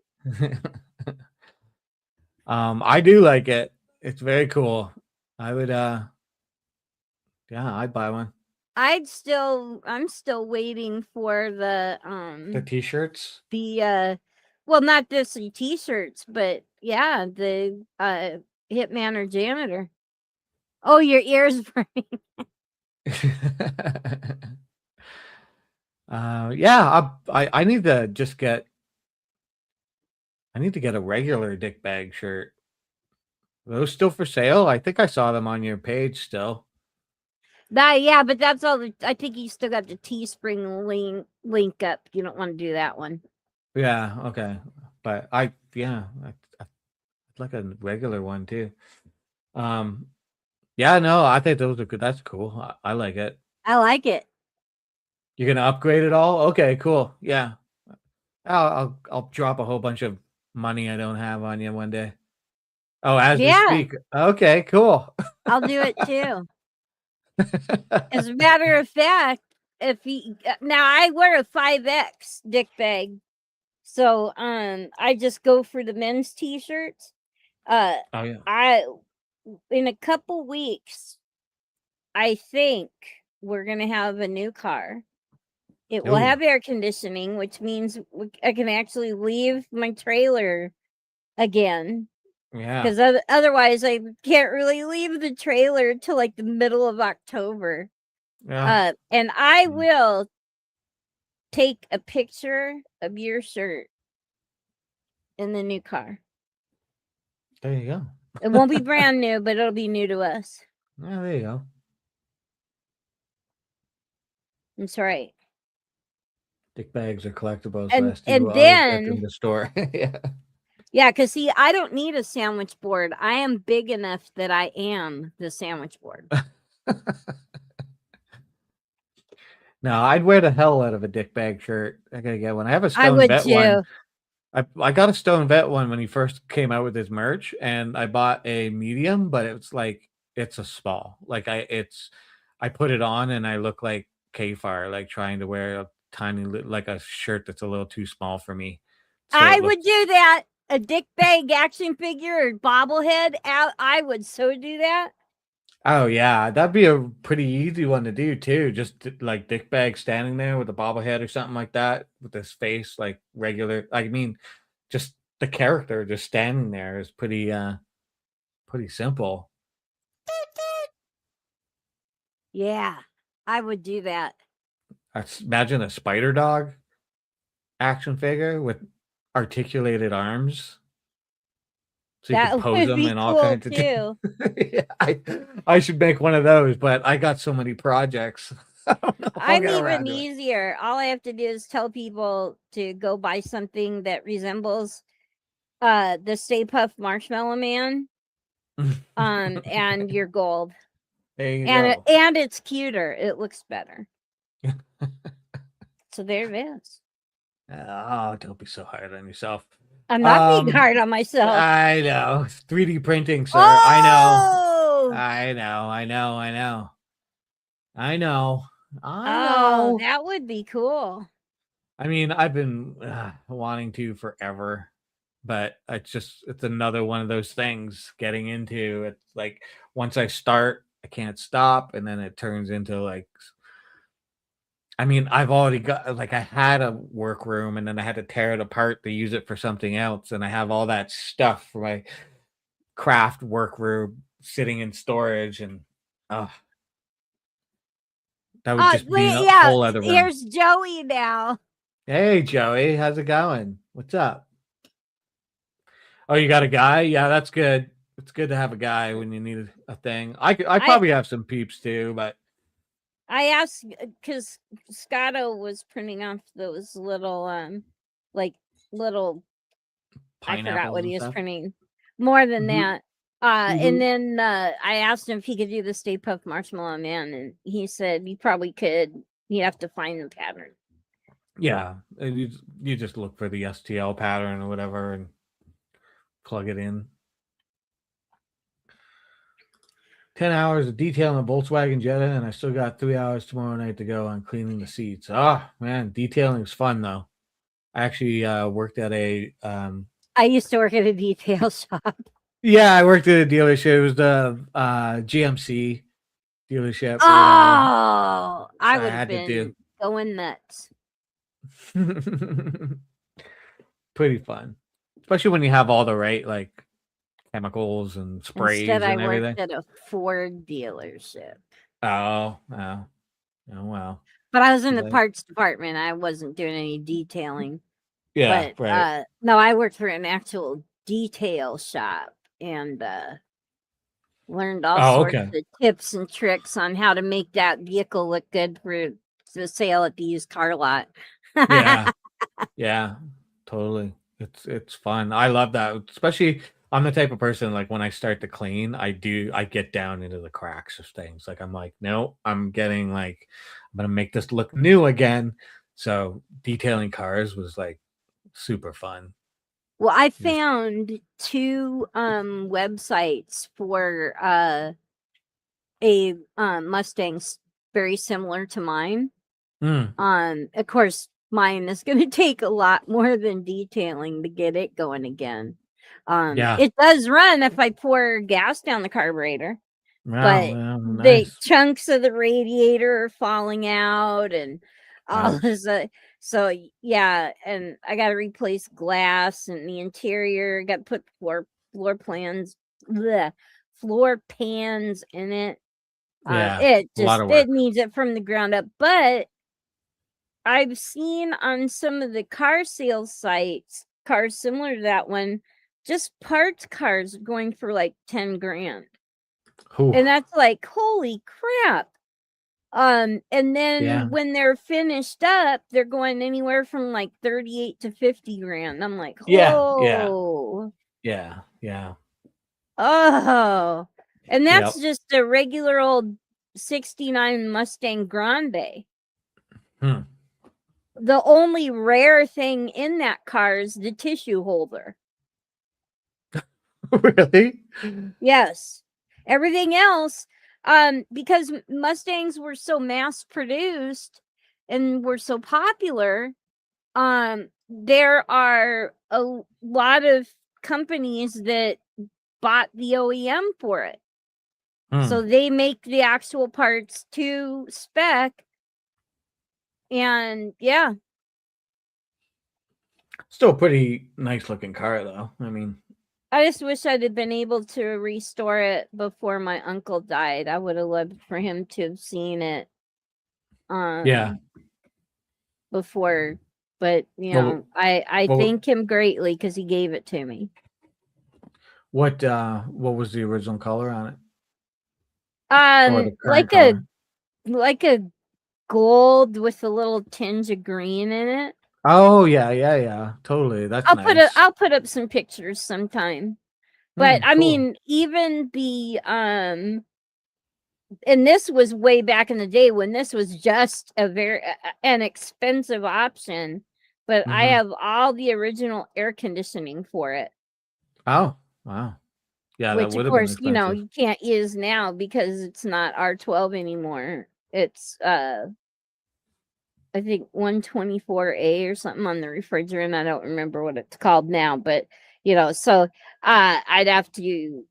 S2: I do like it. It's very cool. I would yeah, I'd buy one.
S1: I'm still waiting for
S2: The
S1: the
S2: t-shirts.
S1: well, not just the t-shirts, but yeah, the hitman or janitor. Oh, your ears burning.
S2: Yeah, I need to just get. I need to get a regular dick bag shirt. Are those still for sale? I think I saw them on your page still.
S1: Yeah, but that's all. I think you still got the Teespring link up. You don't want to do that one.
S2: Yeah, okay. But I'd like a regular one too. Yeah, no, I think those are good. That's cool. I like it.
S1: I like it.
S2: You're gonna upgrade it all? Okay, cool. Yeah. I'll drop a whole bunch of money I don't have on you one day. Oh, as we
S1: Yeah.
S2: speak. Okay, cool.
S1: I'll do it too. As a matter of fact, if he now I wear a 5X dick bag, so I just go for the men's t-shirts.
S2: Oh yeah.
S1: I in a couple weeks, I think we're gonna have a new car. It will
S2: Ooh.
S1: have air conditioning, which means I can actually leave my trailer again.
S2: Yeah.
S1: Because otherwise, I can't really leave the trailer till like the middle of October.
S2: Yeah.
S1: And I
S2: Mm.
S1: will take a picture of your shirt in the new car.
S2: There you go.
S1: It won't be brand new, but it'll be new to us.
S2: Yeah, there you go.
S1: That's right.
S2: Dick bags are collectibles.
S1: And-
S2: Last
S1: and
S2: you always get
S1: then-
S2: from the store. Yeah.
S1: Yeah, because see, I don't need a sandwich board. I am big enough that I am the sandwich board.
S2: No, I'd wear the hell out of a dick bag shirt. I gotta get one. I have a
S1: I
S2: Stone
S1: would
S2: Vet
S1: too.
S2: one. I got a Stone Vet one when he first came out with his merch, and I bought a medium, but it's like it's a small. Like I put it on and I look like K-Fire, like trying to wear a tiny like a shirt that's a little too small for me. So
S1: I
S2: it
S1: would do that. A dick bag action figure or bobblehead. I would so do that.
S2: Oh yeah, that'd be a pretty easy one to do too. Just like dick bag standing there with a bobblehead or something like that with his face like regular. I mean, just the character just standing there is pretty simple.
S1: Yeah, I would do that.
S2: Imagine a spider dog action figure with articulated arms. So you
S1: That
S2: can pose
S1: would
S2: them
S1: be
S2: in all
S1: cool
S2: kinds of
S1: too.
S2: Yeah, I should make one of those, but I got so many projects. I don't know if I'll
S1: I'm
S2: get around
S1: even
S2: to it.
S1: easier. All I have to do is tell people to go buy something that resembles the Stay Puft Marshmallow Man. And you're gold.
S2: There you
S1: And
S2: go.
S1: and it's cuter. It looks better. So there it is.
S2: Oh, don't be so hard on yourself.
S1: I'm not being
S2: Um,
S1: hard on myself.
S2: I know. 3D printing, sir. I know.
S1: Oh!
S2: I know. I know. I know. I know. I
S1: Oh,
S2: know.
S1: that would be cool.
S2: I mean, I've been wanting to forever, but it's another one of those things getting into. It's like once I start, I can't stop, and then it turns into like. I mean, I've already got like I had a workroom, and then I had to tear it apart to use it for something else, and I have all that stuff for my craft workroom sitting in storage, and that would just be a whole other room.
S1: Here's Joey now.
S2: Hey, Joey, how's it going? What's up? Oh, you got a guy? Yeah, that's good. It's good to have a guy when you need a thing. I probably have some peeps too, but
S1: I asked because Scotto was printing off those little little I forgot
S2: pineapples
S1: what
S2: and
S1: he was
S2: stuff.
S1: printing. More than
S2: Mhm.
S1: that. And then I asked him if he could do the Stay Puft Marshmallow Man, and he said you probably could. You have to find the pattern.
S2: Yeah, and you just look for the STL pattern or whatever and plug it in. 10 hours of detailing a Volkswagen Jetta, and I still got 3 hours tomorrow night to go on cleaning the seats. Oh man, detailing is fun though. I actually worked at a
S1: I used to work at a detail shop.
S2: yeah, I worked at a dealership. It was the GMC, dealership.
S1: Oh, I
S2: I
S1: would have
S2: had to
S1: been
S2: do.
S1: going nuts.
S2: Pretty fun, especially when you have all the right like chemicals and
S1: Instead,
S2: sprays
S1: I
S2: and
S1: worked
S2: everything.
S1: at a Ford dealership.
S2: Oh, oh, oh, wow.
S1: But I was in the
S2: Right.
S1: parts department. I wasn't doing any detailing.
S2: Yeah,
S1: But
S2: right.
S1: no, I worked for an actual detail shop and learned all
S2: Oh,
S1: sorts
S2: okay.
S1: of tips and tricks on how to make that vehicle look good for the sale at the used car lot.
S2: Yeah, yeah, totally. It's fun. I love that. Especially I'm the type of person like when I start to clean, I get down into the cracks of things. Like I'm like, no, I'm getting like I'm gonna make this look new again. So detailing cars was like super fun.
S1: Well, I
S2: Just
S1: found two websites for a Mustang very similar to mine. Of course, mine is going to take a lot more than detailing to get it going again.
S2: yeah.
S1: It does run if I pour gas down the carburetor,
S2: Wow,
S1: but
S2: wow,
S1: the
S2: nice.
S1: chunks of the radiator are falling out and all
S2: Ouch.
S1: this. So yeah, and I got to replace glass and the interior. Got to put floor plans, bleh, floor pans in it.
S2: Yeah,
S1: It
S2: a lot
S1: just
S2: of
S1: it
S2: work.
S1: needs it from the ground up. But I've seen on some of the car sales sites cars similar to that one, just parts cars going for like 10 grand.
S2: Whew.
S1: And that's like, holy crap. And then
S2: Yeah,
S1: when they're finished up, they're going anywhere from like 38 to 50 grand. I'm like,
S2: yeah, yeah,
S1: oh,
S2: yeah, yeah.
S1: oh. And that's
S2: Yep.
S1: just a regular old 69 Mustang Grande.
S2: Hmm.
S1: The only rare thing in that car is the tissue holder.
S2: Really?
S1: Yes. Everything else, because Mustangs were so mass produced and were so popular, there are a lot of companies that bought the OEM for it. So
S2: Hmm.
S1: they make the actual parts to spec. And yeah,
S2: Still a pretty nice looking car though. I mean,
S1: I just wish I'd have been able to restore it before my uncle died. I would have loved for him to have seen it
S2: yeah.
S1: before, but you
S2: Well,
S1: know, I
S2: well,
S1: thank him greatly because he gave it to me.
S2: what was the original color on it? Or the current color?
S1: Like a gold with a little tinge of green in it.
S2: Oh yeah, yeah, yeah. Totally. That's nice.
S1: I'll put up some pictures sometime. But I
S2: Cool.
S1: mean, even the and this was way back in the day when this was just an expensive option, but I
S2: Mhm.
S1: have all the original air conditioning for it,
S2: Oh, wow. Yeah, that
S1: which of
S2: would have been
S1: course, you know,
S2: expensive.
S1: you can't use now because it's not R12 anymore. It's I think 124A or something on the refrigerant. I don't remember what it's called now, but you know, so I'd have to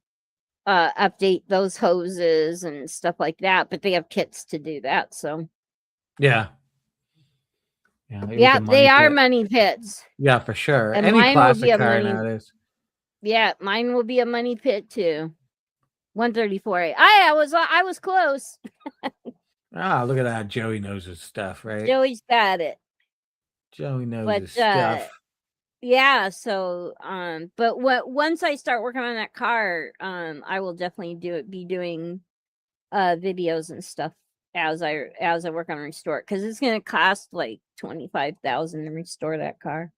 S1: update those hoses and stuff like that, but they have kits to do that. So
S2: Yeah. Yeah, with
S1: yeah,
S2: the
S1: they
S2: money
S1: are
S2: pit.
S1: money pits.
S2: Yeah, for sure.
S1: And
S2: Any
S1: mine will be
S2: classic
S1: a
S2: car
S1: money
S2: nowadays.
S1: yeah, mine will be a money pit too. 134A. I was close.
S2: Ah, look at that. Joey knows his stuff, right?
S1: Joey's got it.
S2: Joey knows
S1: But
S2: his stuff.
S1: yeah, so but once I start working on that car, I will definitely be doing videos and stuff as I work on restore it, because it's gonna cost like 25,000 to restore that car.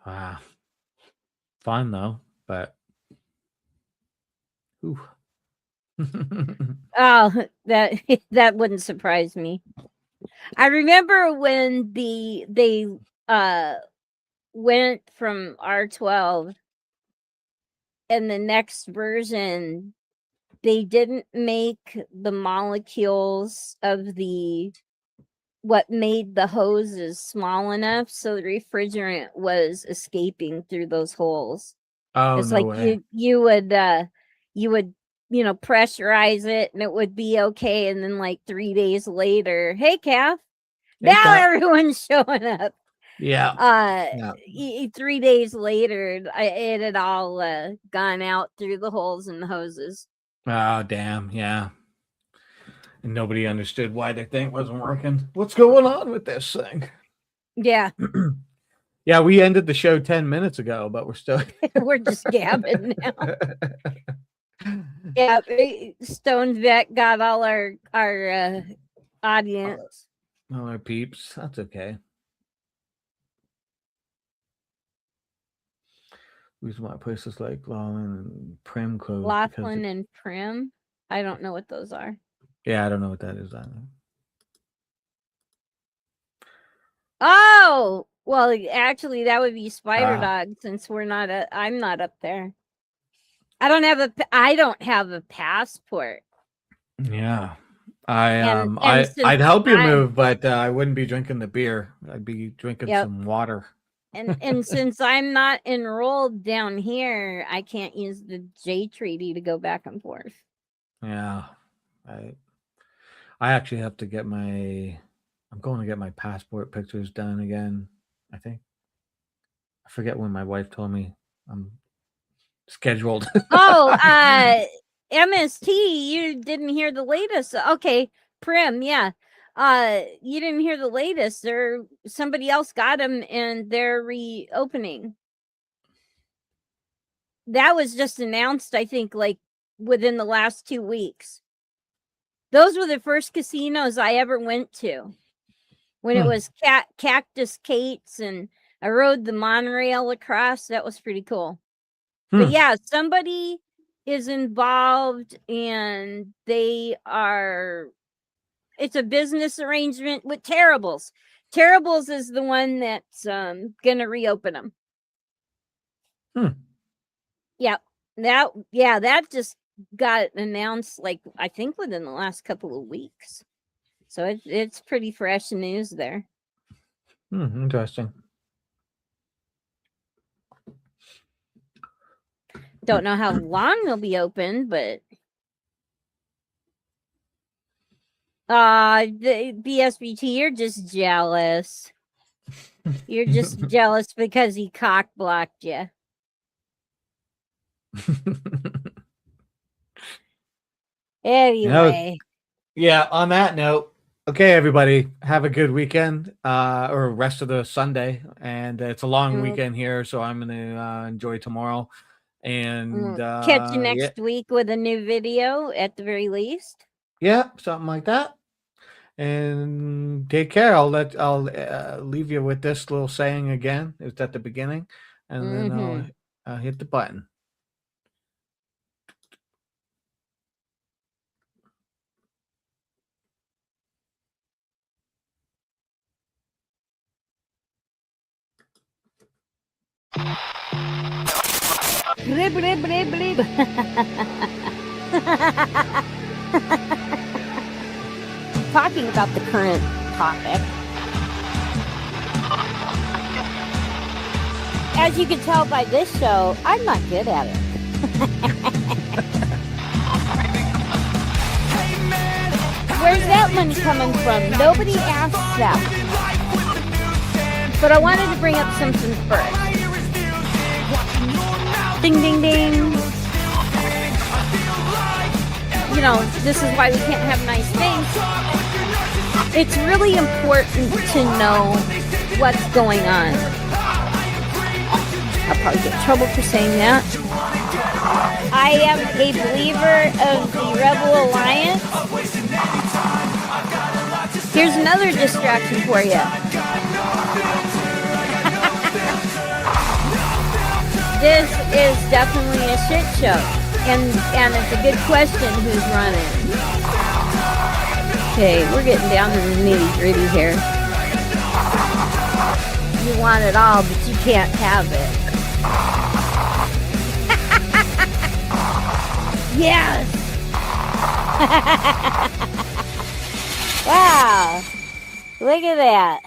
S2: Wow. Fun though, but ooh.
S1: Oh, that that wouldn't surprise me. I remember when they went from R12 and the next version, they didn't make the molecules of the what made the hoses small enough so the refrigerant was escaping through those holes.
S2: Oh,
S1: It's
S2: no
S1: like
S2: way.
S1: you would pressurize it and it would be okay. And then like 3 days later, hey, Kath,
S2: Hey,
S1: now
S2: Kath.
S1: everyone's showing up.
S2: Yeah.
S1: 3 days later, it had all gone out through the holes in the hoses.
S2: Oh, damn. Yeah. And nobody understood why their thing wasn't working. What's going on with this thing?
S1: Yeah,
S2: Yeah, we ended the show 10 minutes ago, but we're still.
S1: we're just gabbing now. Yeah, Stone Vet got all our audience.
S2: All our peeps. That's okay. Reason why places like Laughlin and Prim closed. because
S1: Laughlin
S2: it-
S1: and Prim. I don't know what those are.
S2: Yeah, I don't know what that is either.
S1: Oh, well, actually, that would be Spider
S2: Ah.
S1: Dog since I'm not up there. I don't have a passport.
S2: Yeah.
S1: And
S2: I'd
S1: since
S2: help you
S1: I'm-
S2: move, but I wouldn't be drinking the beer. I'd be drinking
S1: Yep.
S2: some water.
S1: And since I'm not enrolled down here, I can't use the J Treaty to go back and forth.
S2: Yeah. I actually have to get I'm going to get my passport pictures done again, I think. I forget when my wife told me I'm scheduled.
S1: Oh, MST, you didn't hear the latest. Okay, Prim, yeah. You didn't hear the latest. Somebody else got them and they're reopening. That was just announced, I think, like within the last 2 weeks. Those were the first casinos I ever went to. When it was Cactus Kate's and I rode the monorail across. That was pretty cool. But yeah, somebody is involved and it's a business arrangement with Terribles. Terribles is the one that's gonna reopen them. Yep. That just got announced like I think within the last couple of weeks. So it's pretty fresh news there.
S2: Interesting.
S1: Don't know how long they'll be open, but the BSBT, you're just jealous. You're just jealous because he cock blocked you. Anyway,
S2: Yeah, on that note, okay, everybody, have a good weekend or rest of the Sunday. And it's a long weekend here, so I'm going to enjoy tomorrow. And
S1: catch you next week with a new video at the very least.
S2: Yeah, something like that. And take care. I'll leave you with this little saying again. It's at the beginning, and then I'll hit the button.
S1: Blib, blib, blib, blib. Talking about the current topic. As you can tell by this show, I'm not good at it. Where's that money coming from? Nobody asked that. But I wanted to bring up something first. Ding, ding, ding. You know, this is why we can't have nice things. It's really important to know what's going on. I'll probably get in trouble for saying that. I am a believer of the Rebel Alliance. Here's another distraction for you. This is definitely a shit show. And it's a good question who's running. Okay, we're getting down to the nitty-gritty here. You want it all, but you can't have it. Yes! Wow! Look at that.